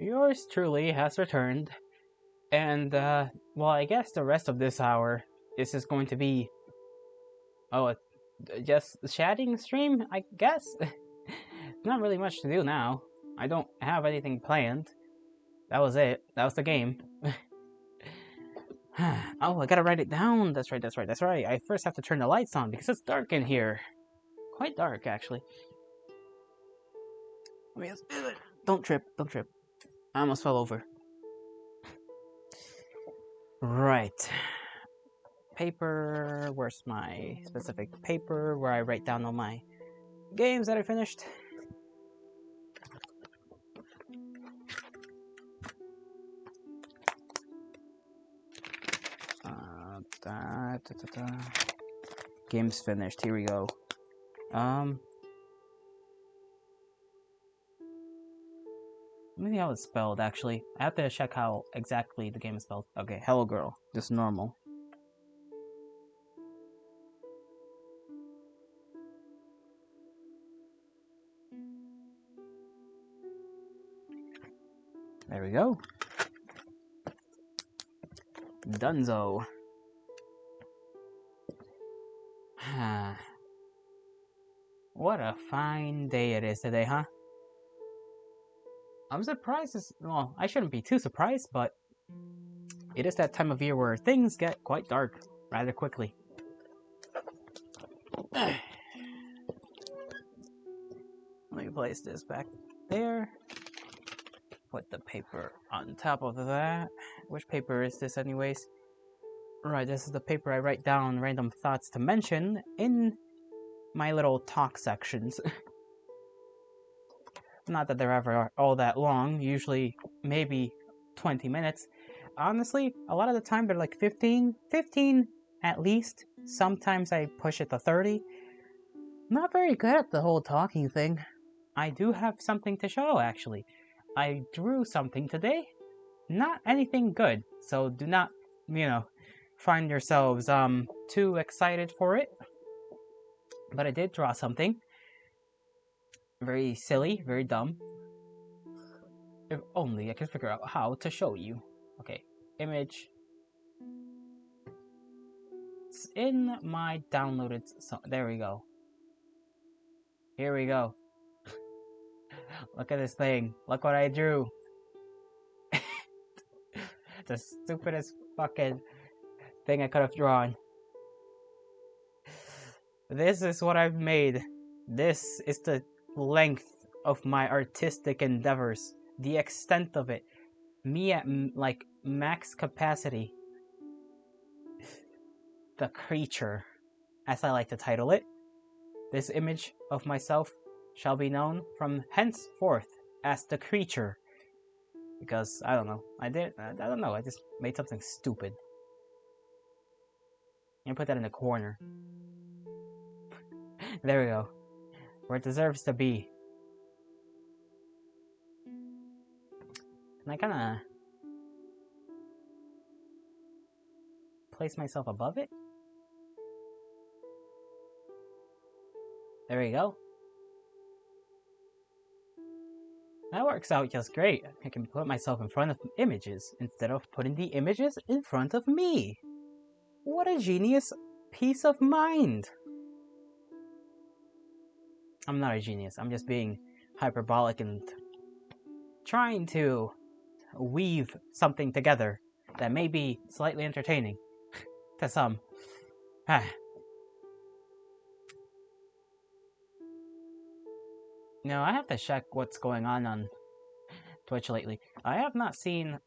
yours truly has returned, and, well, I guess the rest of this hour is just going to be, just chatting stream, I guess? Not really much to do now. I don't have anything planned. That was it. That was the game. Oh, I gotta write it down. That's right. I first have to turn the lights on because it's dark in here. Quite dark, actually. Don't trip. I almost fell over. Right. Paper. Where's my specific paper where I write down all my games that I finished? Games finished. Here we go. Maybe how it's spelled, actually. I have to check how exactly the game is spelled. Okay, hello girl. Just normal. There we go. Dunzo. What a fine day it is today, huh? I'm surprised. Well, I shouldn't be too surprised, but it is that time of year where things get quite dark rather quickly. Let me place this back there. Put the paper on top of that. Which paper is this anyways? Right, this is the paper I write down random thoughts to mention in my little talk sections. Not that they're ever all that long, usually maybe 20 minutes. Honestly, a lot of the time they're like 15 at least. Sometimes I push it to 30. Not very good at the whole talking thing. I do have something to show, actually. I drew something today. Not anything good, so do not, find yourselves too excited for it. But I did draw something. Very silly, very dumb. If only I could figure out how to show you. Okay, image. It's in my downloaded there we go. Here we go. Look at this thing. Look what I drew. The stupidest fucking thing I could have drawn. This is what I've made. This is the length of my artistic endeavors. The extent of it. Me at, like, max capacity. The creature, as I like to title it. This image of myself shall be known from henceforth as the creature. Because, I don't know. I don't know. I just made something stupid. And put that in the corner. There we go. Where it deserves to be. Can I kinda place myself above it? There we go. That works out just great. I can put myself in front of images instead of putting the images in front of me. What a genius piece of mind! I'm not a genius. I'm just being hyperbolic and trying to weave something together that may be slightly entertaining to some. No, I have to check what's going on Twitch lately. I have not seen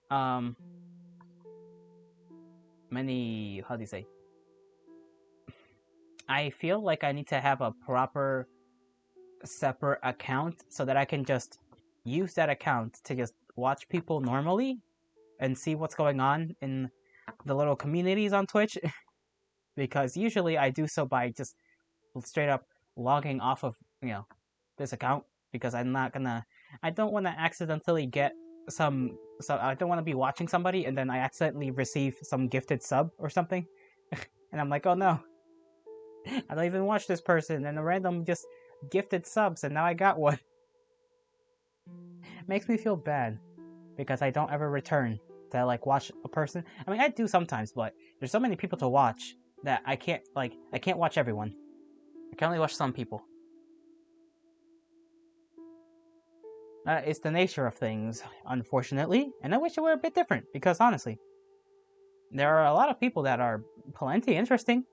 many, how do you say? I feel like I need to have a proper separate account so that I can just use that account to just watch people normally and see what's going on in the little communities on Twitch. Because usually I do so by just straight up logging off of, this account, because I don't want to accidentally get so I don't want to be watching somebody and then I accidentally receive some gifted sub or something. And I'm like, oh no, I don't even watch this person, and a random just gifted subs, and now I got one. Makes me feel bad. because I don't ever return to like watch a person. I mean, I do sometimes, but there's so many people to watch that I can't watch everyone. I can only watch some people. It's the nature of things, unfortunately, and I wish it were a bit different because honestly, there are a lot of people that are plenty interesting,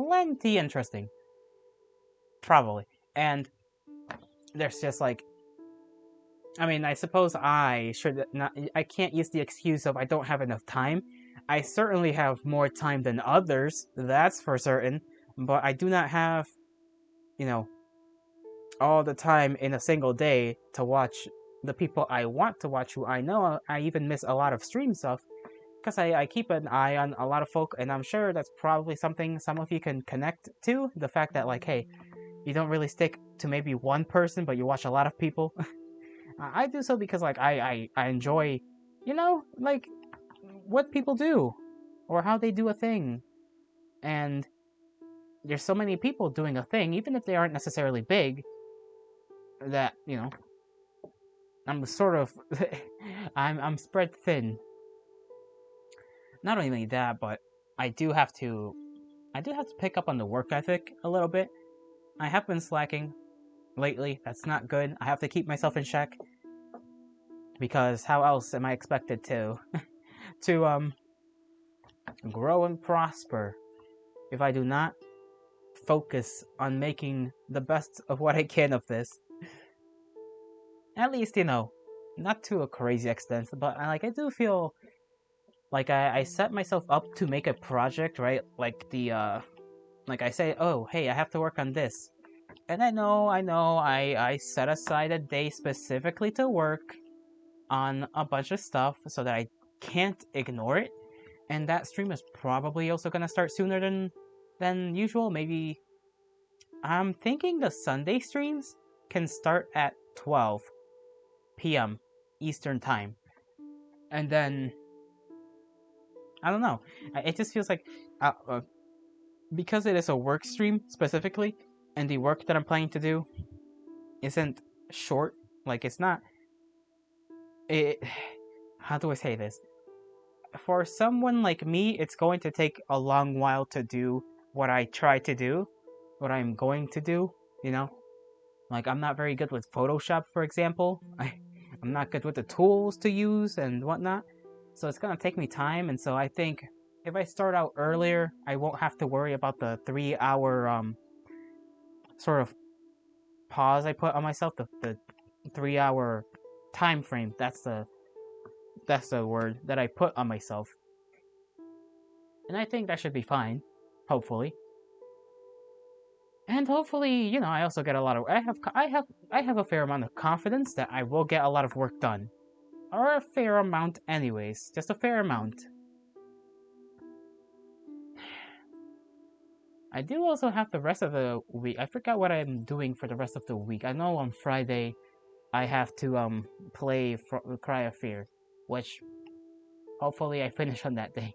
probably, and there's just like, I mean, I suppose I should not. I can't use the excuse of I don't have enough time. I certainly have more time than others, that's for certain, but I do not have, you know, all the time in a single day to watch the people I want to watch who I know. I even miss a lot of stream stuff because I keep an eye on a lot of folk, and I'm sure that's probably something some of you can connect to. The fact that, like, hey, you don't really stick to maybe one person, but you watch a lot of people. I do so because, like, I enjoy, like, what people do or how they do a thing. And there's so many people doing a thing, even if they aren't necessarily big, that, I'm sort of I'm spread thin. Not only that, but I do have to pick up on the work ethic a little bit. I have been slacking lately. That's not good. I have to keep myself in check because how else am I expected to to grow and prosper if I do not focus on making the best of what I can of this? At least, not to a crazy extent, but I do feel like I set myself up to make a project, right? Like like I say, oh, hey, I have to work on this. And I set aside a day specifically to work on a bunch of stuff so that I can't ignore it. And that stream is probably also gonna start sooner than usual. Maybe I'm thinking the Sunday streams can start at 12 p.m. Eastern time. And then I don't know. It just feels like because it is a work stream specifically, and the work that I'm planning to do isn't short. Like it's not. It. How do I say this? For someone like me, it's going to take a long while to do what I try to do, what I'm going to do. You know, like I'm not very good with Photoshop, for example. I'm not good with the tools to use and whatnot. So it's gonna take me time, and so I think if I start out earlier, I won't have to worry about the 3 hour sort of pause I put on myself. The 3 hour time frame. That's the word that I put on myself, and I think that should be fine. Hopefully, and hopefully, I also get a lot of. I have a fair amount of confidence that I will get a lot of work done, or a fair amount, anyways. Just a fair amount. I do also have the rest of the week. I forgot what I'm doing for the rest of the week. I know on Friday I have to play Cry of Fear, which hopefully I finish on that day.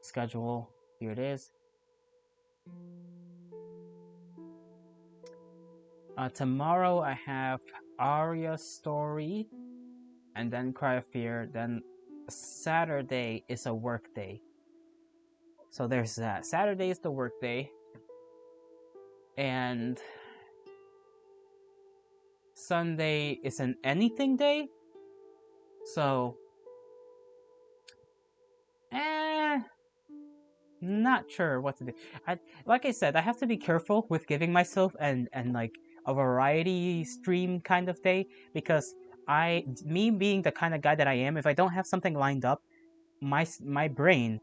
Schedule, here it is. Tomorrow I have Arya's story, and then Cry of Fear. Then Saturday is a work day. So there's that. Saturday is the work day, and Sunday is an anything day. So, not sure what to do. Like I said, I have to be careful with giving myself and like a variety stream kind of day because me being the kind of guy that I am, if I don't have something lined up, my brain,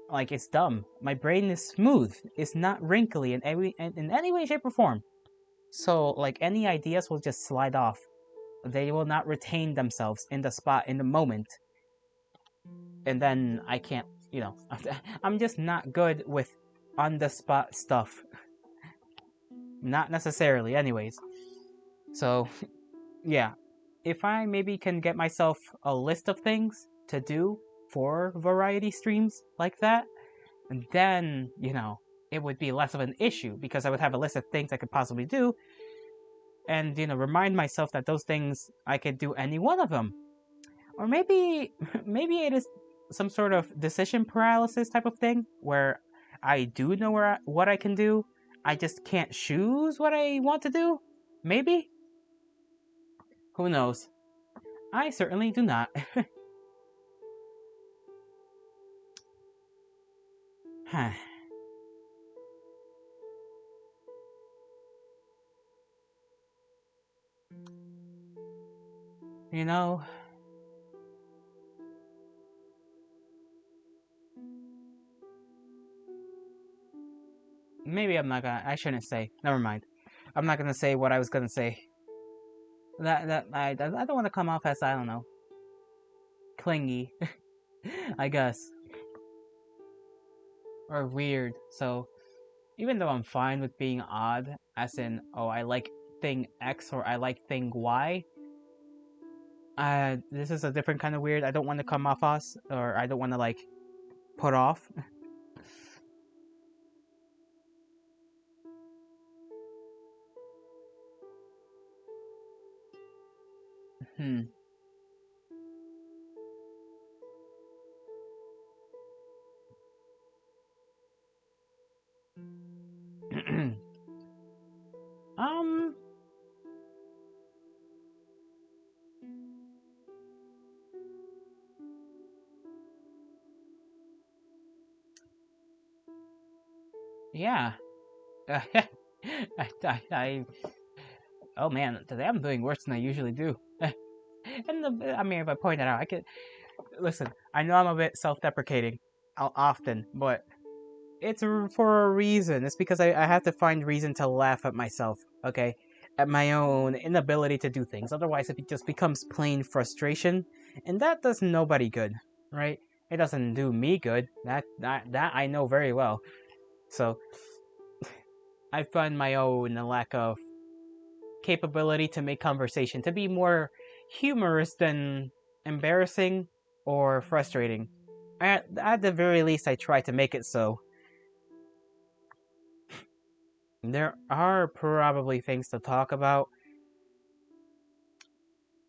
like, it's dumb. My brain is smooth. It's not wrinkly in any way, shape, or form. So like any ideas will just slide off. They will not retain themselves in the spot in the moment, and then I can't. I'm just not good with on the spot stuff. Not necessarily, anyways. So, yeah. If I maybe can get myself a list of things to do for variety streams like that, then, it would be less of an issue because I would have a list of things I could possibly do and, remind myself that those things, I could do any one of them. Or maybe maybe it is some sort of decision paralysis type of thing where I do know what I can do. I just can't choose what I want to do. Maybe? Who knows? I certainly do not. You know, maybe I'm not gonna. I shouldn't say. Never mind. I'm not gonna say what I was gonna say. I don't want to come off as, I don't know, clingy. I guess, or weird. So even though I'm fine with being odd, as in, oh, I like thing X or I like thing Y, this is a different kind of weird. I don't want to come off as, or I don't want to like put off. Hmm. um. Yeah. I. Oh man, today I'm doing worse than I usually do. And I mean, if I point that out, I could listen. I know I'm a bit self-deprecating, often, but it's for a reason. It's because I have to find reason to laugh at myself, okay? At my own inability to do things. Otherwise, it just becomes plain frustration, and that does nobody good, right? It doesn't do me good. That I know very well. So I find my own lack of capability to make conversation to be more humorous than embarrassing or frustrating. At the very least, I try to make it so. There are probably things to talk about.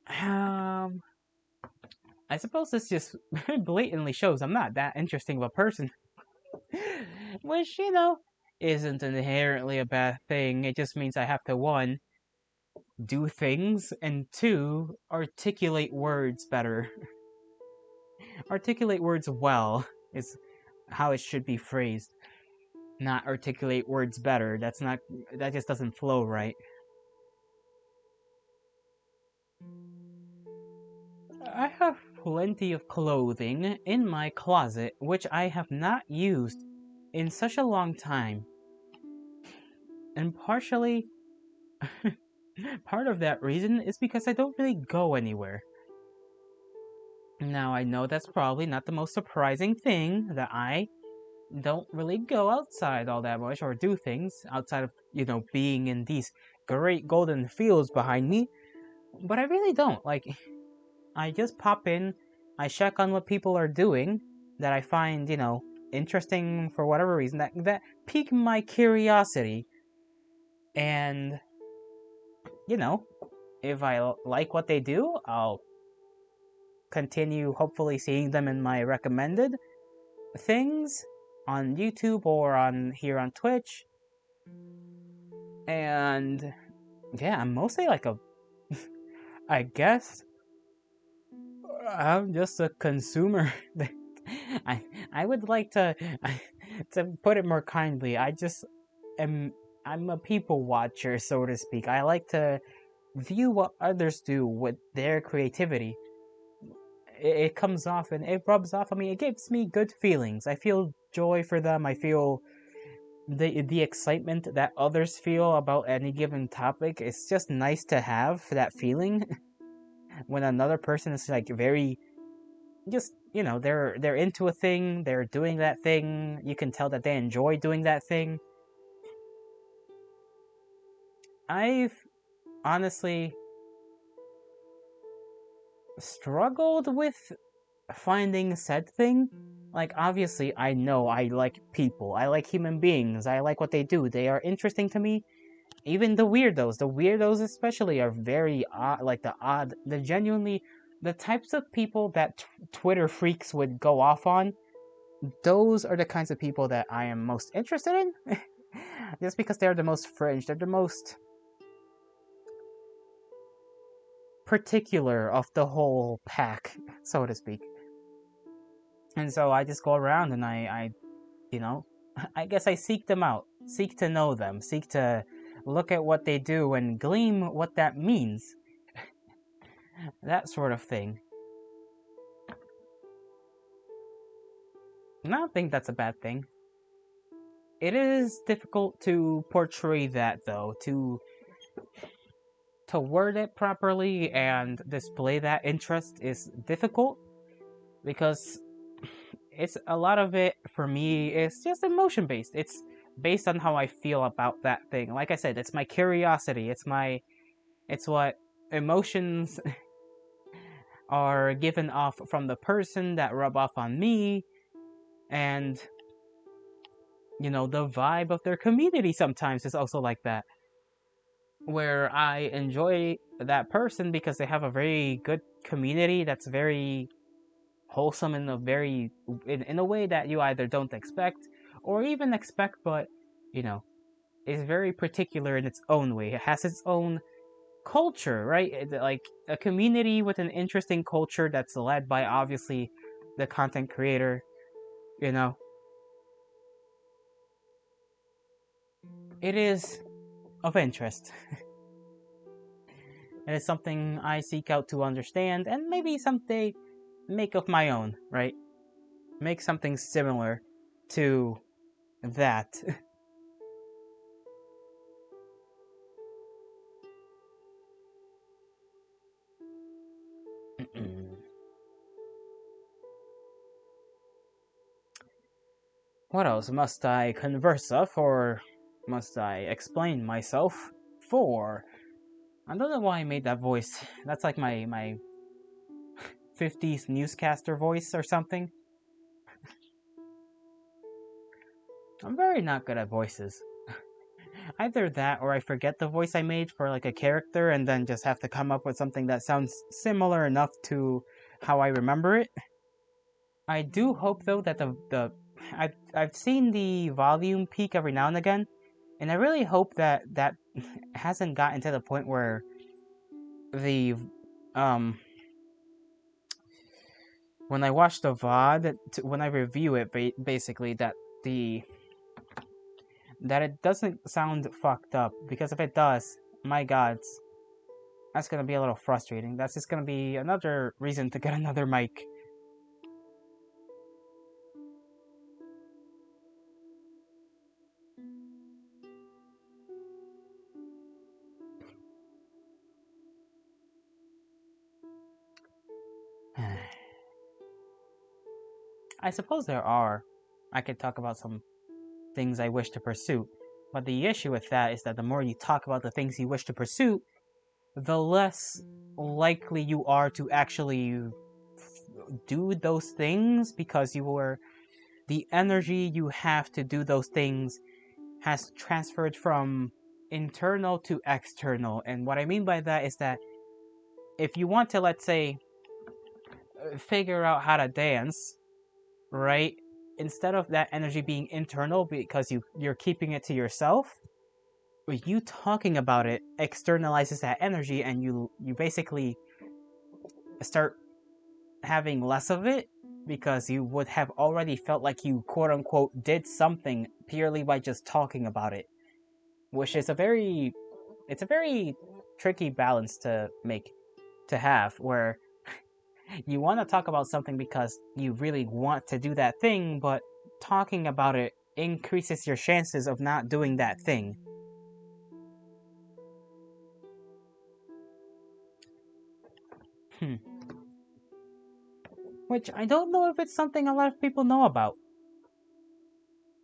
Um, I suppose this just blatantly shows I'm not that interesting of a person. Which, isn't inherently a bad thing. It just means I have to, one, do things, and two, articulate words better. Articulate words well is how it should be phrased. Not articulate words better. That just doesn't flow right. I have plenty of clothing in my closet which I have not used in such a long time. And partially, part of that reason is because I don't really go anywhere. Now, I know that's probably not the most surprising thing that I don't really go outside all that much or do things outside of, being in these great golden fields behind me, but I really don't. Like, I just pop in, I check on what people are doing that I find, interesting for whatever reason that pique my curiosity. And, you know, if I like what they do, I'll continue hopefully seeing them in my recommended things on YouTube or on here on Twitch. And yeah, I'm mostly like I guess I'm just a consumer. I I would like to put it more kindly. Am I'm a people watcher, so to speak. I like to view what others do with their creativity. It comes off and it rubs off on me. It gives me good feelings. I feel joy for them. I feel the excitement that others feel about any given topic. It's just nice to have that feeling when another person is like very just they're into a thing, they're doing that thing, you can tell that they enjoy doing that thing. I've honestly struggled with finding said thing. Like, obviously, I know I like people, I like human beings, I like what they do, they are interesting to me. Even the weirdos especially are very odd, like the genuinely the types of people that Twitter freaks would go off on, those are the kinds of people that I am most interested in. Just because they're the most fringe, they're the most particular of the whole pack, so to speak. And so I just go around and you know, I guess I seek them out, seek to know them, seek to look at what they do and glean what that means. That sort of thing. And I don't think that's a bad thing. It is difficult to portray that though, to word it properly and display that interest is difficult because it's a lot of it for me is just emotion based. It's based on how I feel about that thing. Like I said, it's my curiosity. It's what emotions are given off from the person that rub off on me, and the vibe of their community sometimes is also like that, where I enjoy that person because they have a very good community that's very wholesome in a way that you either don't expect or even expect, but you know is very particular in its own way. It has its own culture, right? Like a community with an interesting culture that's led by obviously the content creator. You know, it is of interest. It is something I seek out to understand and maybe someday make of my own, right? Make something similar to that. What else must I converse of, or must I explain myself for? I don't know why I made that voice. That's like my 50s newscaster voice or something. I'm very not good at voices. Either that or I forget the voice I made for like a character and then just have to come up with something that sounds similar enough to how I remember it. I do hope though that I've seen the volume peak every now and again, and I really hope that that hasn't gotten to the point where the um when I watch the VOD, when I review it, basically the that it doesn't sound fucked up, because if it does, my god, that's gonna be a little frustrating. That's just gonna be another reason to get another mic. I suppose there are. I could talk about some things I wish to pursue, but the issue with that is that the more you talk about the things you wish to pursue, the less likely you are to actually do those things, because the energy you have to do those things has transferred from internal to external. And what I mean by that is that if you want to, let's say, figure out how to dance, right? Instead of that energy being internal because you're keeping it to yourself, you talking about it externalizes that energy, and you basically start having less of it, because you would have already felt like you quote unquote did something purely by just talking about it, which is a very tricky balance to make, to have, where you want to talk about something because you really want to do that thing, but talking about it increases your chances of not doing that thing. Hmm. Which I don't know if it's something a lot of people know about.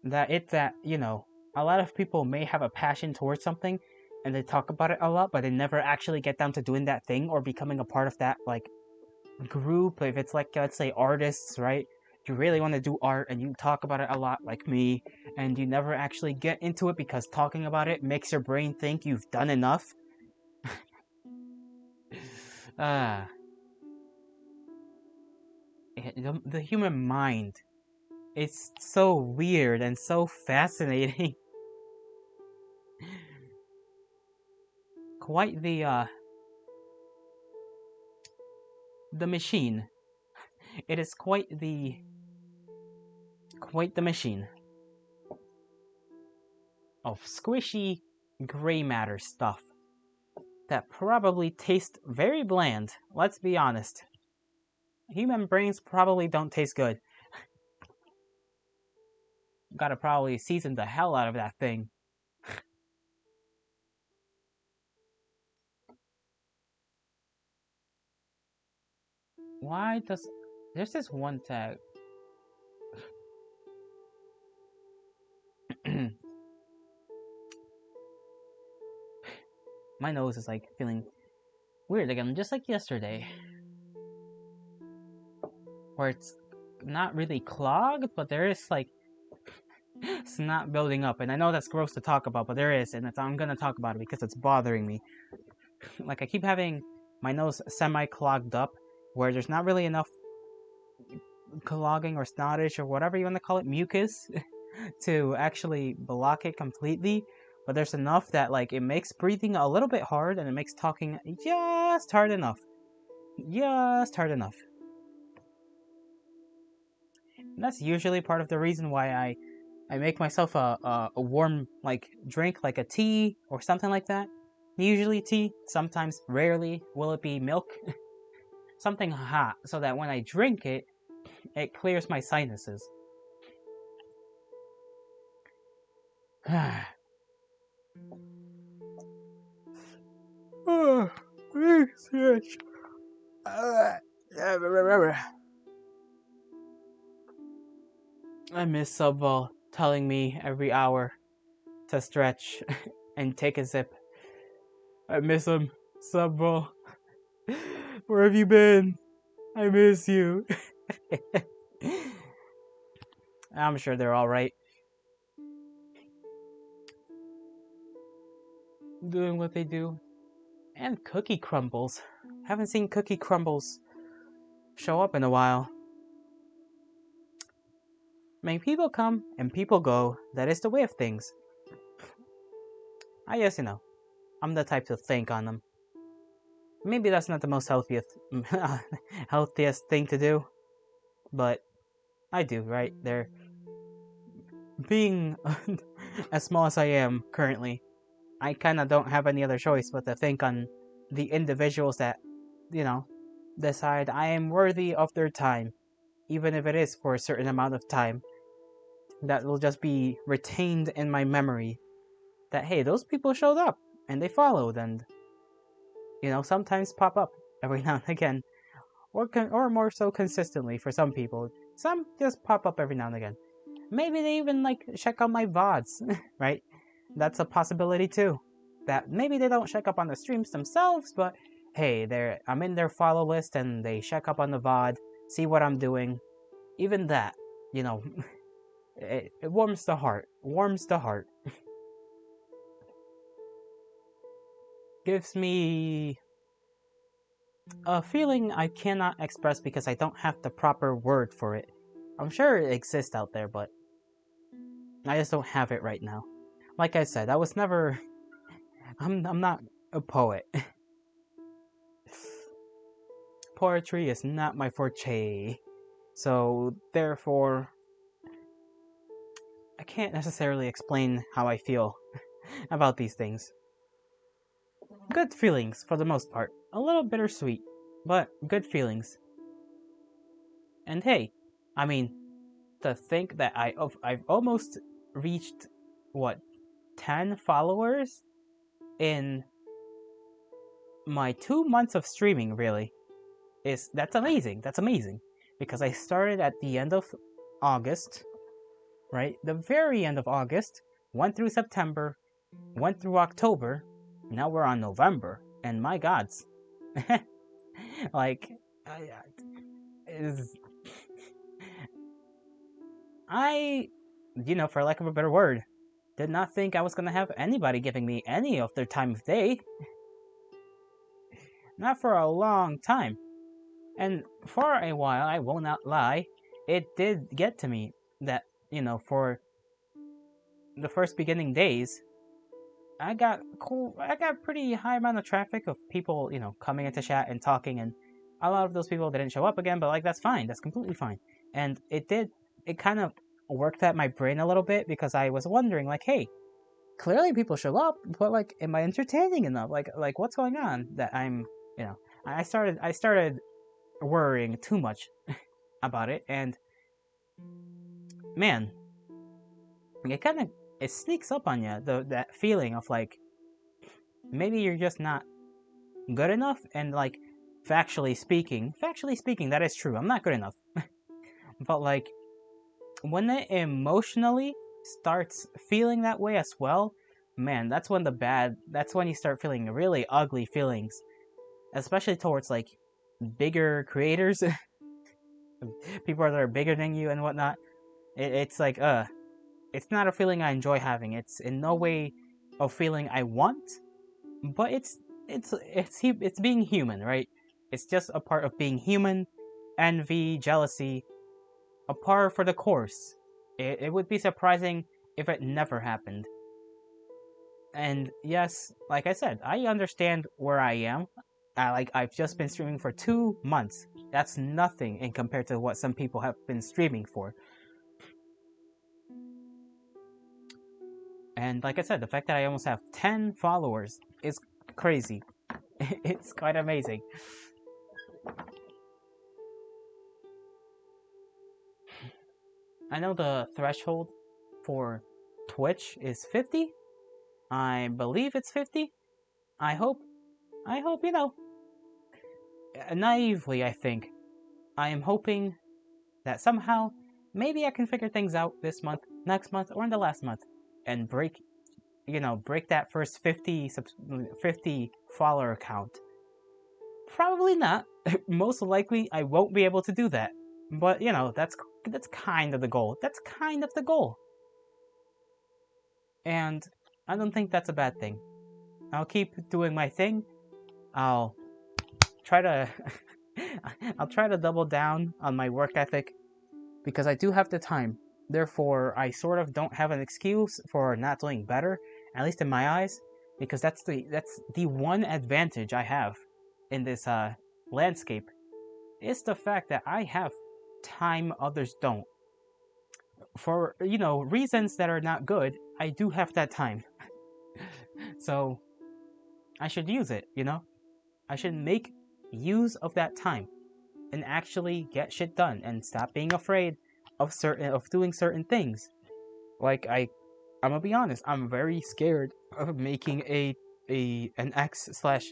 That a lot of people may have a passion towards something and they talk about it a lot, but they never actually get down to doing that thing or becoming a part of that, like, group. If it's like, let's say, artists, right? You really want to do art and you talk about it a lot, like me, and you never actually get into it because talking about it makes your brain think you've done enough. Ah, The human mind. It's so weird and so fascinating. Quite the machine. It is quite the machine of squishy gray matter stuff that probably taste very bland. Let's be honest. Human brains probably don't taste good. Gotta probably season the hell out of that thing. Why does... There's this one tag. My nose is like feeling weird again, just like yesterday. Where it's not really clogged, but there is like snot building up. And I know that's gross to talk about, but there is, and I'm gonna talk about it because it's bothering me. Like, I keep having my nose semi-clogged up, where there's not really enough clogging or snottage or whatever you want to call it, mucus, to actually block it completely. But there's enough that, like, it makes breathing a little bit hard, and it makes talking just hard enough. Just hard enough. And that's usually part of the reason why I make myself a warm, like, drink, like a tea or something like that. Usually tea, sometimes, rarely will it be milk. Something hot, so that when I drink it, it clears my sinuses. Oh, stretch. I miss Subball telling me every hour to stretch and take a sip. I miss him, Subball. Where have you been? I miss you. I'm sure they're alright. Doing what they do. And Cookie Crumbles. Haven't seen Cookie Crumbles show up in a while. I mean, people come and people go. That is the way of things. I guess, I'm the type to think on them. Maybe that's not the most healthiest thing to do, but I do, right? They're being as small as I am currently. I kind of don't have any other choice but to think on the individuals that, decide I am worthy of their time, even if it is for a certain amount of time. That will just be retained in my memory. That, hey, those people showed up and they followed and sometimes pop up every now and again, or more so consistently for some people. Some just pop up every now and again. Maybe they even check out my VODs, right? That's a possibility too. That maybe they don't check up on the streams themselves, but hey, I'm in their follow list and they check up on the VOD, see what I'm doing. Even that, it warms the heart. Warms the heart. Gives me a feeling I cannot express because I don't have the proper word for it. I'm sure it exists out there, but I just don't have it right now. Like I said, I was never... I'm not a poet. Poetry is not my forte. So, therefore, I can't necessarily explain how I feel about these things. Good feelings, for the most part. A little bittersweet, but good feelings. And hey, I mean, to think that I've almost reached, 10 followers in my 2 months of streaming, really. That's amazing. That's amazing. Because I started at the end of August, right? The very end of August, went through September, went through October, now we're on November, and my gods. I, for lack of a better word, did not think I was gonna have anybody giving me any of their time of day. Not for a long time. And for a while, I will not lie, it did get to me that, for the first beginning days, I got pretty high amount of traffic of people, coming into chat and talking, and a lot of those people didn't show up again, but like that's fine, that's completely fine. And it kind of worked at my brain a little bit because I was wondering, like, hey, clearly people show up, but like, am I entertaining enough? Like what's going on that I'm, you know, I started worrying too much about it, and man, it kind of it sneaks up on you, that feeling of like maybe you're just not good enough, and like factually speaking, that is true. I'm not good enough, but like when it emotionally starts feeling that way as well, man, that's when you start feeling really ugly feelings, especially towards like bigger creators, people that are bigger than you and whatnot. It's like, it's not a feeling I enjoy having. It's in no way a feeling I want, but it's being human, right? It's just a part of being human. Envy, jealousy, a par for the course. It would be surprising if it never happened. And yes, like I said, I understand where I am. I've just been streaming for 2 months. That's nothing in compared to what some people have been streaming for. And like I said, the fact that I almost have 10 followers is crazy. It's quite amazing. I know the threshold for Twitch is 50. I believe it's 50. I hope, naively, I think. I am hoping that somehow, maybe I can figure things out this month, next month, or in the last month, and break that first 50 follower count. Probably not. Most likely, I won't be able to do that. But that's kind of the goal. That's kind of the goal. And I don't think that's a bad thing. I'll keep doing my thing. I'll try to I'll try to double down on my work ethic because I do have the time. Therefore, I sort of don't have an excuse for not doing better, at least in my eyes, because that's the one advantage I have in this landscape is the fact that I have time others don't. For, reasons that are not good, I do have that time. So, I should use it. I should make use of that time and actually get shit done and stop being afraid of doing certain things. Like I'm gonna be honest, I'm very scared of making an X slash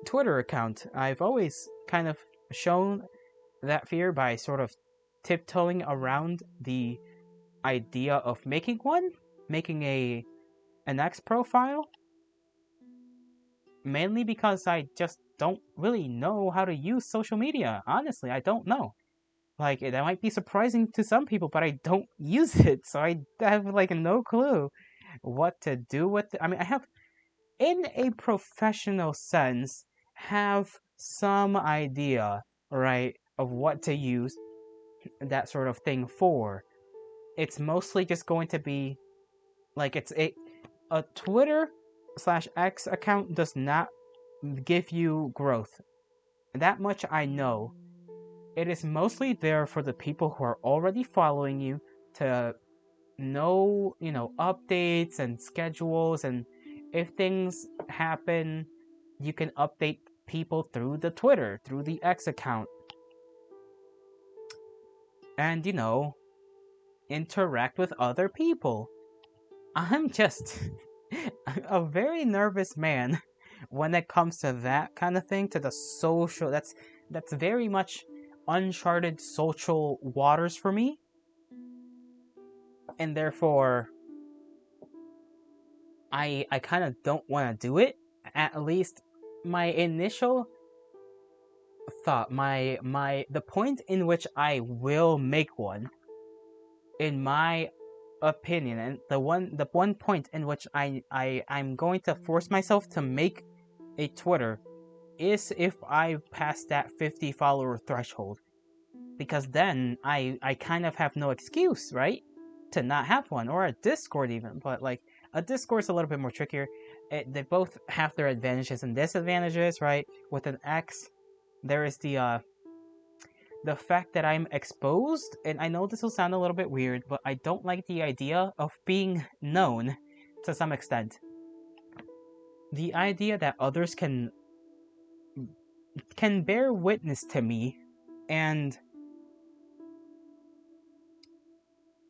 Twitter account. I've always kind of shown that fear by sort of tiptoeing around the idea of making an X profile, mainly because I just don't really know how to use social media. Honestly, I don't know. Like, that might be surprising to some people, but I don't use it, so I have like no clue what to do with it. I mean, I have, in a professional sense, have some idea, right, of what to use that sort of thing for. It's mostly just going to be like a Twitter slash X account does not give you growth. That much I know. It is mostly there for the people who are already following you to know, updates and schedules, and if things happen, you can update people through the Twitter, through the X account, and, interact with other people. I'm just a very nervous man when it comes to that kind of thing, to the social. That's very much uncharted social waters for me, and therefore I kind of don't want to do it. At least my initial thought, the point in which I will make one, in my opinion, and the one point in which I'm going to force myself to make a Twitter is if I pass that 50 follower threshold. Because then I kind of have no excuse, right? To not have one, or a Discord even. But like a Discord's a little bit more trickier. They both have their advantages and disadvantages, right? With an X, there is the fact that I'm exposed, and I know this will sound a little bit weird, but I don't like the idea of being known to some extent. The idea that others can bear witness to me, and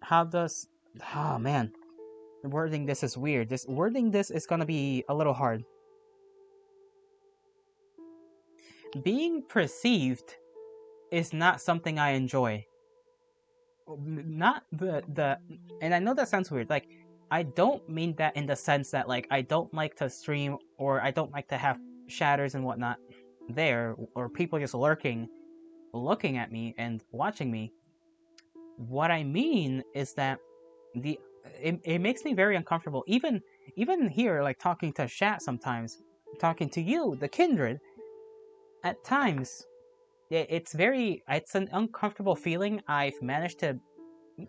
how does oh man, wording this is weird. This wording this is gonna be a little hard. Being perceived is not something I enjoy. Not the and I know that sounds weird. Like I don't mean that in the sense that like I don't like to stream or I don't like to have shatters and whatnot there or people just looking at me and watching me. What I mean is that the it makes me very uncomfortable even here like talking to chat sometimes, talking to you, the kindred. At times it's an uncomfortable feeling. I've managed to,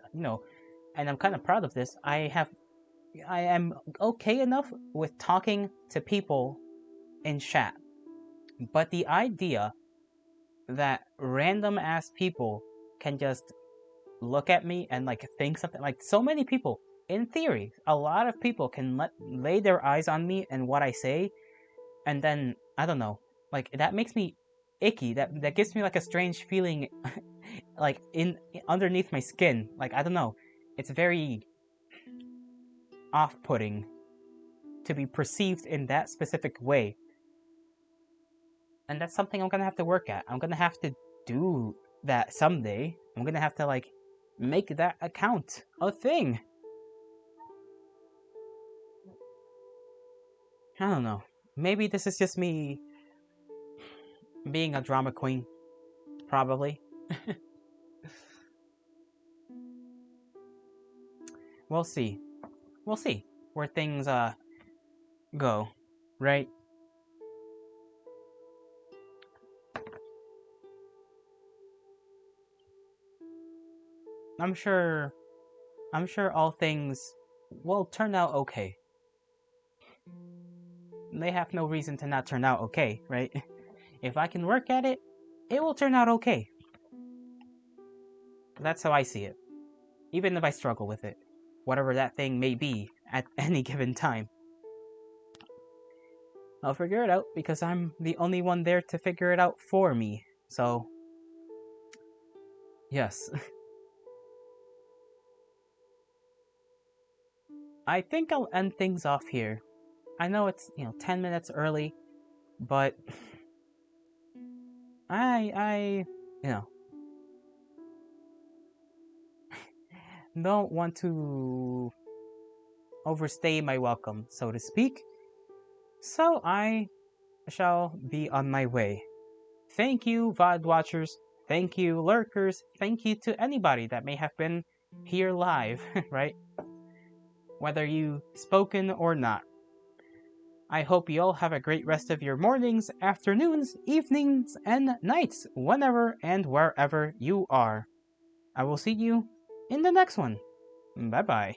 and I'm kind of proud of this. I am okay enough with talking to people in chat, but the idea that random ass people can just look at me and like think something, like so many people, in theory a lot of people can lay their eyes on me and what I say, and then I don't know, like that makes me icky. That gives me like a strange feeling like in underneath my skin. Like I don't know, it's very off-putting to be perceived in that specific way, and that's something I'm gonna have to work at. I'm gonna have to do that someday. I'm gonna have to like make that account a thing. I don't know. Maybe this is just me being a drama queen. Probably. We'll see. We'll see where things go, right? I'm sure all things will turn out okay. They have no reason to not turn out okay, right? If I can work at it, it will turn out okay. That's how I see it. Even if I struggle with it, whatever that thing may be at any given time. I'll figure it out because I'm the only one there to figure it out for me. So, yes. I think I'll end things off here. I know it's, 10 minutes early, but I you know, don't want to overstay my welcome, so to speak. So I shall be on my way. Thank you, VOD watchers. Thank you, lurkers. Thank you to anybody that may have been here live, right? Whether you spoken or not. I hope you all have a great rest of your mornings, afternoons, evenings, and nights, whenever and wherever you are. I will see you in the next one. Bye bye.